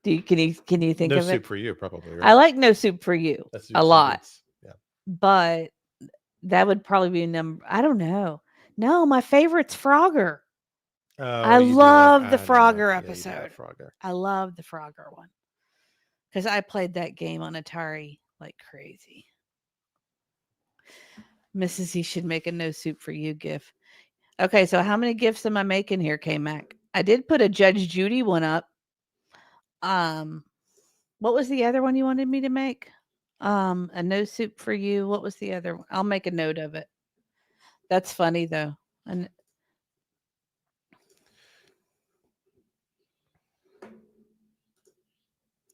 Can you think No of soup it? for you, probably. Right? I like No Soup for You That's a lot, Yeah. but that would probably be number. I don't know. No, my favorite's Frogger. Oh, I you do love the I know. Frogger Yeah, you do episode. love Frogger. I love the Frogger one because I played that game on Atari like crazy. Mrs. E should make a No Soup for You gif. Okay, so how many gifs am I making here, K-Mac? I did put a Judge Judy one up. What was the other one you wanted me to make? A No Soup for You. What was the other one? I'll make a note of it. That's funny though. And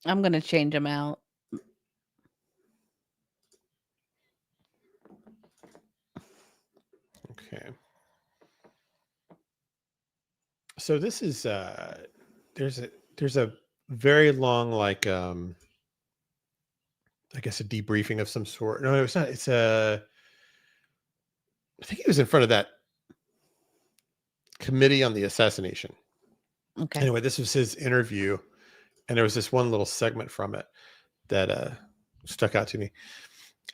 I'm gonna change them out. Okay. So this is there's a very long like I guess a debriefing of some sort. No, it's not. It's I think he was in front of that committee on the assassination. Okay. Anyway, this was his interview, and there was this one little segment from it that stuck out to me.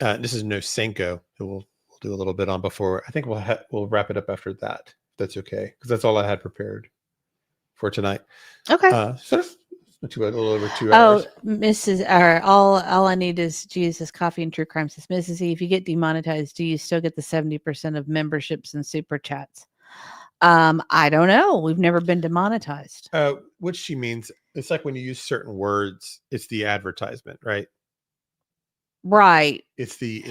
This is Nosenko, who we'll do a little bit on before. I think we'll wrap it up after that. If that's okay, because that's all I had prepared for tonight. Okay. So that's a little over 2 hours. Oh, Mrs. All I need is Jesus Coffee and True Crime says, Mrs. E, if you get demonetized, do you still get the 70% of memberships and super chats? I don't know. We've never been demonetized. Which she means, it's like when you use certain words, it's the advertisement, right? Right. It's the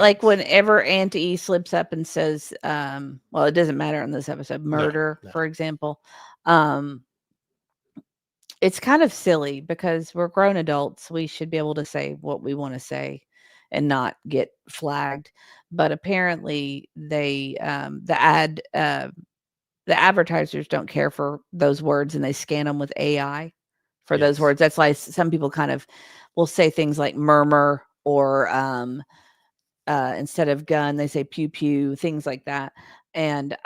like whenever Aunt E slips up and says, well, it doesn't matter on this episode, murder, No. for example. It's kind of silly because we're grown adults. We should be able to say what we want to say and not get flagged. But apparently the advertisers don't care for those words and they scan them with AI for those words. That's why some people kind of will say things like murmur or instead of gun, they say pew pew, things like that. And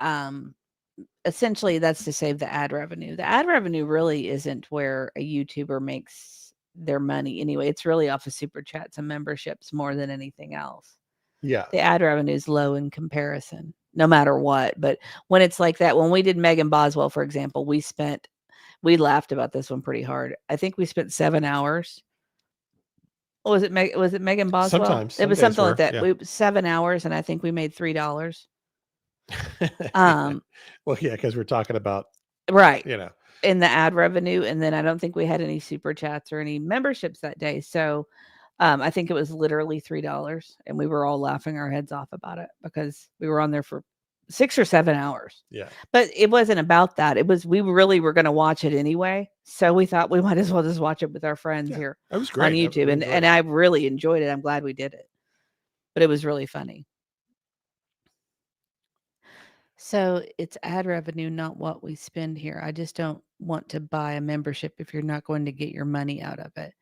essentially that's to save the ad revenue. The ad revenue really isn't where a YouTuber makes their money anyway. It's really off of super chats and memberships more than anything else. Yeah. The ad revenue is low in comparison, no matter what. But when it's like that, when we did Megan Boswell, for example, we laughed about this one pretty hard. I think we spent 7 hours. Was it Megan Boswell? Sometimes. It was something like that. Yeah. 7 hours, and I think we made $3. Well, yeah, because we're talking about right, in the ad revenue, and then I don't think we had any super chats or any memberships that day. So I think it was literally $3, and we were all laughing our heads off about it because we were on there for 6 or 7 hours. Yeah, but it wasn't about that. It was we really were going to watch it anyway, so we thought we might as well just watch it with our friends here. That was great on YouTube, and I really enjoyed it. I'm glad we did it, but it was really funny. So it's ad revenue, not what we spend here. I just don't want to buy a membership if you're not going to get your money out of it.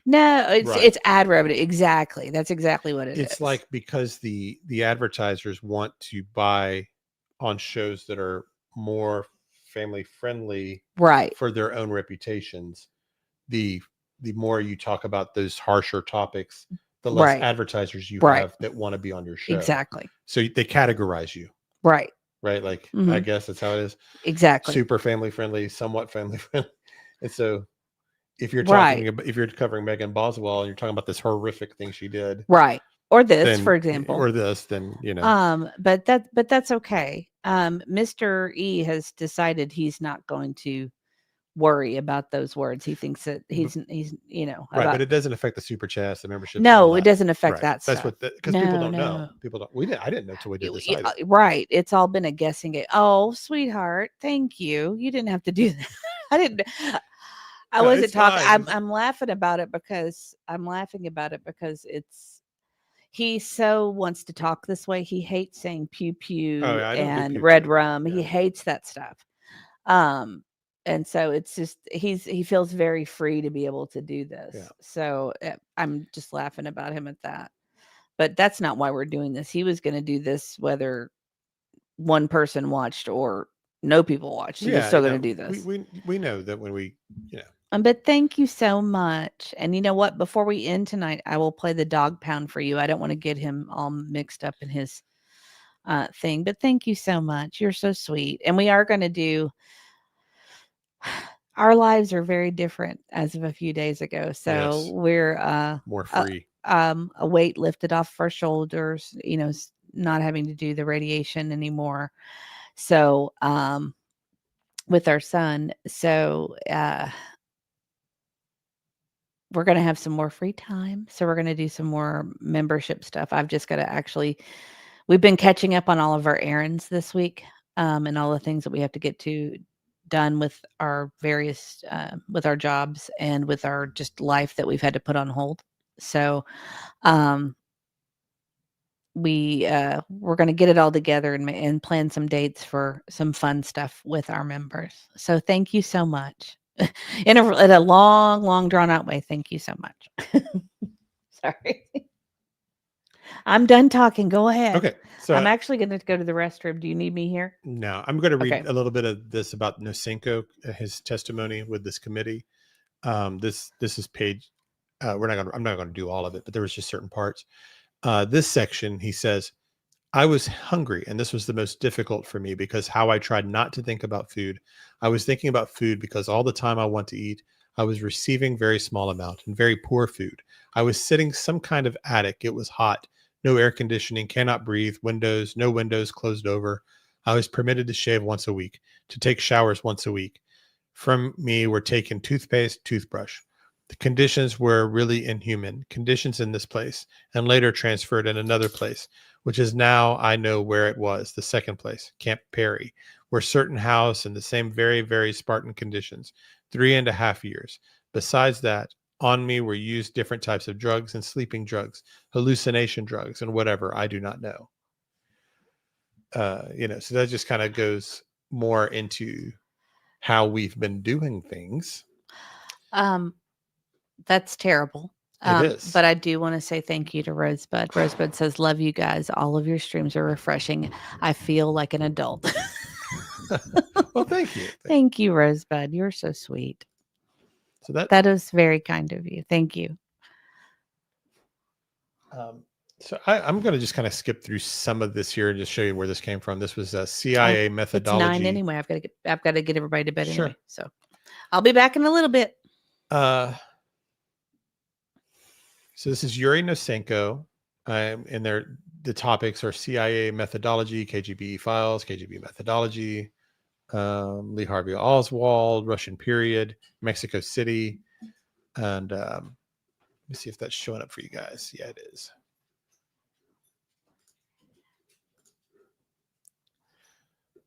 No, it's ad revenue. Exactly. That's exactly what it is. It's like because the advertisers want to buy on shows that are more family friendly, right, for their own reputations. The more you talk about those harsher topics, the less advertisers you have that want to be on your show. Exactly. So they categorize you. Right. Like, I guess that's how it is. Exactly. Super family friendly, somewhat family friendly. And so if you're talking about, if you're covering Megan Boswell and you're talking about this horrific thing she did. Right. Or this, for example. Or this, then, but that's okay. Mr. E has decided he's not going to worry about those words. He thinks that he's Right, about, but it doesn't affect the super chats, the memberships. and no, all it that. doesn't affect Right. that That's stuff. what because people No, don't know. no. People don't. I didn't know till we did this Yeah, either. right. It's all been a guessing game. Oh, sweetheart, thank you. You didn't have to do that. I didn't. I No, wasn't it's talking. fine. I'm laughing about it because he so wants to talk this way. He hates saying pew pew Oh, yeah, I don't do and pew red pew. rum. He Yeah. hates that stuff. And so it's just he feels very free to be able to do this. Yeah. So I'm just laughing about him at that. But that's not why we're doing this. He was going to do this whether one person watched or no people watched. He was still going to do this. We know that when we But thank you so much. And you know what? Before we end tonight, I will play the dog pound for you. I don't want to get him all mixed up in his thing. But thank you so much. You're so sweet. And we are going to do. Our lives are very different as of a few days ago. So Yes. we're more free. a weight lifted off our shoulders, not having to do the radiation anymore. So with our son. So we're going to have some more free time. So we're going to do some more membership stuff. I've just got to we've been catching up on all of our errands this week and all the things that we have to get done with our various, with our jobs and with our just life that we've had to put on hold. So we're going to get it all together and plan some dates for some fun stuff with our members. So thank you so much. In a long drawn out way. Thank you so much. Sorry. I'm done talking. Go ahead. Okay. So I'm actually going to go to the restroom. Do you need me here? no, I'm going to read Okay. a little bit of this about Nosenko, his testimony with this committee. This is page. I'm not going to do all of it, but there was just certain parts. This section, he says, I was hungry, and this was the most difficult for me because how I tried not to think about food. I was thinking about food because all the time I want to eat, I was receiving very small amount and very poor food. I was sitting some kind of attic. It was hot, no air conditioning, cannot breathe, no windows closed over. I was permitted to shave once a week, to take showers once a week. From me were taken toothpaste, toothbrush. The conditions were really inhuman, conditions in this place, and later transferred in another place, which is now I know where it was, the second place, Camp Perry, where certain house in the same very, very Spartan conditions, 3.5 years. Besides that, on me were used different types of drugs and sleeping drugs, hallucination drugs, and whatever, I do not know. So that just kind of goes more into how we've been doing things. That's terrible. It is. But I do want to say thank you to Rosebud. Rosebud says, love you guys. All of your streams are refreshing. I feel like an adult. Well, thank you. Thank you, Rosebud. You're so sweet. So that is very kind of you. Thank you. So I'm going to just kind of skip through some of this here and just show you where this came from. This was a CIA methodology. It's 9 anyway. I've got to get everybody to bed Sure. anyway. So I'll be back in a little bit. So this is Yuri Nosenko, and the topics are CIA methodology, KGB files, KGB methodology, Lee Harvey Oswald, Russian period, Mexico City, and let me see if that's showing up for you guys. Yeah, it is.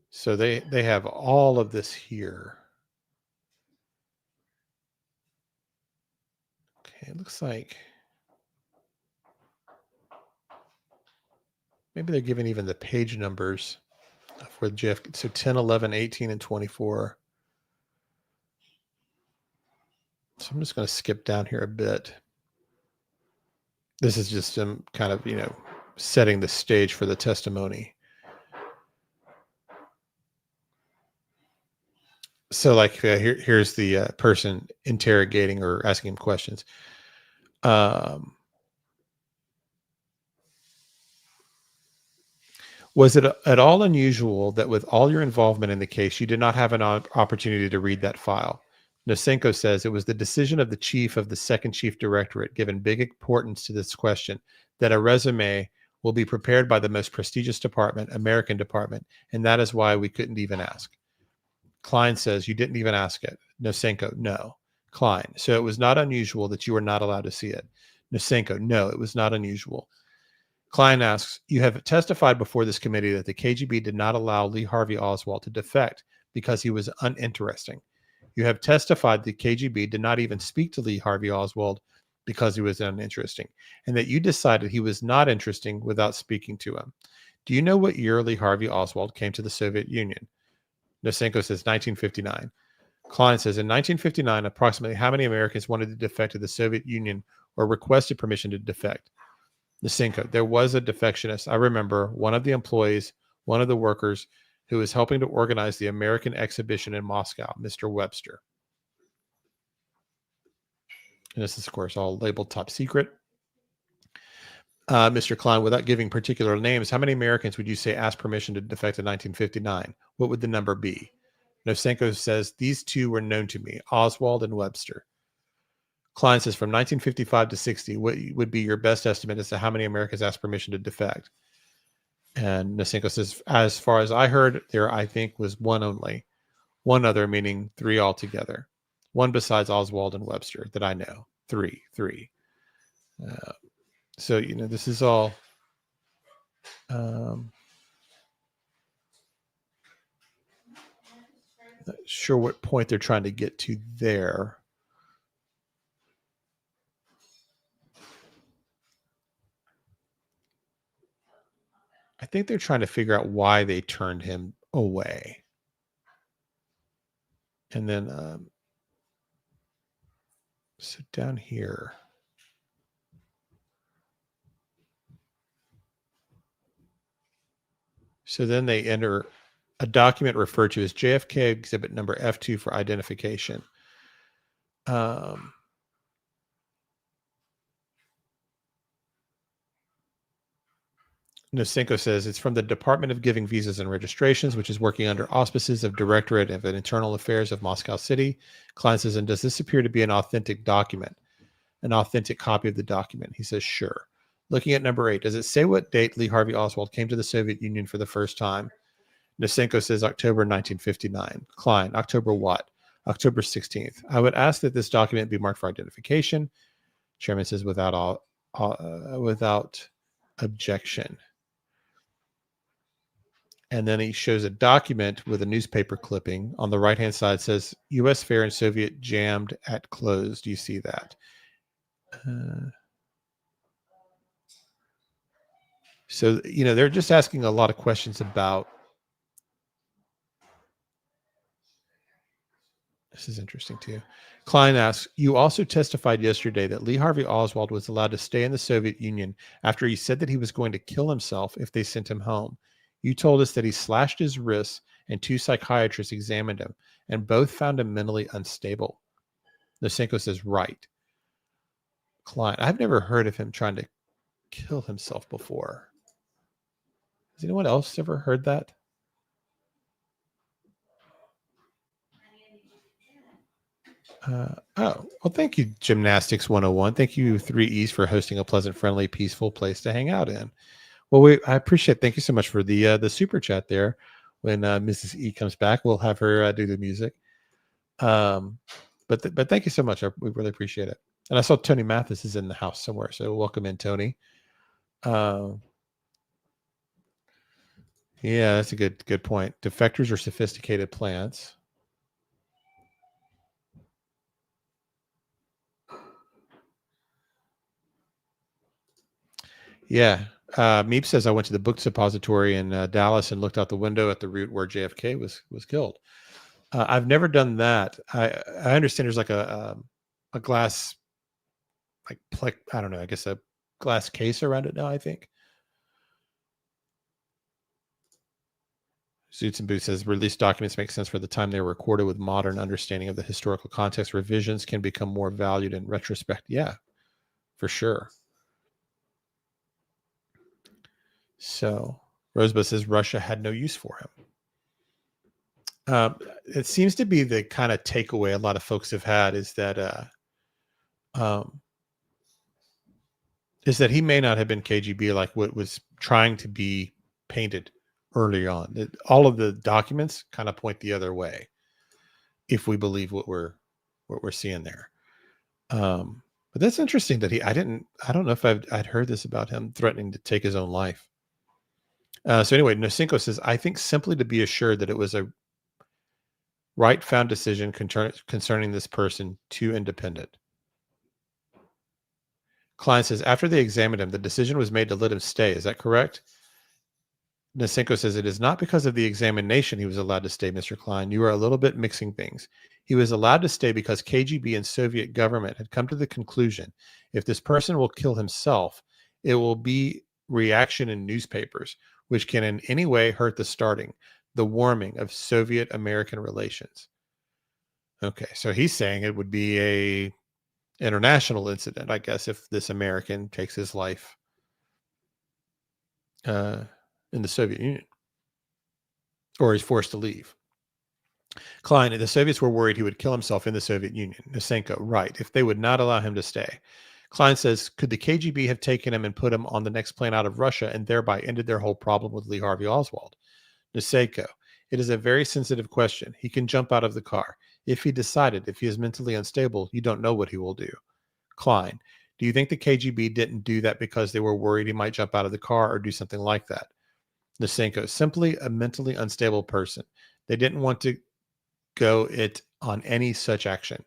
So they have all of this here. Okay, it looks like maybe they're giving even the page numbers for JFK. So 10, 11, 18, and 24. So I'm just going to skip down here a bit. This is just some kind of, setting the stage for the testimony. So like here's the person interrogating or asking him questions. Was it at all unusual that with all your involvement in the case, you did not have an opportunity to read that file? Nosenko says it was the decision of the chief of the second chief directorate, given big importance to this question, that a resume will be prepared by the most prestigious department, American department, and that is why we couldn't even ask. Klein says, you didn't even ask it. Nosenko, no. Klein, so it was not unusual that you were not allowed to see it. Nosenko, no, it was not unusual. Klein asks, you have testified before this committee that the KGB did not allow Lee Harvey Oswald to defect because he was uninteresting. You have testified the KGB did not even speak to Lee Harvey Oswald because he was uninteresting, and that you decided he was not interesting without speaking to him. Do you know what year Lee Harvey Oswald came to the Soviet Union? Nosenko says 1959. Klein says, in 1959, approximately how many Americans wanted to defect to the Soviet Union or requested permission to defect? Nosenko, there was a defectionist. I remember one of the employees, one of the workers who was helping to organize the American exhibition in Moscow, Mr. Webster. And this is, of course, all labeled top secret. Mr. Klein, without giving particular names, how many Americans would you say asked permission to defect in 1959? What would the number be? Nosenko says, these two were known to me, Oswald and Webster. Klein says, from 1955 to 60, what would be your best estimate as to how many Americans asked permission to defect? And Nosenko says, as far as I heard, there, I think, was one only. One other, meaning three altogether. One besides Oswald and Webster that I know. Three. So, this is all... not sure what point they're trying to get to there. I think they're trying to figure out why they turned him away. And then, so down here. So then they enter a document referred to as JFK exhibit number F2 for identification. Nosenko says it's from the Department of Giving Visas and Registrations, which is working under auspices of Directorate of Internal Affairs of Moscow City. Klein says, and does this appear to be an authentic document, an authentic copy of the document? He says, sure. Looking at number 8, does it say what date Lee Harvey Oswald came to the Soviet Union for the first time? Nosenko says October 1959. Klein, October what? October 16th. I would ask that this document be marked for identification. Chairman says without objection. And then he shows a document with a newspaper clipping. On the right-hand side says, U.S. Fair and Soviet jammed at close. Do you see that? So, they're just asking a lot of questions about... This is interesting, too. Klein asks, you also testified yesterday that Lee Harvey Oswald was allowed to stay in the Soviet Union after he said that he was going to kill himself if they sent him home. You told us that he slashed his wrists and 2 psychiatrists examined him and both found him mentally unstable. Nosenko says, right. Klein, I've never heard of him trying to kill himself before. Has anyone else ever heard that? Well, thank you, Gymnastics 101. Thank you, 3Es, for hosting a pleasant, friendly, peaceful place to hang out in. Well, I appreciate. Thank you so much for the super chat there. When Mrs. E comes back, we'll have her do the music. But thank you so much. We really appreciate it. And I saw Tony Mathis is in the house somewhere, so welcome in, Tony. Yeah, that's a good point. Defectors are sophisticated plants. Yeah. Meep says, I went to the book depository in Dallas and looked out the window at the route where JFK was killed. I've never done that. I understand there's like a glass, like I don't know, I guess a glass case around it now, I think. Suits and Boots says, released documents make sense for the time they were recorded with modern understanding of the historical context. Revisions can become more valued in retrospect. Yeah, for sure. So Rosebud says Russia had no use for him. It seems to be the kind of takeaway a lot of folks have had is that he may not have been KGB like what was trying to be painted early on. All of the documents kind of point the other way. if we believe what we're seeing there. But that's interesting that I don't know if I'd heard this about him threatening to take his own life. So anyway, Nosenko says, I think simply to be assured that it was a right found decision concerning this person, too independent. Klein says, after they examined him, the decision was made to let him stay. Is that correct? Nosenko says, it is not because of the examination he was allowed to stay, Mr. Klein. You are a little bit mixing things. He was allowed to stay because KGB and Soviet government had come to the conclusion, if this person will kill himself, it will be reaction in newspapers, which can in any way hurt the warming of Soviet-American relations. Okay, so he's saying it would be a international incident, I guess, if this American takes his life in the Soviet Union, or he's forced to leave. Klein, the Soviets were worried he would kill himself in the Soviet Union. Nosenko, right, if they would not allow him to stay. Klein says, could the KGB have taken him and put him on the next plane out of Russia and thereby ended their whole problem with Lee Harvey Oswald? Nosenko, it is a very sensitive question. He can jump out of the car. If he is mentally unstable, you don't know what he will do. Klein, do you think the KGB didn't do that because they were worried he might jump out of the car or do something like that? Nosenko, simply a mentally unstable person. They didn't want to go it on any such action.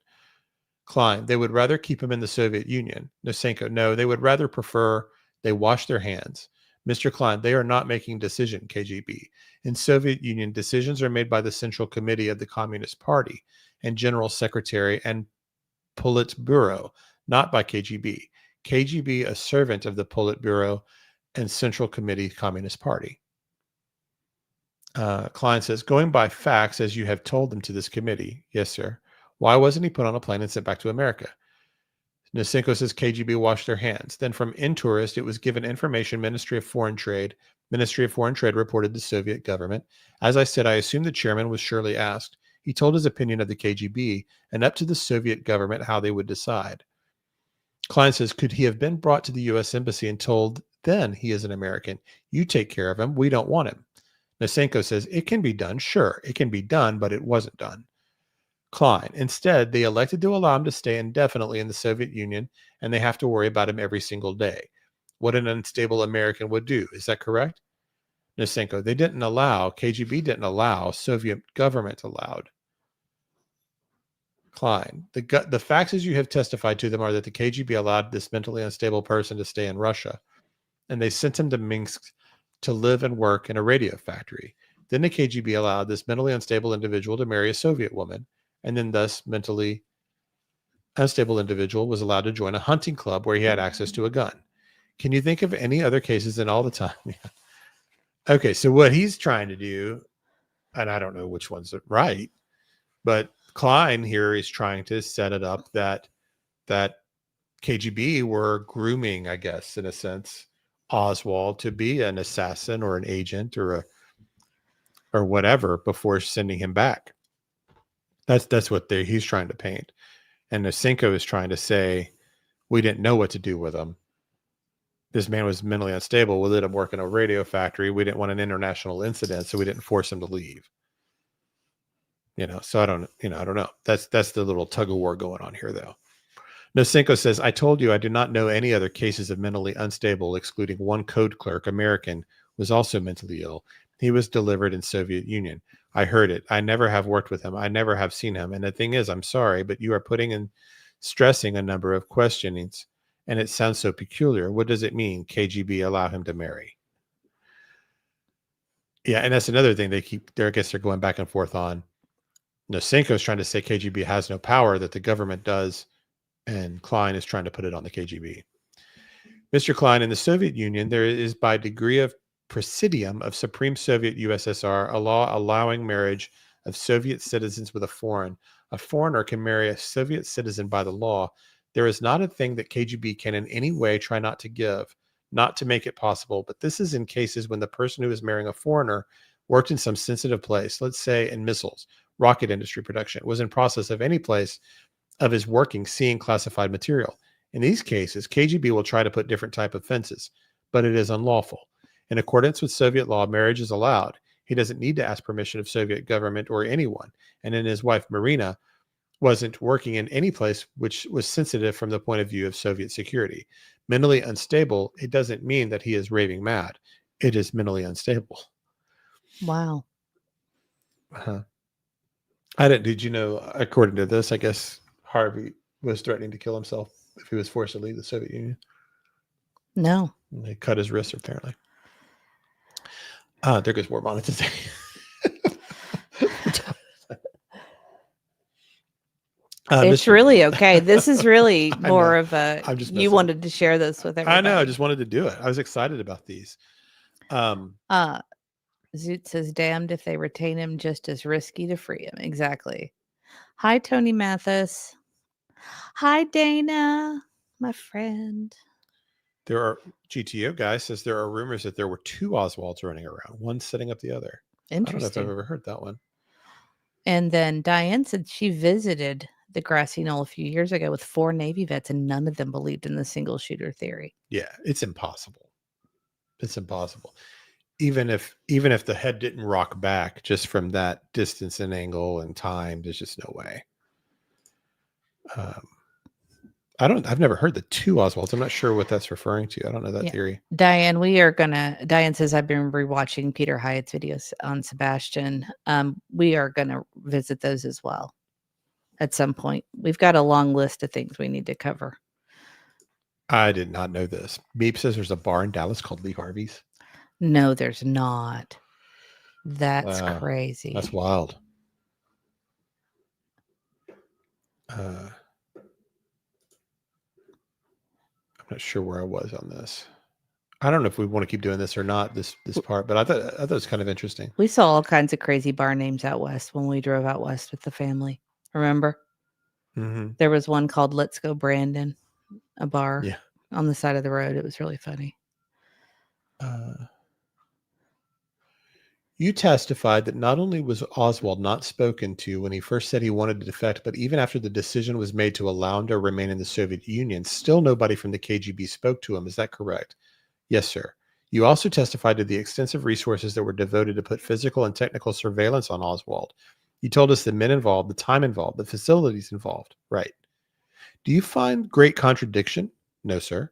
Klein, they would rather keep him in the Soviet Union. Nosenko, no, they would rather prefer they wash their hands. Mr. Klein, they are not making decision, KGB. In Soviet Union, decisions are made by the Central Committee of the Communist Party and General Secretary and Politburo, not by KGB. KGB, a servant of the Politburo and Central Committee Communist Party. Klein says, going by facts as you have told them to this committee. Yes, sir. Why wasn't he put on a plane and sent back to America? Nosenko says KGB washed their hands. Then from Intourist, it was given information, Ministry of Foreign Trade reported the Soviet government. As I said, I assume the chairman was surely asked. He told his opinion of the KGB and up to the Soviet government how they would decide. Klein says, could he have been brought to the U.S. Embassy and told, then he is an American. You take care of him. We don't want him. Nosenko says, it can be done. Sure, it can be done, but it wasn't done. Klein, instead, they elected to allow him to stay indefinitely in the Soviet Union, and they have to worry about him every single day. What an unstable American would do. Is that correct? Nosenko, KGB didn't allow, Soviet government allowed. Klein, the facts as you have testified to them are that the KGB allowed this mentally unstable person to stay in Russia, and they sent him to Minsk to live and work in a radio factory. Then the KGB allowed this mentally unstable individual to marry a Soviet woman, and then thus mentally unstable individual was allowed to join a hunting club where he had access to a gun. Can you think of any other cases in all the time? Okay, so what he's trying to do, and I don't know which one's right, but Klein here is trying to set it up that KGB were grooming, I guess, in a sense, Oswald to be an assassin or an agent or whatever before sending him back. That's what he's trying to paint. And Nosenko is trying to say, we didn't know what to do with him. This man was mentally unstable. We let him work in a radio factory. We didn't want an international incident, so we didn't force him to leave. So I don't know. That's the little tug of war going on here, though. Nosenko says, I told you I do not know any other cases of mentally unstable, excluding one code clerk, American, was also mentally ill. He was delivered in Soviet Union. I heard it. I never have worked with him. I never have seen him. And the thing is, I'm sorry, but you are putting and stressing a number of questionings, and it sounds so peculiar. What does it mean, KGB allow him to marry? Yeah, and that's another thing I guess they're going back and forth on. Nosenko is trying to say KGB has no power, that the government does, and Klein is trying to put it on the KGB. Mr. Klein, in the Soviet Union, there is by degree of Presidium of Supreme Soviet USSR a law allowing marriage of Soviet citizens with a foreign. A foreigner can marry a Soviet citizen by the law. There is not a thing that KGB can in any way try not to give, not to make it possible. But this is in cases when the person who is marrying a foreigner worked in some sensitive place, let's say in missiles, rocket industry production, was in process of any place of his working, seeing classified material. In these cases, KGB will try to put different type of fences, but it is unlawful. In accordance with Soviet law, marriage is allowed. He doesn't need to ask permission of Soviet government or anyone. And then his wife, Marina, wasn't working in any place which was sensitive from the point of view of Soviet security. Mentally unstable, it doesn't mean that he is raving mad. It is mentally unstable. Wow. Did you know, according to this, I guess Harvey was threatening to kill himself if he was forced to leave the Soviet Union. No. And they cut his wrist, apparently. There goes more monetization. It's really okay. This is really more of a, I'm just you wanted to share this with everybody. I know. I just wanted to do it. I was excited about these. Zoot says, damned if they retain him, just as risky to free him. Exactly. Hi, Tony Mathis. Hi, Dana, my friend. There are, GTO guy says there are rumors that there were two Oswalds running around, one setting up the other. Interesting. I don't know if I've ever heard that one. And then Diane said she visited the grassy knoll a few years ago with 4 Navy vets, and none of them believed in the single shooter theory. Yeah, it's impossible. It's impossible. Even if the head didn't rock back just from that distance and angle and time, there's just no way. I've never heard the two Oswalds. I'm not sure what that's referring to. I don't know that theory. Diane, Diane says, I've been rewatching Peter Hyatt's videos on Sebastian. We are going to visit those as well at some point. We've got a long list of things we need to cover. I did not know this. Beep says there's a bar in Dallas called Lee Harvey's. No, there's not. That's crazy. That's wild. I'm not sure where I was on this. I don't know if we want to keep doing this or not, this part, but I thought it was kind of interesting. We saw all kinds of crazy bar names out west when we drove out west with the family. Remember? Mm-hmm. There was one called Let's Go Brandon, a bar on the side of the road. It was really funny. You testified that not only was Oswald not spoken to when he first said he wanted to defect, but even after the decision was made to allow him to remain in the Soviet Union, still nobody from the KGB spoke to him. Is that correct? Yes, sir. You also testified to the extensive resources that were devoted to put physical and technical surveillance on Oswald. You told us the men involved, the time involved, the facilities involved. Right. Do you find great contradiction? No, sir.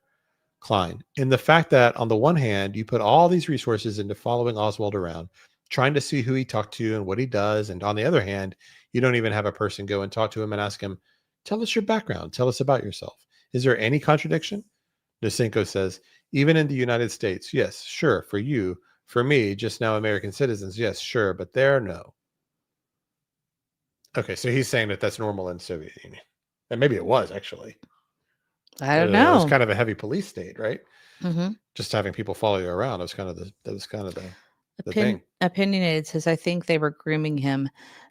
Klein, in the fact that on the one hand, you put all these resources into following Oswald around, trying to see who he talked to and what he does. And on the other hand, you don't even have a person go and talk to him and ask him, tell us your background. Tell us about yourself. Is there any contradiction? Nosenko says, even in the United States, yes, sure. For you, for me, just now American citizens, yes, sure. But there, no. Okay, so he's saying that that's normal in the Soviet Union. And maybe it was, actually. I don't know. It was kind of a heavy police state, right? Mm-hmm. Just having people follow you around. That was kind of the thing. Opinionated says, I think they were grooming him.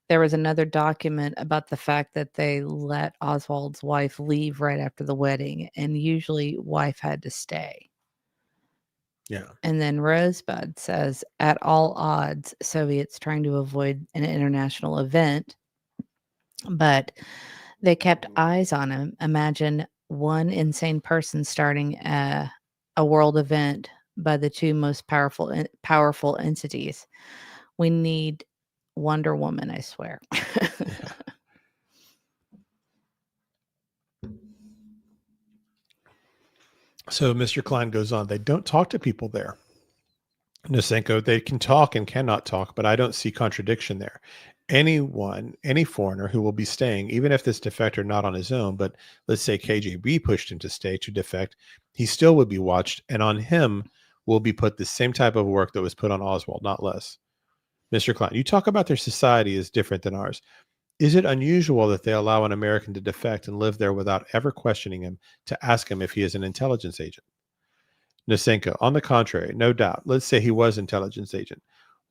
There was another document about the fact that they let Oswald's wife leave right after the wedding, and usually wife had to stay. Yeah. And then Rosebud says, at all odds, Soviets trying to avoid an international event, but they kept eyes on him. Imagine one insane person starting a world event by the two most powerful entities. We need Wonder Woman, I swear. So Mr. Klein goes on, they don't talk to people there. Nosenko, they can talk and cannot talk, but I don't see contradiction there. Any foreigner who will be staying, even if this defector not on his own, but let's say KGB pushed him to stay to defect, he still would be watched, and on him will be put the same type of work that was put on Oswald, not less. Mr. Klein, you talk about their society is different than ours. Is it unusual that they allow an American to defect and live there without ever questioning him to ask him if he is an intelligence agent? Nosenko, on the contrary, no doubt. Let's say he was intelligence agent.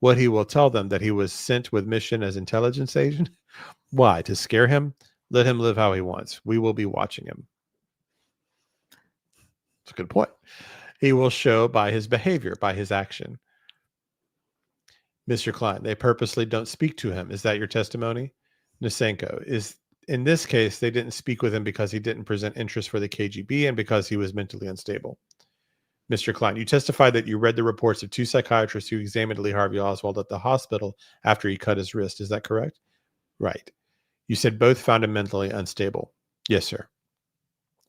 What he will tell them that he was sent with mission as intelligence agent? Why? To scare him? Let him live how he wants. We will be watching him. That's a good point. He will show by his behavior, by his action. Mr. Klein, they purposely don't speak to him. Is that your testimony? Nosenko, is in this case, they didn't speak with him because he didn't present interest for the KGB and because he was mentally unstable. Mr. Klein, you testified that you read the reports of 2 psychiatrists who examined Lee Harvey Oswald at the hospital after he cut his wrist. Is that correct? Right. You said both found him mentally unstable. Yes, sir.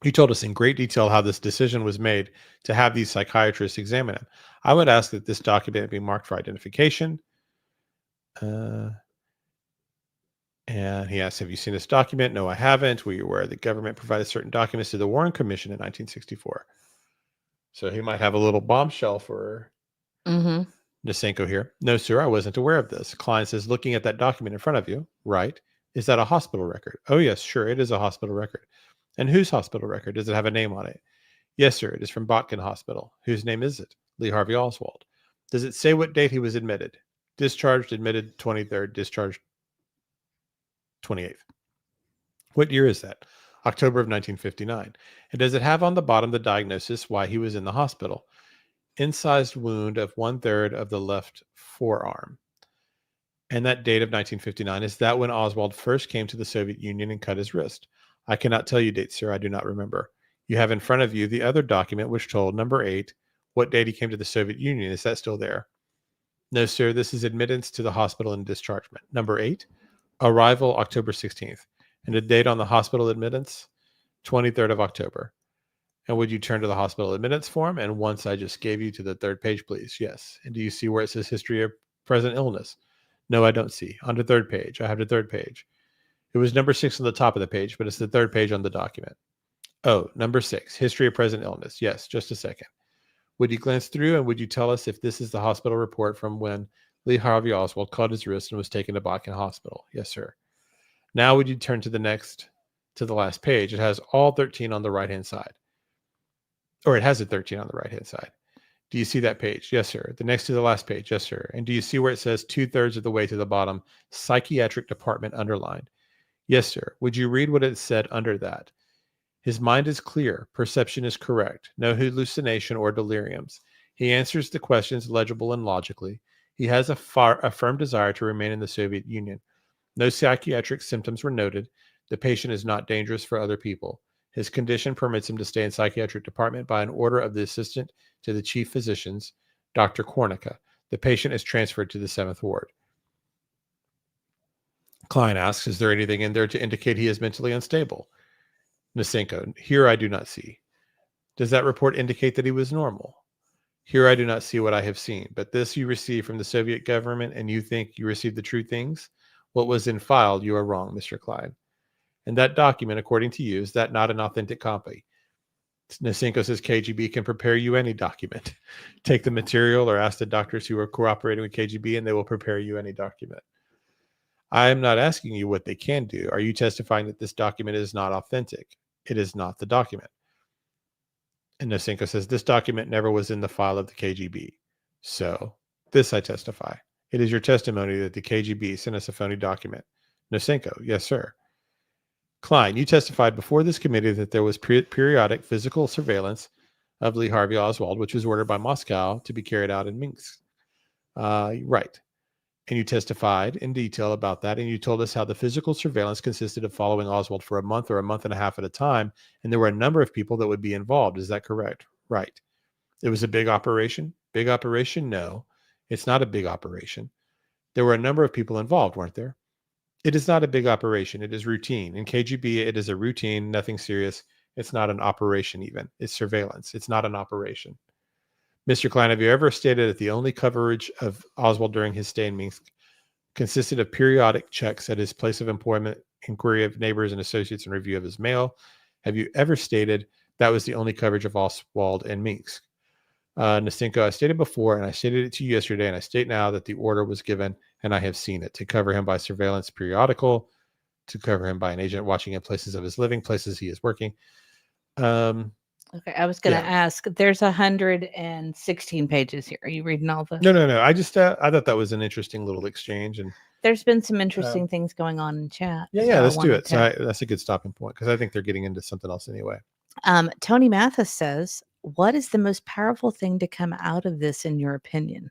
You told us in great detail how this decision was made to have these psychiatrists examine him. I would ask that this document be marked for identification. And he asks, have you seen this document? No, I haven't. Were you aware the government provided certain documents to the Warren Commission in 1964? So he might have a little bombshell for Nisenko here. No, sir, I wasn't aware of this. Klein says, looking at that document in front of you, right? Is that a hospital record? Oh, yes, sure, it is a hospital record. And whose hospital record? Does it have a name on it? Yes, sir, it is from Botkin Hospital. Whose name is it? Lee Harvey Oswald. Does it say what date he was admitted? Discharged, admitted 23rd, discharged 28th. What year is that? October of 1959. And does it have on the bottom the diagnosis why he was in the hospital? Incised wound of 1/3 of the left forearm. And that date of 1959, is that when Oswald first came to the Soviet Union and cut his wrist? I cannot tell you dates, sir. I do not remember. You have in front of you the other document which told, number 8, what date he came to the Soviet Union. Is that still there? No, sir. This is admittance to the hospital and dischargement. Number 8, arrival October 16th. And the date on the hospital admittance, 23rd of October. And would you turn to the hospital admittance form? And once I just gave you to the 3rd page, please. Yes. And do you see where it says history of present illness? No, I don't see. On the 3rd page. I have the 3rd page. It was number 6 on the top of the page, but it's the 3rd page on the document. Oh, number 6, history of present illness. Yes, just a second. Would you glance through and would you tell us if this is the hospital report from when Lee Harvey Oswald cut his wrist and was taken to Botkin Hospital? Yes, sir. Now would you turn to the last page? It has all 13 on the right-hand side. Or it has a 13 on the right-hand side. Do you see that page? Yes, sir. The next to the last page? Yes, sir. And do you see where it says 2/3 of the way to the bottom, psychiatric department underlined? Yes, sir. Would you read what it said under that? His mind is clear. Perception is correct. No hallucination or deliriums. He answers the questions legible and logically. He has a firm desire to remain in the Soviet Union. No psychiatric symptoms were noted. The patient is not dangerous for other people. His condition permits him to stay in psychiatric department by an order of the assistant to the chief physicians, Dr. Kornica. The patient is transferred to the 7th ward. Klein asks, is there anything in there to indicate he is mentally unstable? Nisenko, here I do not see. Does that report indicate that he was normal? Here I do not see what I have seen, but this you received from the Soviet government and you think you received the true things? What was in file, you are wrong, Mr. Klein. And that document, according to you, is that not an authentic copy? Nisenko says KGB can prepare you any document. Take the material or ask the doctors who are cooperating with KGB and they will prepare you any document. I am not asking you what they can do. Are you testifying that this document is not authentic? It is not the document. And Nisenko says, this document never was in the file of the KGB. So, this I testify. It is your testimony that the KGB sent us a phony document. Nisenko, yes, sir. Klein, you testified before this committee that there was periodic physical surveillance of Lee Harvey Oswald, which was ordered by Moscow to be carried out in Minsk. Right. And you testified in detail about that, and you told us how the physical surveillance consisted of following Oswald for a month or a month and a half at a time, and there were a number of people that would be involved. Is that correct? Right. It was a big operation? Big operation? No, it's not a big operation. There were a number of people involved, weren't there? It is not a big operation. It is routine. In KGB, it is a routine, nothing serious. It's not an operation even. It's surveillance. It's not an operation. Mr. Klein, have you ever stated that the only coverage of Oswald during his stay in Minsk consisted of periodic checks at his place of employment, inquiry of neighbors and associates, and review of his mail? Have you ever stated that was the only coverage of Oswald in Minsk? Nisenko, I stated before, and I stated it to you yesterday, and I state now that the order was given, and I have seen it, to cover him by surveillance periodical, to cover him by an agent watching him places of his living, places he is working. Okay, I was going to ask, there's 116 pages here. Are you reading all the? No. I just, I thought that was an interesting little exchange. And there's been some interesting things going on in chat. Yeah, let's do it. So that's a good stopping point because I think they're getting into something else anyway. Tony Mathis says, what is the most powerful thing to come out of this, in your opinion?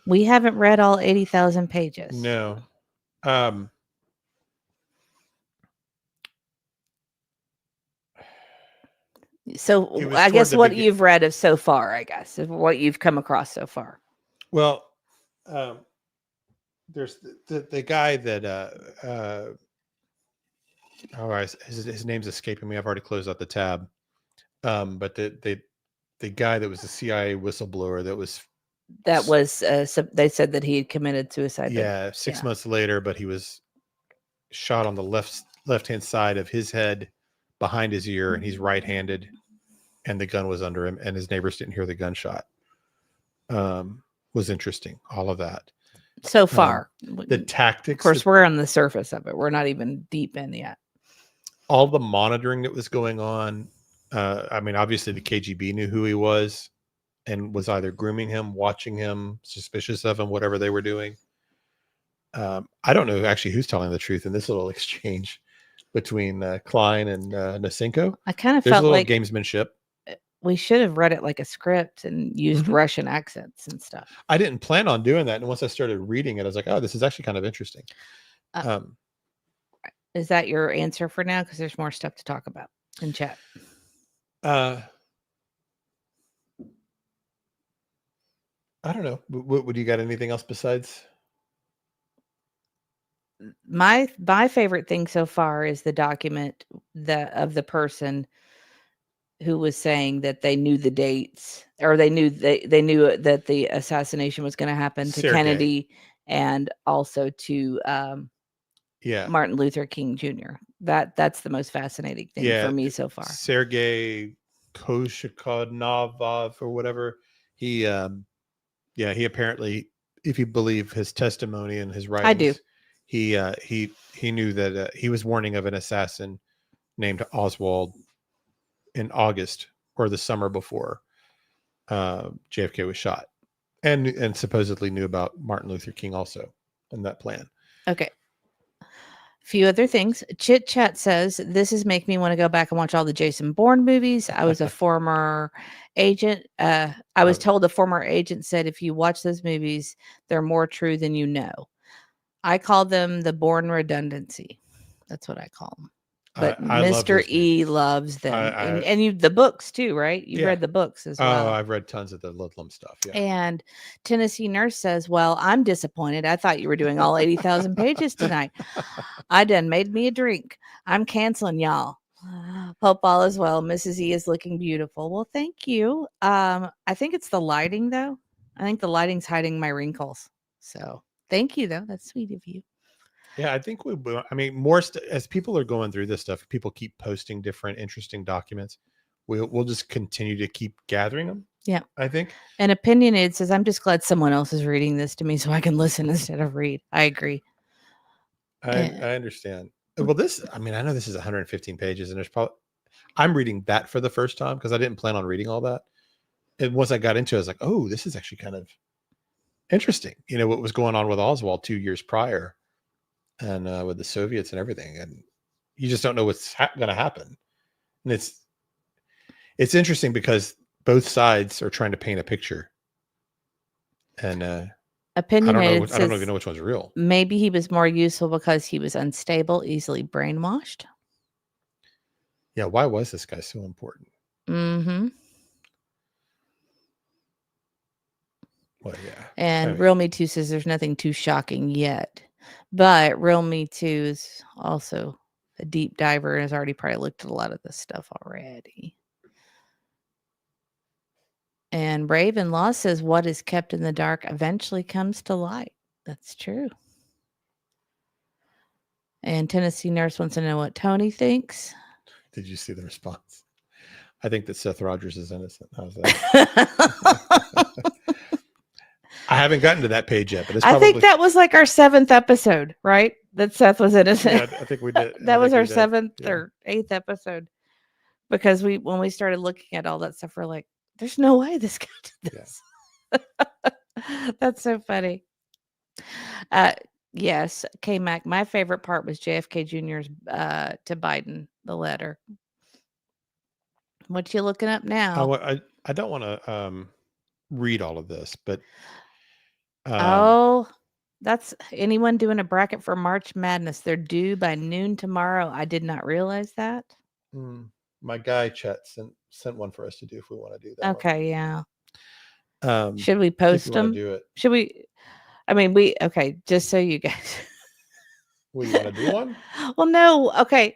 We haven't read all 80,000 pages. No. So It was I toward guess the what begin- you've read of so far, I guess, of what you've come across so far. Well, there's the guy that his name's escaping me. I've already closed out the tab. But the guy that was the CIA whistleblower that was That was they said that he had committed suicide. yeah 6 months later, but he was shot on the left hand side of his head, behind his ear, and he's right-handed, and the gun was under him, and his neighbors didn't hear the gunshot. Was interesting, all of that. So far, The tactics, of course, we're on the surface of it. We're not even deep in yet. all the monitoring that was going on. I mean, obviously the KGB knew who he was and was either grooming him, watching him, suspicious of him, whatever they were doing. I don't know actually who's telling the truth in this little exchange between Klein and Nasenko. I kind of There's a felt little like gamesmanship. we should have read it like a script and used Russian accents and stuff. I didn't plan on doing that, and once I started reading it, I was like, "Oh, this is actually kind of interesting." Is that your answer for now? Because there's more stuff to talk about in chat. I don't know. Would you got anything else besides? My favorite thing so far is the document of the person who was saying that they knew the dates, or they knew that the assassination was going to happen to Sergei. Kennedy and also to Yeah, Martin Luther King Jr. That's the most fascinating thing for me so far. Sergei Koshikodnov or whatever. He apparently, if you believe his testimony and his writings, I do. He knew that he was warning of an assassin named Oswald in August or the summer before JFK was shot, and supposedly knew about Martin Luther King also in that plan. Okay. Few other things. Chit Chat says, this is making me want to go back and watch all the Jason Bourne movies. I was a former agent. I was told a former agent said, if you watch those movies, they're more true than you know. I call them the Bourne redundancy. That's what I call them. But I love Mr. those E movies. loves them. I- and you the books too, right? You've Yeah. read the books as well. Oh, I've read tons of the Ludlum stuff. Yeah. And Tennessee Nurse says, well, I'm disappointed. I thought you were doing all 80,000 pages tonight. I done made me a drink. I'm canceling y'all. Hope all is well. Mrs. E is looking beautiful. Well, thank you. I think it's the lighting, though. I think the lighting's hiding my wrinkles. So thank you, though. That's sweet of you. Yeah, I think as people are going through this stuff, people keep posting different interesting documents. We'll just continue to keep gathering them. Yeah, I think. And Opinionated says, I'm just glad someone else is reading this to me so I can listen instead of read. I agree. I understand. Well, I know this is 115 pages, and there's probably, I'm reading that for the first time because I didn't plan on reading all that. And once I got into it, I was like, oh, this is actually kind of interesting. You know, what was going on with Oswald 2 years prior, and with the Soviets and everything. And you just don't know what's going to happen. And it's interesting because both sides are trying to paint a picture. And Opinionated I don't even know which one's real. Maybe he was more useful because he was unstable, easily brainwashed. Yeah, why was this guy so important? Mm-hmm. Well, yeah. And Real Me Too says there's nothing too shocking yet. But Real Me Too is also a deep diver and has already probably looked at a lot of this stuff already. And Raven Law says what is kept in the dark eventually comes to light. That's true. And Tennessee Nurse wants to know what Tony thinks. Did you see the response? I think that Seth Rogers is innocent. How's that? I haven't gotten to that page yet, but it's probably... I think that was like our 7th episode, right? That Seth was innocent. Yeah, I think we did. That was our 7th or 8th episode. Because when we started looking at all that stuff, we're like, there's no way this guy did this. Yeah. That's so funny. Yes, K-Mac. My favorite part was JFK Jr.'s to Biden, the letter. What you looking up now? I don't want to read all of this, but that's anyone doing a bracket for March Madness. They're due by noon tomorrow. I did not realize that. My guy Chet sent one for us to do if we want to do that. Okay, yeah. One. Should we If post you want them? to do it, Should we? I mean, okay, just so you guys. well, you want to do one? Well, no. Okay.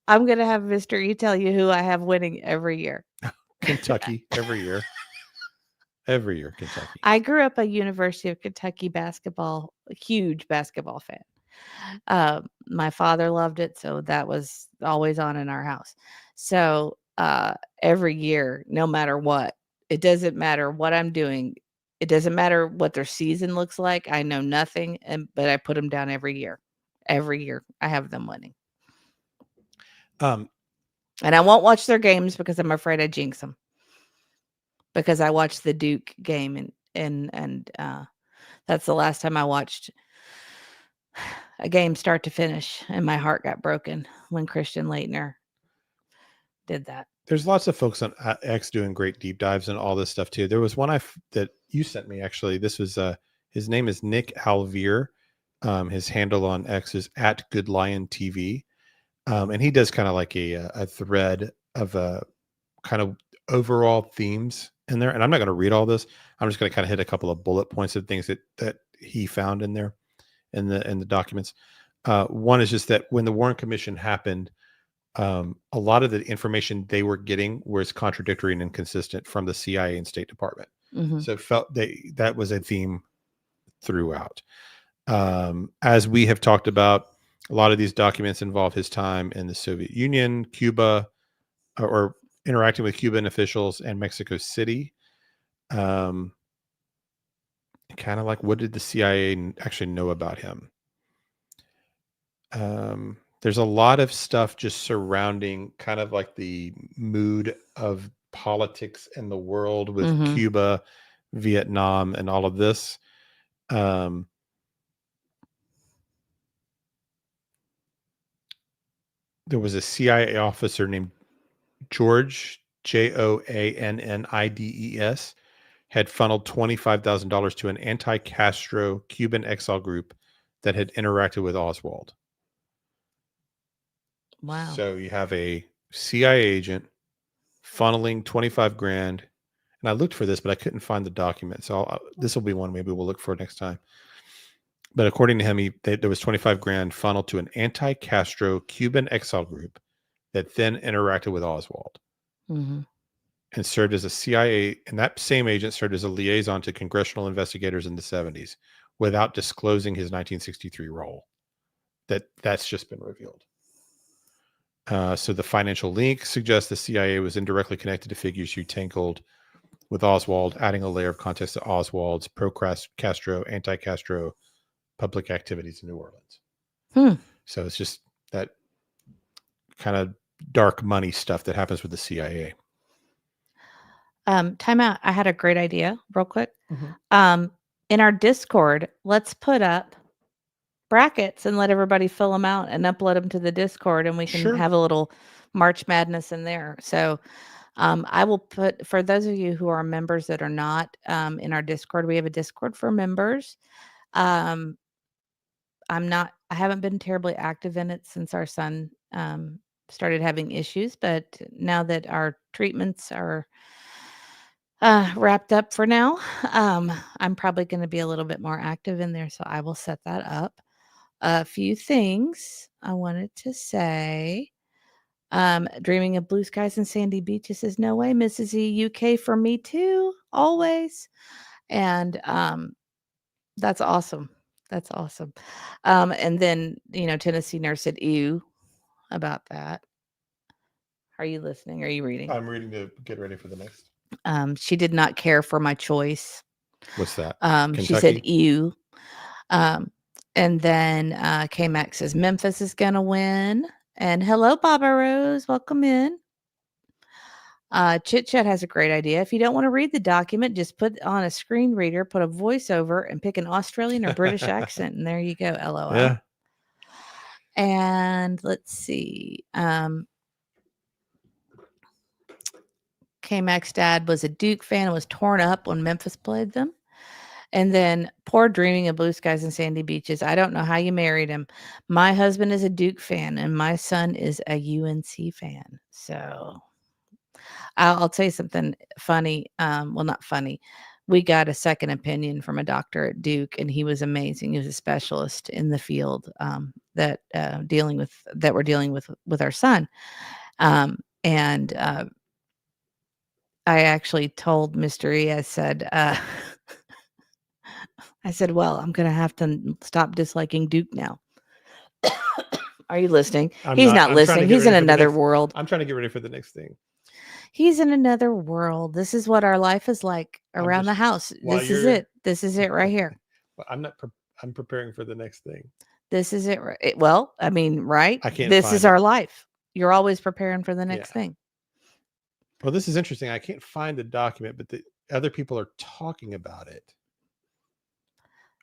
I'm going to have Mr. E tell you who I have winning every year. Kentucky every year. Every year, Kentucky. I grew up a University of Kentucky basketball, a huge basketball fan. My father loved it, so that was always on in our house. So every year, no matter what, it doesn't matter what I'm doing. It doesn't matter what their season looks like. I know nothing, but I put them down every year. Every year, I have them winning. And I won't watch their games because I'm afraid I jinx them. Because I watched the Duke game and that's the last time I watched a game start to finish, and my heart got broken when Christian Laettner did that. There's lots of folks on X doing great deep dives and all this stuff too. There was one that you sent me actually. This was his name is Nick Alvear. His handle on X is @GoodLionTV. And he does kind of like a thread of kind of overall themes in there. And I'm not going to read all this. I'm just going to kind of hit a couple of bullet points of things that he found in there in the documents. One is just that when the Warren Commission happened, a lot of the information they were getting was contradictory and inconsistent from the CIA and State Department. Mhm. So it felt that was a theme throughout. As we have talked about, a lot of these documents involve his time in the Soviet Union, Cuba, or interacting with Cuban officials and Mexico City. Kind of like, what did the CIA actually know about him? There's a lot of stuff just surrounding kind of like the mood of politics in the world with Mhm. Cuba, Vietnam, and all of this. There was a CIA officer named George, Joannides, had funneled $25,000 to an anti-Castro Cuban exile group that had interacted with Oswald. Wow. So you have a CIA agent funneling 25 grand. And I looked for this, but I couldn't find the document. So this will be one maybe we'll look for next time. But according to him, there was 25 grand funneled to an anti-Castro Cuban exile group that then interacted with Oswald. Mhm. And served as a CIA, and that same agent served as a liaison to congressional investigators in the 70s without disclosing his 1963 role. That's just been revealed. So the financial link suggests the CIA was indirectly connected to figures who tangled with Oswald, adding a layer of context to Oswald's pro-Castro, anti-Castro public activities in New Orleans. So it's just that kind of dark money stuff that happens with the CIA. Time out. I had a great idea real quick. Mhm. In our Discord, let's put up brackets and let everybody fill them out and upload them to the Discord, and we can Sure. have a little March Madness in there. So I will put, for those of you who are members that are not in our Discord, we have a Discord for members. I haven't been terribly active in it since our son started having issues, but now that our treatments are wrapped up for now, I'm probably going to be a little bit more active in there, so I will set that up. A few things I wanted to say. Dreaming of blue skies and sandy beaches says, no way, Mrs. E, UK for me too, always. And that's awesome. That's awesome. And then, Tennessee Nurse said, ew, about that. Are you listening? Are you reading? I'm reading to get ready for the next. She did not care for my choice. What's that? She said, ew. And then K-Max says, Memphis is going to win. And hello, Baba Rose. Welcome in. Chit Chat has a great idea. If you don't want to read the document, just put on a screen reader, put a voiceover, and pick an Australian or British accent. And there you go. LOL. Yeah. And let's see. K-Mac's dad was a Duke fan and was torn up when Memphis played them. And then poor Dreaming of Blue Skies and Sandy Beaches. I don't know how you married him. My husband is a Duke fan and my son is a UNC fan. So I'll tell you something funny. Well, not funny. We got a second opinion from a doctor at Duke, and he was amazing. He was a specialist in the field that we're dealing with our son. And I actually told Mr. E, I said, well, I'm going to have to stop disliking Duke now. Are you listening? He's not listening. He's in another world. I'm trying to get ready for the next thing. He's in another world. This is what our life is like around the house. This is it. This is it right here. I'm preparing for the next thing. This is it. Well, I mean, right? I can't. This is our life. You're always preparing for the next thing. Well, this is interesting. I can't find the document, but the other people are talking about it.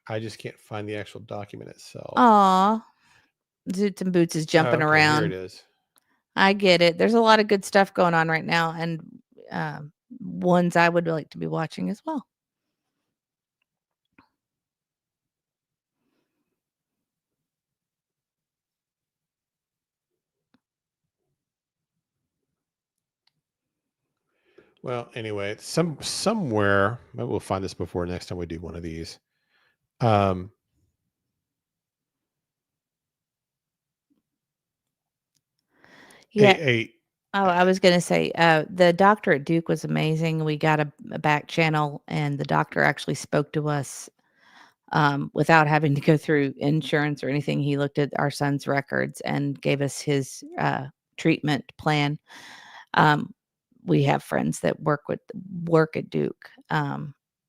I just can't find the actual document itself. Aw. Zoots and Boots is jumping around. Here it is. I get it. There's a lot of good stuff going on right now, and ones I would like to be watching as well. Well, anyway, somewhere maybe we'll find this before next time we do one of these. Yeah. I was going to say the doctor at Duke was amazing. We got a back channel, and the doctor actually spoke to us without having to go through insurance or anything. He looked at our son's records and gave us his treatment plan. We have friends that work at Duke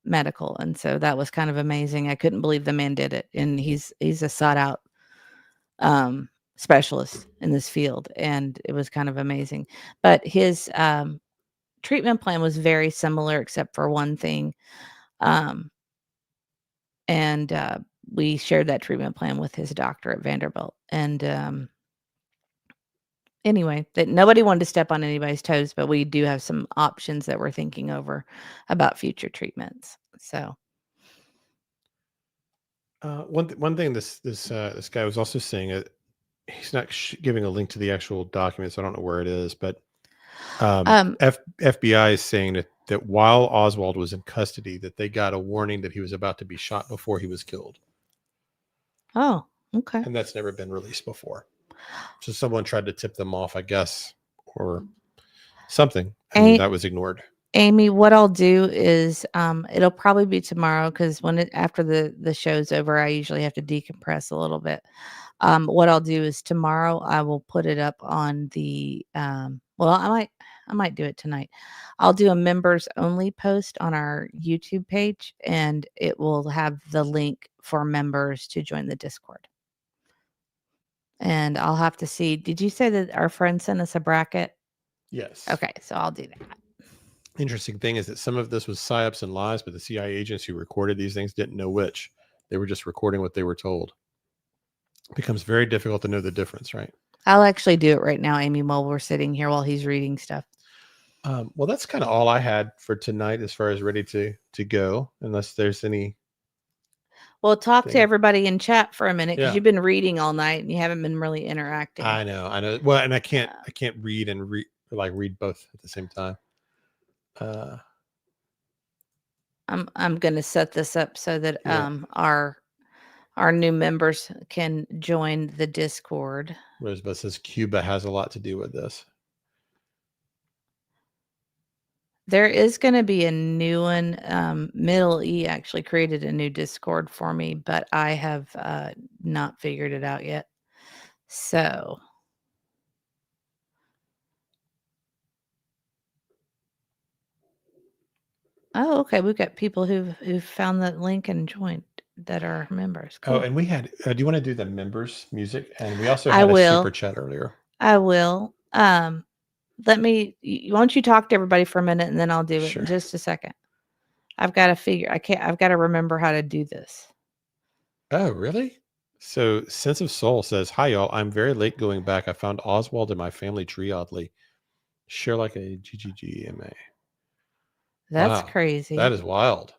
Medical, and so that was kind of amazing. I couldn't believe the man did it, and he's a sought out specialist in this field, and it was kind of amazing. But his treatment plan was very similar, except for one thing. And we shared that treatment plan with his doctor at Vanderbilt. And anyway, that nobody wanted to step on anybody's toes, but we do have some options that we're thinking over about future treatments. So one thing this guy was also saying, he's not giving a link to the actual document, so I don't know where it is, but FBI is saying that while Oswald was in custody, that they got a warning that he was about to be shot before he was killed. Oh, okay. And that's never been released before. So someone tried to tip them off, I guess, or something, and that was ignored. Amy, what I'll do is it'll probably be tomorrow, because after the show's over, I usually have to decompress a little bit. What I'll do is tomorrow I will put it up on the I might do it tonight. I'll do a members only post on our YouTube page, and it will have the link for members to join the Discord. And I'll have to see. Did you say that our friend sent us a bracket? Yes. Okay, so I'll do that. Interesting thing is that some of this was psyops and lies, but the CIA agents who recorded these things didn't know which. They were just recording what they were told. It becomes very difficult to know the difference, right? I'll actually do it right now, Amy, while we're sitting here while he's reading stuff. Well, that's kind of all I had for tonight as far as ready to go, unless there's any. Well, talk to everybody in chat for a minute, because you've been reading all night and you haven't been really interacting. I know. Well, and I can't read and read both at the same time. I'm going to set this up so that our new members can join the Discord. Rosebud says Cuba has a lot to do with this. There is going to be a new one. Middle E actually created a new Discord for me, but I have not figured it out yet. So okay. We've got people who've found that link and joined that are members. Cool. Oh, and we had. Do you want to do the members music? And we also had a super chat earlier. I will. Why don't you talk to everybody for a minute, and then I'll do it in just a second. I've got to remember how to do this. Oh, really? So Sense of Soul says, "Hi y'all, I'm very late going back. I found Oswald in my family tree, oddly. Share like a GGGMA." That's crazy. That is wild.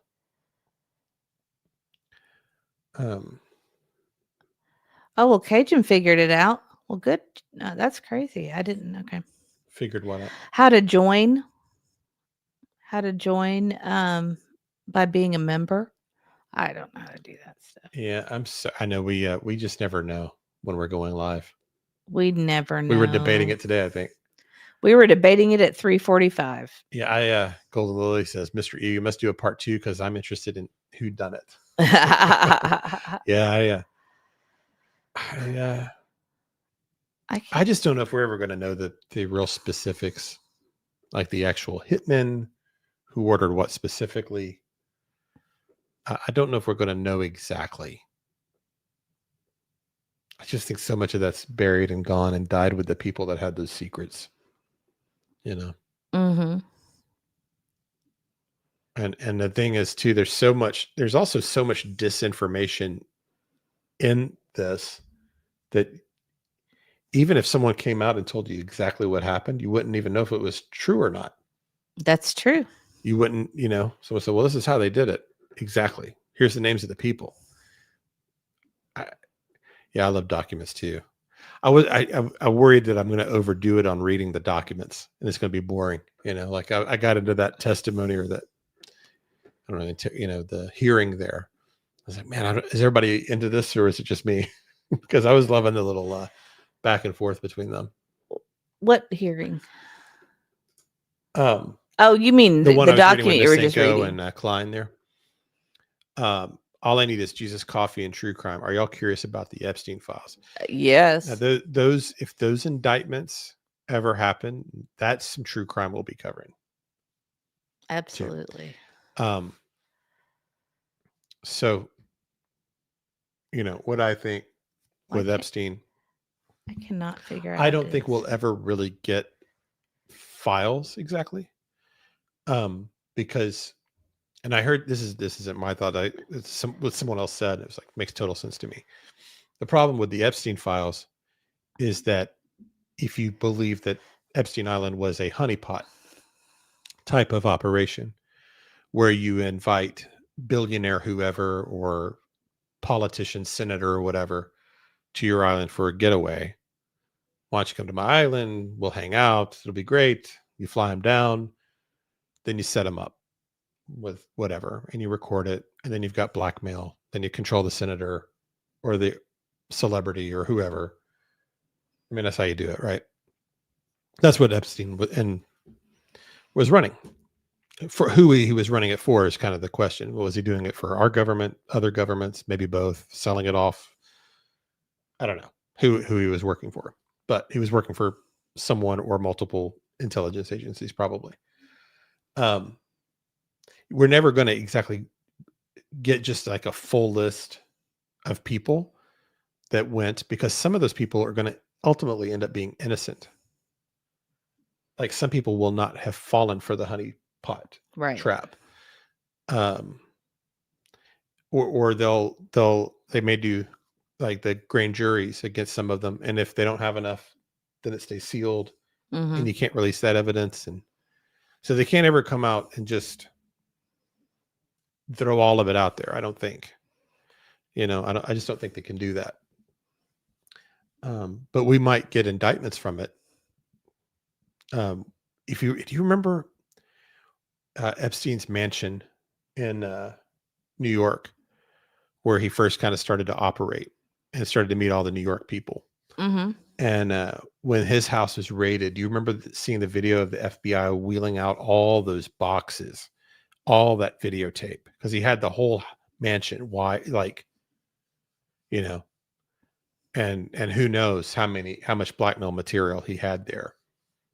Oh, well, Cajun figured it out. Well, good. No, that's crazy. I didn't. Okay. Figured why not. How to join? How to join by being a member? I don't know how to do that stuff. Yeah, I know we just never know when we're going live. We never know. We were debating it today, I think. We were debating it at 3:45. Yeah, Golden Lily says, Mr. E, you must do a part 2 because I'm interested in who done it. Yeah, I just don't know if we're ever going to know the real specifics, like the actual hitman who ordered what specifically. I don't know if we're going to know exactly. I just think so much of that's buried and gone and died with the people that had those secrets. You know. Mm-hmm. And the thing is too, there's also so much disinformation in this that even if someone came out and told you exactly what happened, you wouldn't even know if it was true or not. That's true. You wouldn't, someone said, well, this is how they did it. Exactly. Here's the names of the people. I love documents too. I worried that I'm going to overdo it on reading the documents and it's going to be boring. Like I got into that testimony or that, I don't know, the hearing there. I was like, man, is everybody into this or is it just me? Because I was loving the little back and forth between them. What hearing? Oh, you mean the document you were just reading? And Klein there. All I need is Jesus Coffee and True Crime. Are y'all curious about the Epstein files? Yes. Now, if those indictments ever happen, that's some true crime we'll be covering. Absolutely. Too. So, what I think with Epstein, I cannot figure out. I don't think we'll ever really get files exactly. Because, and I heard this isn't my thought. What someone else said, it was like, makes total sense to me. The problem with the Epstein files is that if you believe that Epstein Island was a honeypot type of operation where you invite billionaire whoever or politician, senator or whatever to your island for a getaway. Why don't you come to my island? We'll hang out. It'll be great. You fly them down. Then you set them up with whatever and you record it. And then you've got blackmail. Then you control the senator or the celebrity or whoever. I mean, that's how you do it, right? That's what Epstein was running. For who he was running it for is kind of the question. Was he doing it for our government, other governments, maybe both, selling it off? I don't know who he was working for, but he was working for someone or multiple intelligence agencies, probably. We're never going to exactly get just like a full list of people that went, because some of those people are going to ultimately end up being innocent. Like some people will not have fallen for the honeypot trap. Or they may do like the grand juries against some of them. And if they don't have enough, then it stays sealed and you can't release that evidence. And so they can't ever come out and just throw all of it out there. I don't think, I just don't think they can do that. But we might get indictments from it. Do you remember Epstein's mansion in New York, where he first kind of started to operate and started to meet all the New York people? Mm-hmm. And when his house was raided, do you remember seeing the video of the FBI wheeling out all those boxes, all that videotape? Because he had the whole mansion. Why, and who knows how much blackmail material he had there.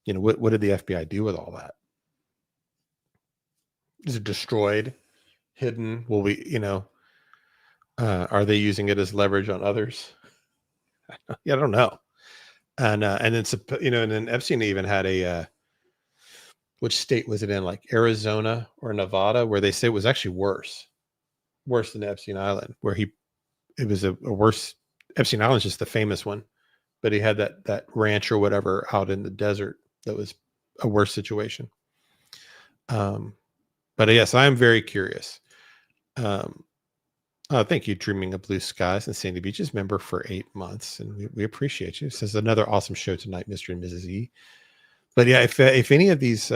What did the FBI do with all that? Is it destroyed, hidden? Will we, are they using it as leverage on others? Yeah, I don't know. And then, and then Epstein even had which state was it in? Like Arizona or Nevada, where they say it was actually worse than Epstein Island, where it was a worse. Epstein Island's just the famous one, but he had that ranch or whatever out in the desert that was a worse situation. But yes, I am very curious. Thank you, Dreaming of Blue Skies and Sandy Beaches member for 8 months, and we appreciate you. This is another awesome show tonight, Mr. and Mrs. E. But yeah, if any of these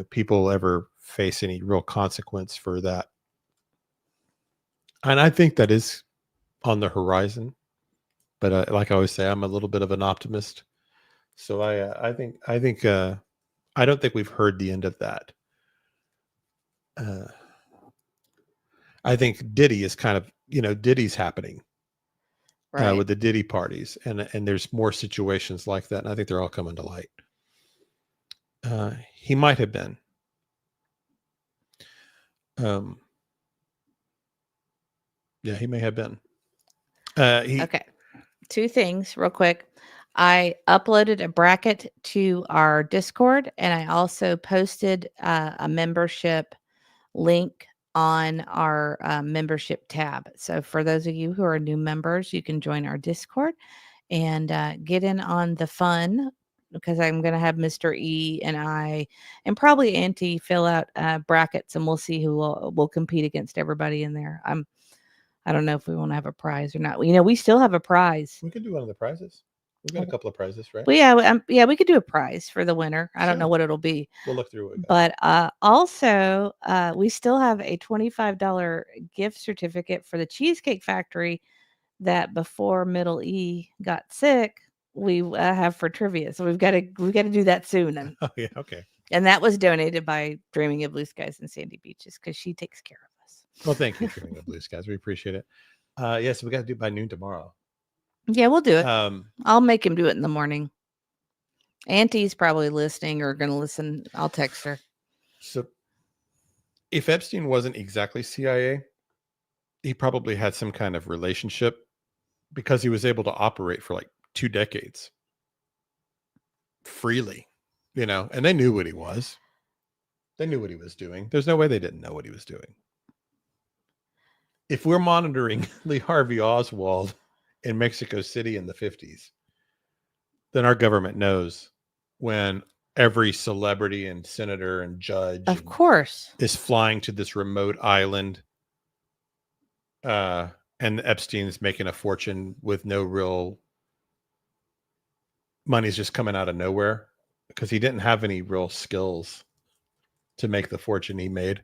people ever face any real consequence for that, and I think that is on the horizon. But like I always say, I'm a little bit of an optimist, so I think I don't think we've heard the end of that. I think Diddy is kind of Diddy's happening Right. with the Diddy parties, and there's more situations like that, and I think they're all coming to light. He might have been. Yeah, he may have been. Okay. Two things real quick. I uploaded a bracket to our Discord, and I also posted a membership link on our membership tab. So for those of you who are new members, you can join our Discord and get in on the fun, because I'm going to have Mr. E and I and probably Auntie fill out brackets, and we'll see who will compete against everybody in there. I don't know if we want to have a prize or not. We still have a prize. We could do one of the prizes. We've got a couple of prizes, right? Well, yeah, we could do a prize for the winner. I don't know Sure. what it'll be. We'll look through it. But also, we still have a $25 gift certificate for the Cheesecake Factory that before Middle E got sick, we have for trivia. So we've got to do that soon. Oh yeah, okay. And that was donated by Dreaming of Blue Skies and Sandy Beaches, because she takes care of us. Well, thank you, Dreaming of Blue Skies. We appreciate it. Yeah, so we got to do it by noon tomorrow. Yeah, we'll do it. I'll make him do it in the morning. Auntie's probably listening or going to listen. I'll text her. So if Epstein wasn't exactly CIA, he probably had some kind of relationship, because he was able to operate for like 2 decades freely, and they knew what he was. They knew what he was doing. There's no way they didn't know what he was doing. If we're monitoring Lee Harvey Oswald in Mexico City in the 50s, then our government knows when every celebrity and senator and judge Of course is flying to this remote island, and Epstein's making a fortune with no real money's just coming out of nowhere, because he didn't have any real skills to make the fortune he made.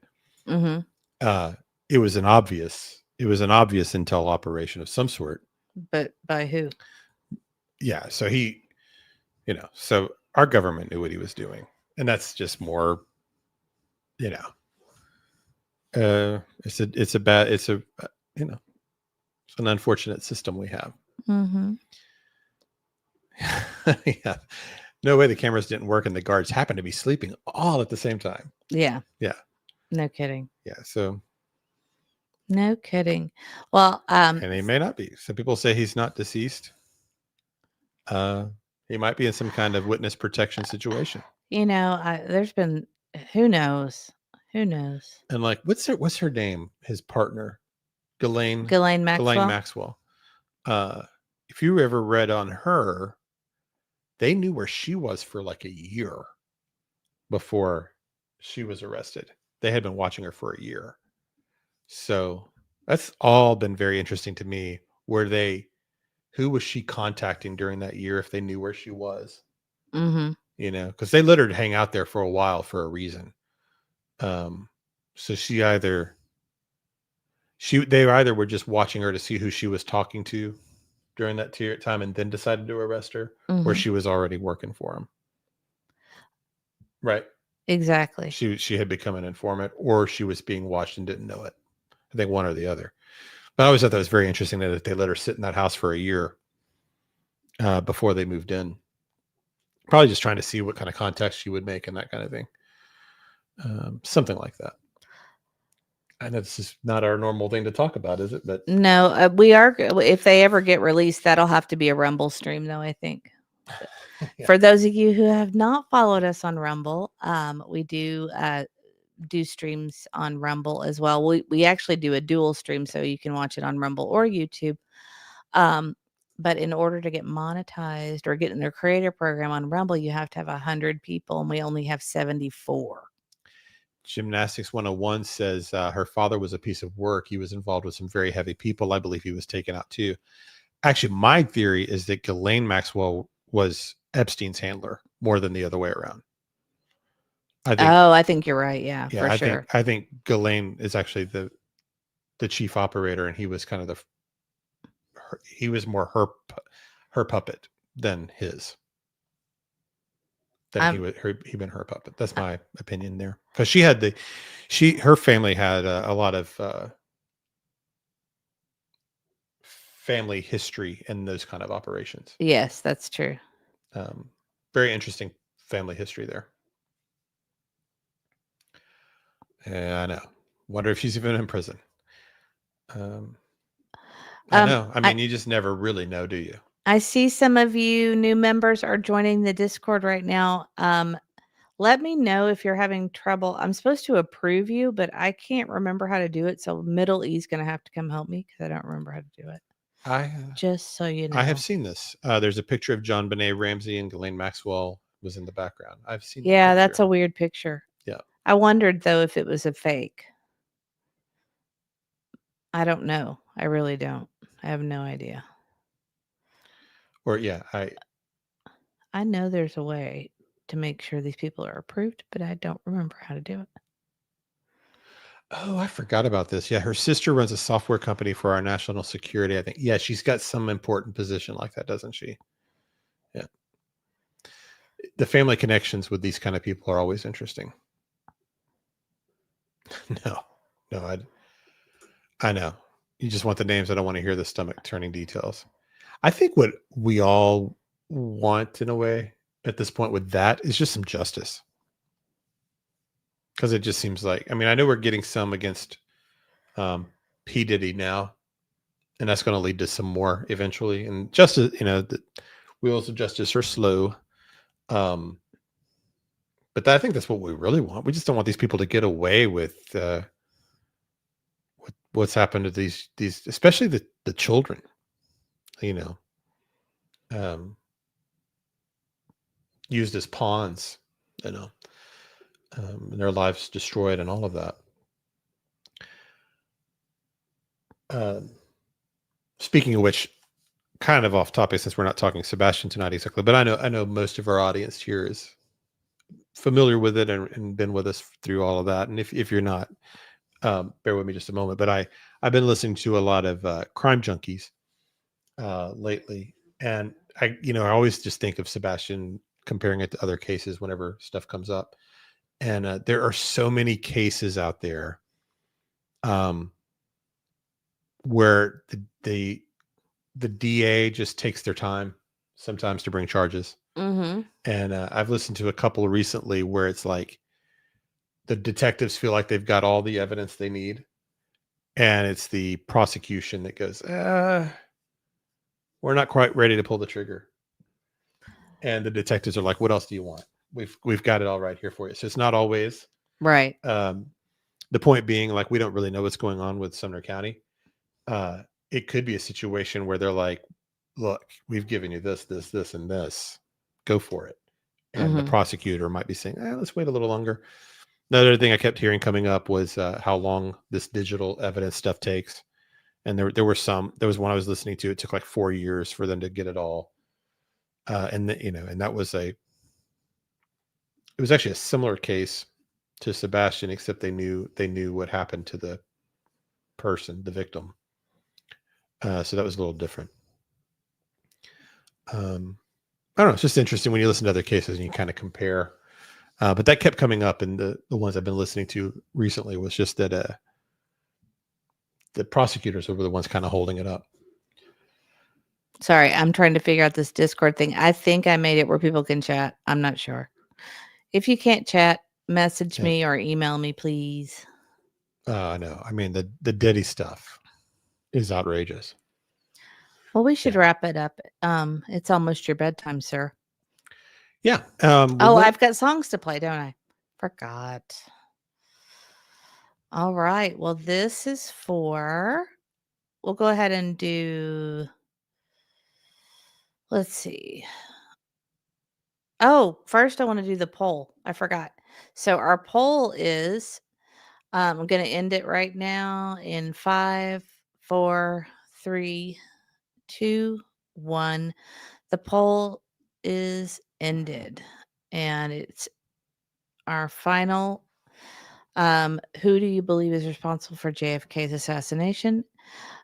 Mm-hmm. It was an obvious intel operation of some sort. But by who? Yeah, so so our government knew what he was doing, and that's just more, it's an unfortunate system we have. Mm-hmm. Yeah, no way the cameras didn't work and the guards happened to be sleeping all at the same time. Yeah. Yeah. No kidding. Yeah. So. No kidding. Well, and he may not be. Some people say he's not deceased. He might be in some kind of witness protection situation. There's been, who knows? And like, what's her name? His partner, Ghislaine Maxwell. If you ever read on her, they knew where she was for like a year before she was arrested. They had been watching her for a year. So that's all been very interesting to me. Who was she contacting during that year if they knew where she was? Mm-hmm. Because they let her hang out there for a while for a reason. So they either were just watching her to see who she was talking to during that time and then decided to arrest her, Mm-hmm. or she was already working for him. Right. Exactly. She had become an informant, or she was being watched and didn't know it. I think one or the other. But I always thought that was very interesting that they let her sit in that house for a year before they moved in. Probably just trying to see what kind of contacts she would make and that kind of thing. Something like that. I know this is not our normal thing to talk about, is it? But no, we are. If they ever get released, that'll have to be a Rumble stream, though, I think. Yeah. For those of you who have not followed us on Rumble, we do streams on Rumble as well. We actually do a dual stream, so you can watch it on Rumble or YouTube. But in order to get monetized or get in their creator program on Rumble, you have to have 100 people, and we only have 74. Gymnastics 101 says her father was a piece of work. He was involved with some very heavy people. I believe he was taken out too. Actually, my theory is that Ghislaine Maxwell was Epstein's handler more than the other way around. I think you're right. Yeah, Yeah, for I sure. think Ghislaine is actually the chief operator, and he was kind of he was more her puppet than his. Than he been her puppet. That's my opinion there, because she had her family had a lot of family history in those kind of operations. Yes, that's true. Very interesting family history there. Yeah, I know. Wonder if she's even in prison. I know. I mean, you just never really know, do you? I see some of you new members are joining the Discord right now. Let me know if you're having trouble. I'm supposed to approve you, but I can't remember how to do it. So Middle E's going to have to come help me because I don't remember how to do it. Just so you know. I have seen this. There's a picture of John Benet Ramsey and Ghislaine Maxwell was in the background. I've seen that Yeah, picture. that's a weird picture. Yeah. I wondered, though, if it was a fake. I don't know. I really don't. I have no idea. Or, yeah, I know there's a way to make sure these people are approved, but I don't remember how to do it. Oh, I forgot about this. Yeah, her sister runs a software company for our national security, I think. Yeah, she's got some important position like that, doesn't she? Yeah. The family connections with these kind of people are always interesting. No, I know. You just want the names. I don't want to hear the stomach turning details. I think what we all want in a way at this point with that is just some justice. Because it just seems like, I mean, I know we're getting some against P. Diddy now, and that's going to lead to some more eventually. And justice, the wheels of justice are slow. But I think that's what we really want. We just don't want these people to get away with what's happened to these, especially the children, used as pawns, and their lives destroyed and all of that. Speaking of which, kind of off topic since we're not talking Sebastian tonight exactly, but I know most of our audience here is familiar with it and been with us through all of that. And if you're not, bear with me just a moment. But I've been listening to a lot of crime junkies lately, and I always just think of Sebastian, comparing it to other cases whenever stuff comes up. And there are so many cases out there where the DA just takes their time sometimes to bring charges. Mm-hmm. And I've listened to a couple recently where it's like the detectives feel like they've got all the evidence they need, and it's the prosecution that goes, we're not quite ready to pull the trigger. And the detectives are like, what else do you want? We've got it all right here for you. So it's not always right. The point being, like, we don't really know what's going on with Sumner County. It could be a situation where they're like, look, we've given you this, and this, go for it. And the prosecutor might be saying, let's wait a little longer. Another thing I kept hearing coming up was how long this digital evidence stuff takes. And there was one I was listening to. It took like 4 years for them to get it all. And that was it was actually a similar case to Sebastian, except they knew what happened to the person, the victim. So that was a little different. I don't know. It's just interesting when you listen to other cases and you kind of compare. But that kept coming up in the ones I've been listening to recently, was just that the prosecutors were the ones kind of holding it up. Sorry, I'm trying to figure out this Discord thing. I think I made it where people can chat. I'm not sure. If you can't chat, message me or email me, please. I know. I mean, the Diddy stuff is outrageous. Well, we should wrap it up. It's almost your bedtime, sir. Yeah. I've got songs to play, don't I? Forgot. All right. Well, this is we'll go ahead and do, let's see. Oh, first I want to do the poll. I forgot. So our poll is, I'm going to end it right now in 5, 4, 3, 2, 1. The poll is, ended. And it's our final. Who do you believe is responsible for JFK's assassination?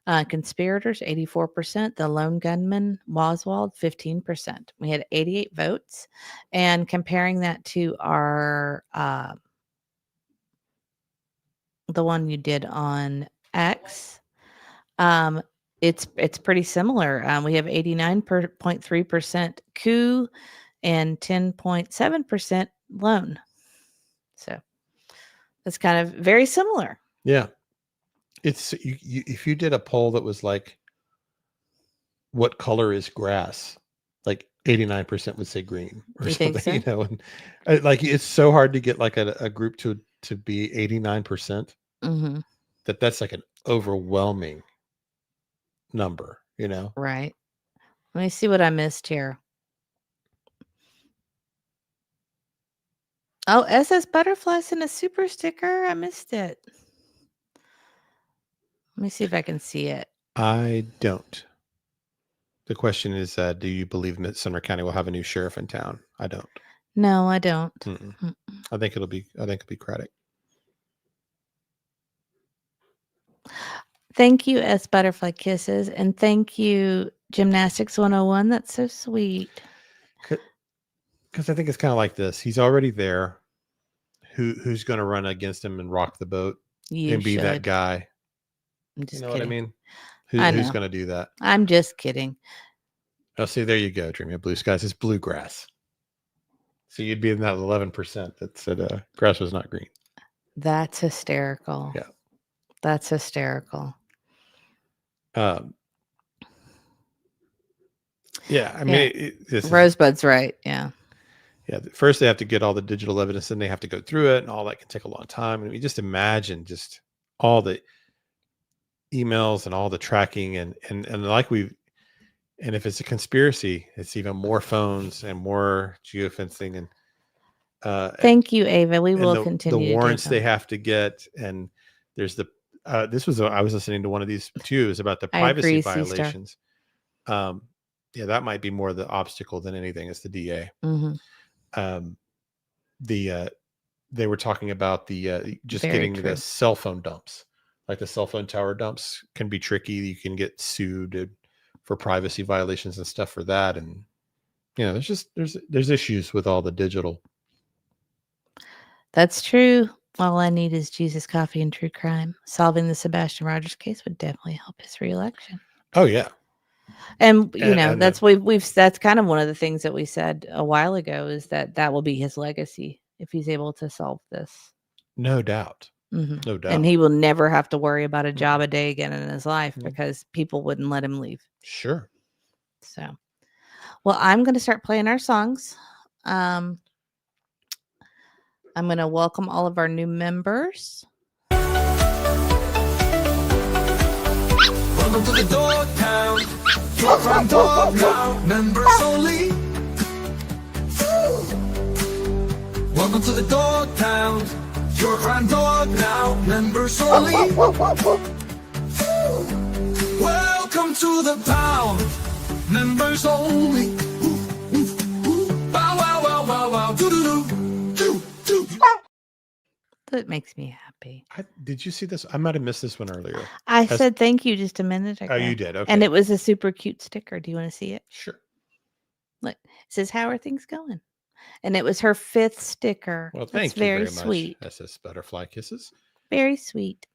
Conspirators, 84%. The lone gunman, Oswald, 15%. We had 88 votes. And comparing that to our the one you did on X, it's pretty similar. We have 89.3% coup and 10.7% lone. So that's kind of very similar. Yeah. It's you, if you did a poll that was like, what color is grass? Like 89% would say green or You something, think so? and like it's so hard to get like a group to be 89%. Mm-hmm. That's like an overwhelming number, Right. Let me see what I missed here. Oh, SS Butterflies and a super sticker. I missed it. Let me see if I can see it. I don't. The question is, do you believe Sumner County will have a new sheriff in town? I don't. No, I don't. Mm-mm. I think it'll be Craddock. Thank you, S Butterfly Kisses, and thank you, Gymnastics 101. That's so sweet. Because I think it's kind of like this. He's already there. Who's going to run against him and rock the boat and be that guy? I'm just You know kidding. what I mean? I Who's know. going to do that? I'm just kidding. Oh, see, there you go. Dreaming of Blue Skies. It's bluegrass. So you'd be in that 11% that said grass was not green. That's hysterical. Yeah. That's hysterical. Yeah, I mean, Rosebud's right. Yeah. Yeah. First, they have to get all the digital evidence, and they have to go through it, and all that can take a long time. And you just imagine just all the emails and all the tracking, and like and if it's a conspiracy, it's even more phones and more geofencing, and thank you, Ava. We will the continue. The warrants they have to get, and there's the I was listening to one of these too. Is about the privacy violations. Yeah, that might be more the obstacle than anything. It's the DA. Mm-hmm. They were talking about the just Very getting true. the cell phone dumps, like the cell phone tower dumps can be tricky. You can get sued for privacy violations and stuff for that. And, there's issues with all the digital. That's true. All I need is Jesus Coffee and True Crime. Solving the Sebastian Rogers case would definitely help his reelection. Oh yeah. And that's that's kind of one of the things that we said a while ago is that will be his legacy if he's able to solve this. No doubt. Mm-hmm. No doubt. And he will never have to worry about a job a day again in his life because people wouldn't let him leave. Sure. So, well, I'm going to start playing our songs. I'm going to welcome all of our new members. Welcome to the dog town. Your front dog now. Members only. Welcome to the dog town. Your front dog now. Members only. Welcome to the pound. Members only. Bow wow wow wow wow. Doo doo doo. That makes me happy. Did you see this? I might have missed this one earlier. I said thank you just a minute ago. Oh, you did? Okay. And it was a super cute sticker. Do you want to see it? Sure. Look, it says, how are things going? And it was her 5th sticker. Well, thank you very very sweet. much, SS Butterfly Kisses. Very sweet.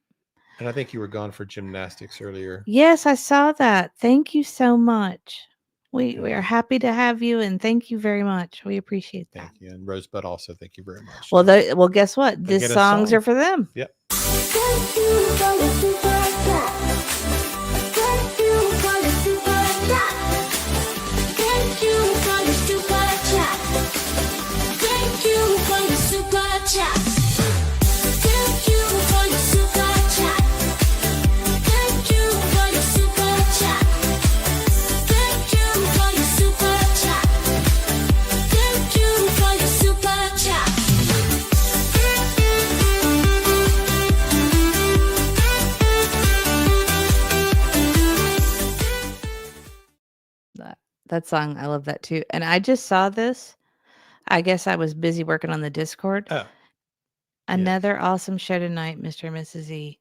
And I think you were gone for gymnastics earlier. Yes, I saw that. Thank you so much. We are happy to have you, and thank you very much. We appreciate that. Thank you. And Rosebud also, thank you very much. Well, guess what? They These get a songs song. are for them. Yep. Thank you for the super chat. Thank you for the super chat. Thank you for the super chat. Thank you for the super chat. Thank you for the super chat. Thank you for the super chat. Thank you for the super chat. Thank you for the super chat. That song, I love that too. And I just saw this I guess I was busy working on the Discord. Oh, Another awesome show tonight, Mr. and Mrs. E.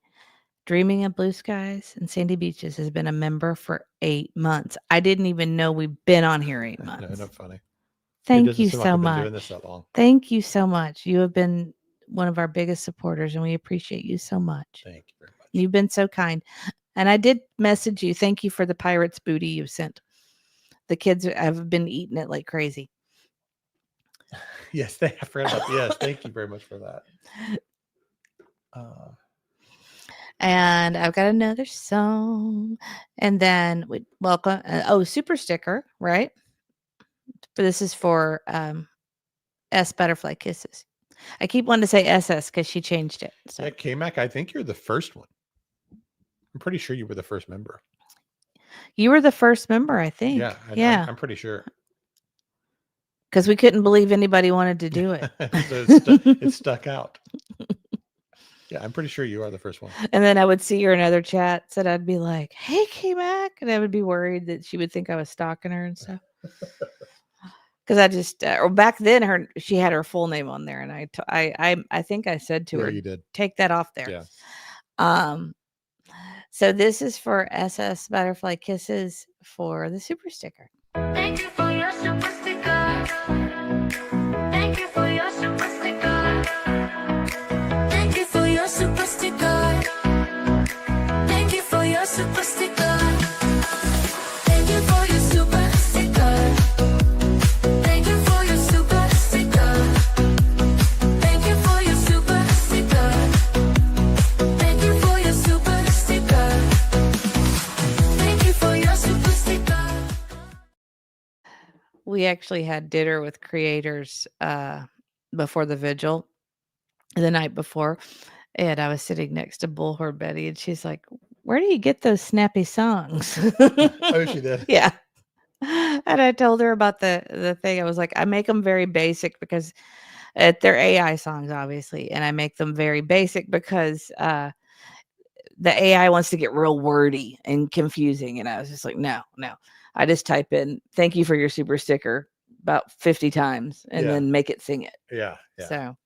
Dreaming of Blue Skies and Sandy Beaches has been a member for 8 months. I didn't even know we've been on here 8 no, months. not funny. It Thank doesn't you seem like so I've been much. doing this that long. Thank you so much. You have been one of our biggest supporters, and we appreciate you so much. Thank you very much. You've been so kind. And I did message you. Thank you for the pirate's booty you sent. The kids have been eating it like crazy. Yes, I forgot about. Yes, thank you very much for that. And I've got another song. And then we welcome. Super sticker, right? But this is for S Butterfly Kisses. I keep wanting to say SS because she changed it. So. Yeah, K-Mac, I think you're the first one. I'm pretty sure you were the first member. You were the first member, I think. Yeah, I'm pretty sure. Because we couldn't believe anybody wanted to do it. So it stuck out. Yeah, I'm pretty sure you are the first one. And then I would see her in other chats and I'd be like, hey, K-Mac. And I would be worried that she would think I was stalking her and stuff. Because I just, or back then, she had her full name on there. And I think I said to her, you did. Take that off there. Yeah. So this is for SS Butterfly Kisses for the super sticker. Thank you for your super sticker. Thank you for your super sticker. Thank you for your super sticker. Thank you for your super sticker. Thank you for your super sticker. Thank you for your super sticker. Thank you for your super sticker. Thank you for your super sticker. Thank you for your super sticker. We actually had dinner with creators before the vigil, the night before, and I was sitting next to Bullhorn Betty, and she's like, "Where do you get those snappy songs?" Oh, she did. Yeah. And I told her about the thing. I was like, I make them very basic because they're AI songs, obviously, and I make them very basic because the AI wants to get real wordy and confusing. And I was just like, no. I just type in, thank you for your super sticker about 50 times and then make it sing it. Yeah. So,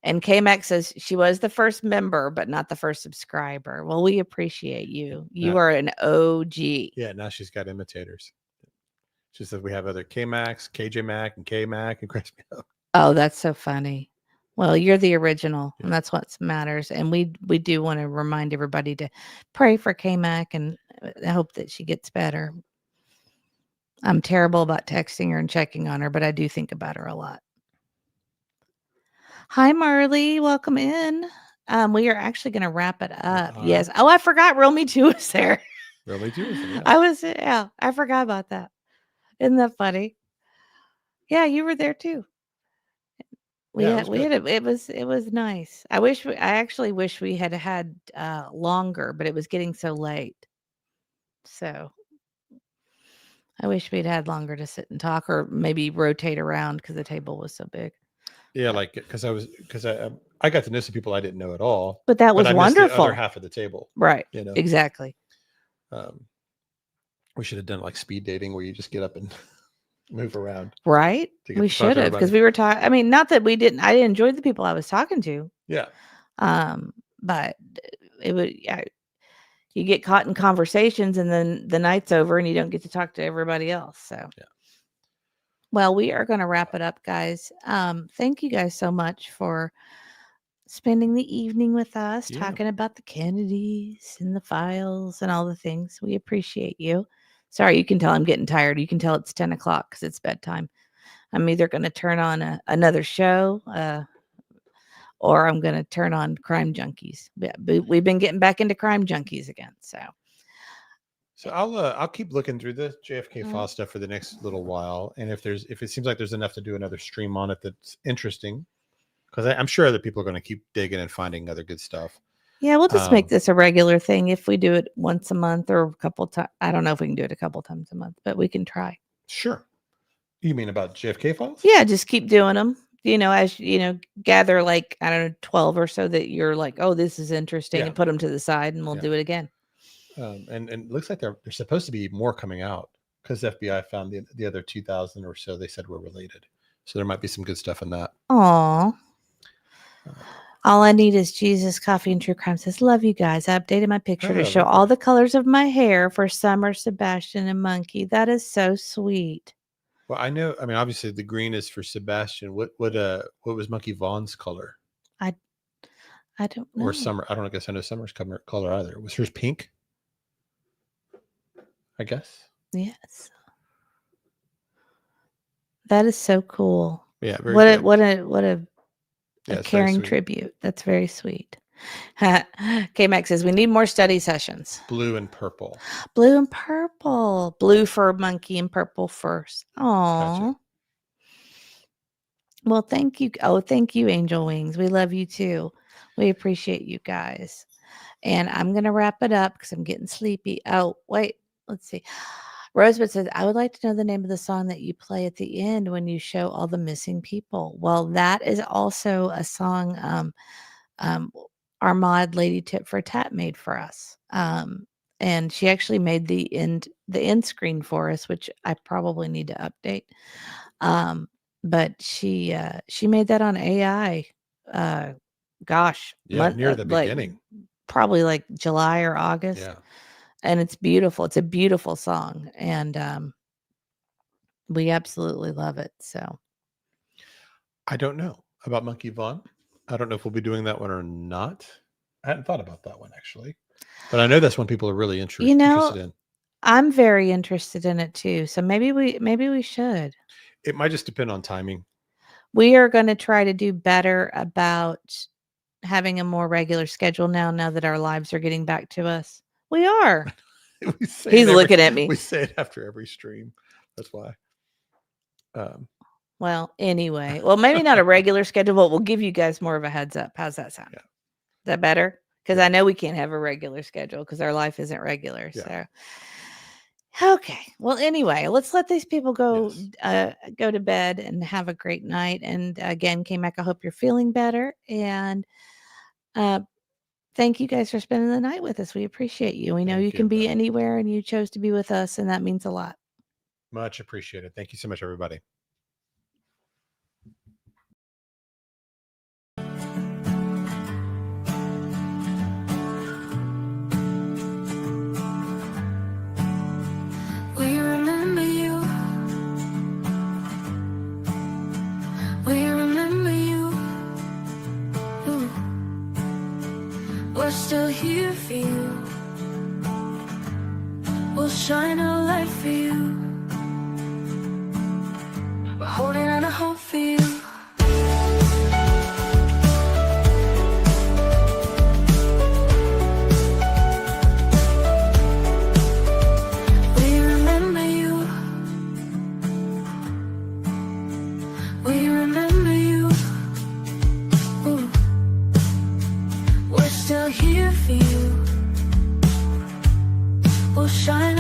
and K-Mac says she was the first member, but not the first subscriber. Well, we appreciate you. You are an OG. Yeah, now she's got imitators. She said we have other K-Macs, KJ Mac, and K-Mac, and Chris. Oh, that's so funny. Well, you're the original, and that's what matters. And we do want to remind everybody to pray for K-Mac and I hope that she gets better. I'm terrible about texting her and checking on her, but I do think about her a lot. Hi, Marley. Welcome in. We are actually going to wrap it up. Yes. Oh, I forgot Real Me Too was there. Real Me Too was there. I forgot about that. Isn't that funny? Yeah, you were there too. It was nice. I actually wish we had longer, but it was getting so late. So I wish we'd had longer to sit and talk or maybe rotate around because the table was so big. Yeah, like because I got to know some people I didn't know at all. But that was I wonderful. missed the other half of the table. Right. You know. Exactly. We should have done like speed dating where you just get up and move around. Right. We should have because we were talking. I mean, not that we didn't. I enjoyed the people I was talking to. Yeah. But it would. Yeah, you get caught in conversations and then the night's over and you don't get to talk to everybody else. So, yeah. Well, we are going to wrap it up, guys. Thank you guys so much for spending the evening with us, talking about the Kennedys and the files and all the things. We appreciate you. Sorry, you can tell I'm getting tired. You can tell it's 10 o'clock because it's bedtime. I'm either going to turn on another show or I'm going to turn on Crime Junkies. We've been getting back into Crime Junkies again. So I'll keep looking through the JFK file stuff for the next little while, and if it seems like there's enough to do another stream on it that's interesting, because I'm sure other people are going to keep digging and finding other good stuff. Yeah, we'll just make this a regular thing. If we do it once a month or a couple times, I don't know if we can do it a couple times a month, but we can try. Sure. You mean about JFK files? Yeah, just keep doing them. As gather like, I don't know, 12 or so that you're like, oh, this is interesting, and put them to the side and we'll do it again. And it looks like they're supposed to be more coming out because FBI found the other 2,000 or so they said were related. So there might be some good stuff in that. Aw. All I need is Jesus, Coffee, and True Crime says, love you guys. I updated my picture to Oh, show lovely. all the colors of my hair for Summer, Sebastian, and Monkey. That is so sweet. Well, I know. I mean, obviously the green is for Sebastian. What was Monkey Vaughn's color I don't know. or Summer? I don't guess I know Summer's color either. Was hers pink? I guess. Yes. That is so cool. Yeah. Very What good. a Yeah, it's very caring sweet. tribute. That's very sweet. K-Max says we need more study sessions. Blue and purple. Blue and purple. Blue for Monkey and purple first. Aw. Gotcha. Well, thank you. Oh, thank you, Angel Wings. We love you too. We appreciate you guys. And I'm going to wrap it up because I'm getting sleepy. Oh, wait. Let's see. Rosebud says, I would like to know the name of the song that you play at the end when you show all the missing people. Well, that is also a song our mod Lady Tit for Tat made for us. And she actually made the end screen for us, which I probably need to update. But she made that on AI. Gosh, Yeah, near the beginning. Probably like July or August. Yeah. And it's beautiful. It's a beautiful song, and we absolutely love it. So I don't know about Monkey Vaughn. I don't know if we'll be doing that one or not. I hadn't thought about that one actually, but I know that's one people are really interested in. I'm very interested in it too. So maybe we should. It might just depend on timing. We are going to try to do better about having a more regular schedule now that our lives are getting back to us. We are. He's looking at me. We say it after every stream. That's why. Well, anyway. Well, maybe not a regular schedule, but we'll give you guys more of a heads up. How's that sound? Yeah. Is that better? Because I know we can't have a regular schedule because our life isn't regular. Yeah. So, okay. Well, anyway, let's let these people go go to bed and have a great night. And again, K-Mac, I hope you're feeling better. And thank you guys for spending the night with us. We appreciate you. We know you can be anywhere and you chose to be with us, and that means a lot. Much appreciated. Thank you so much, everybody. We remember you. We remember you. Ooh. We're still here for you. We'll shine a light for you. We're holding on to hope for you. We remember you. We remember you. Ooh. We're still here for you. We'll shine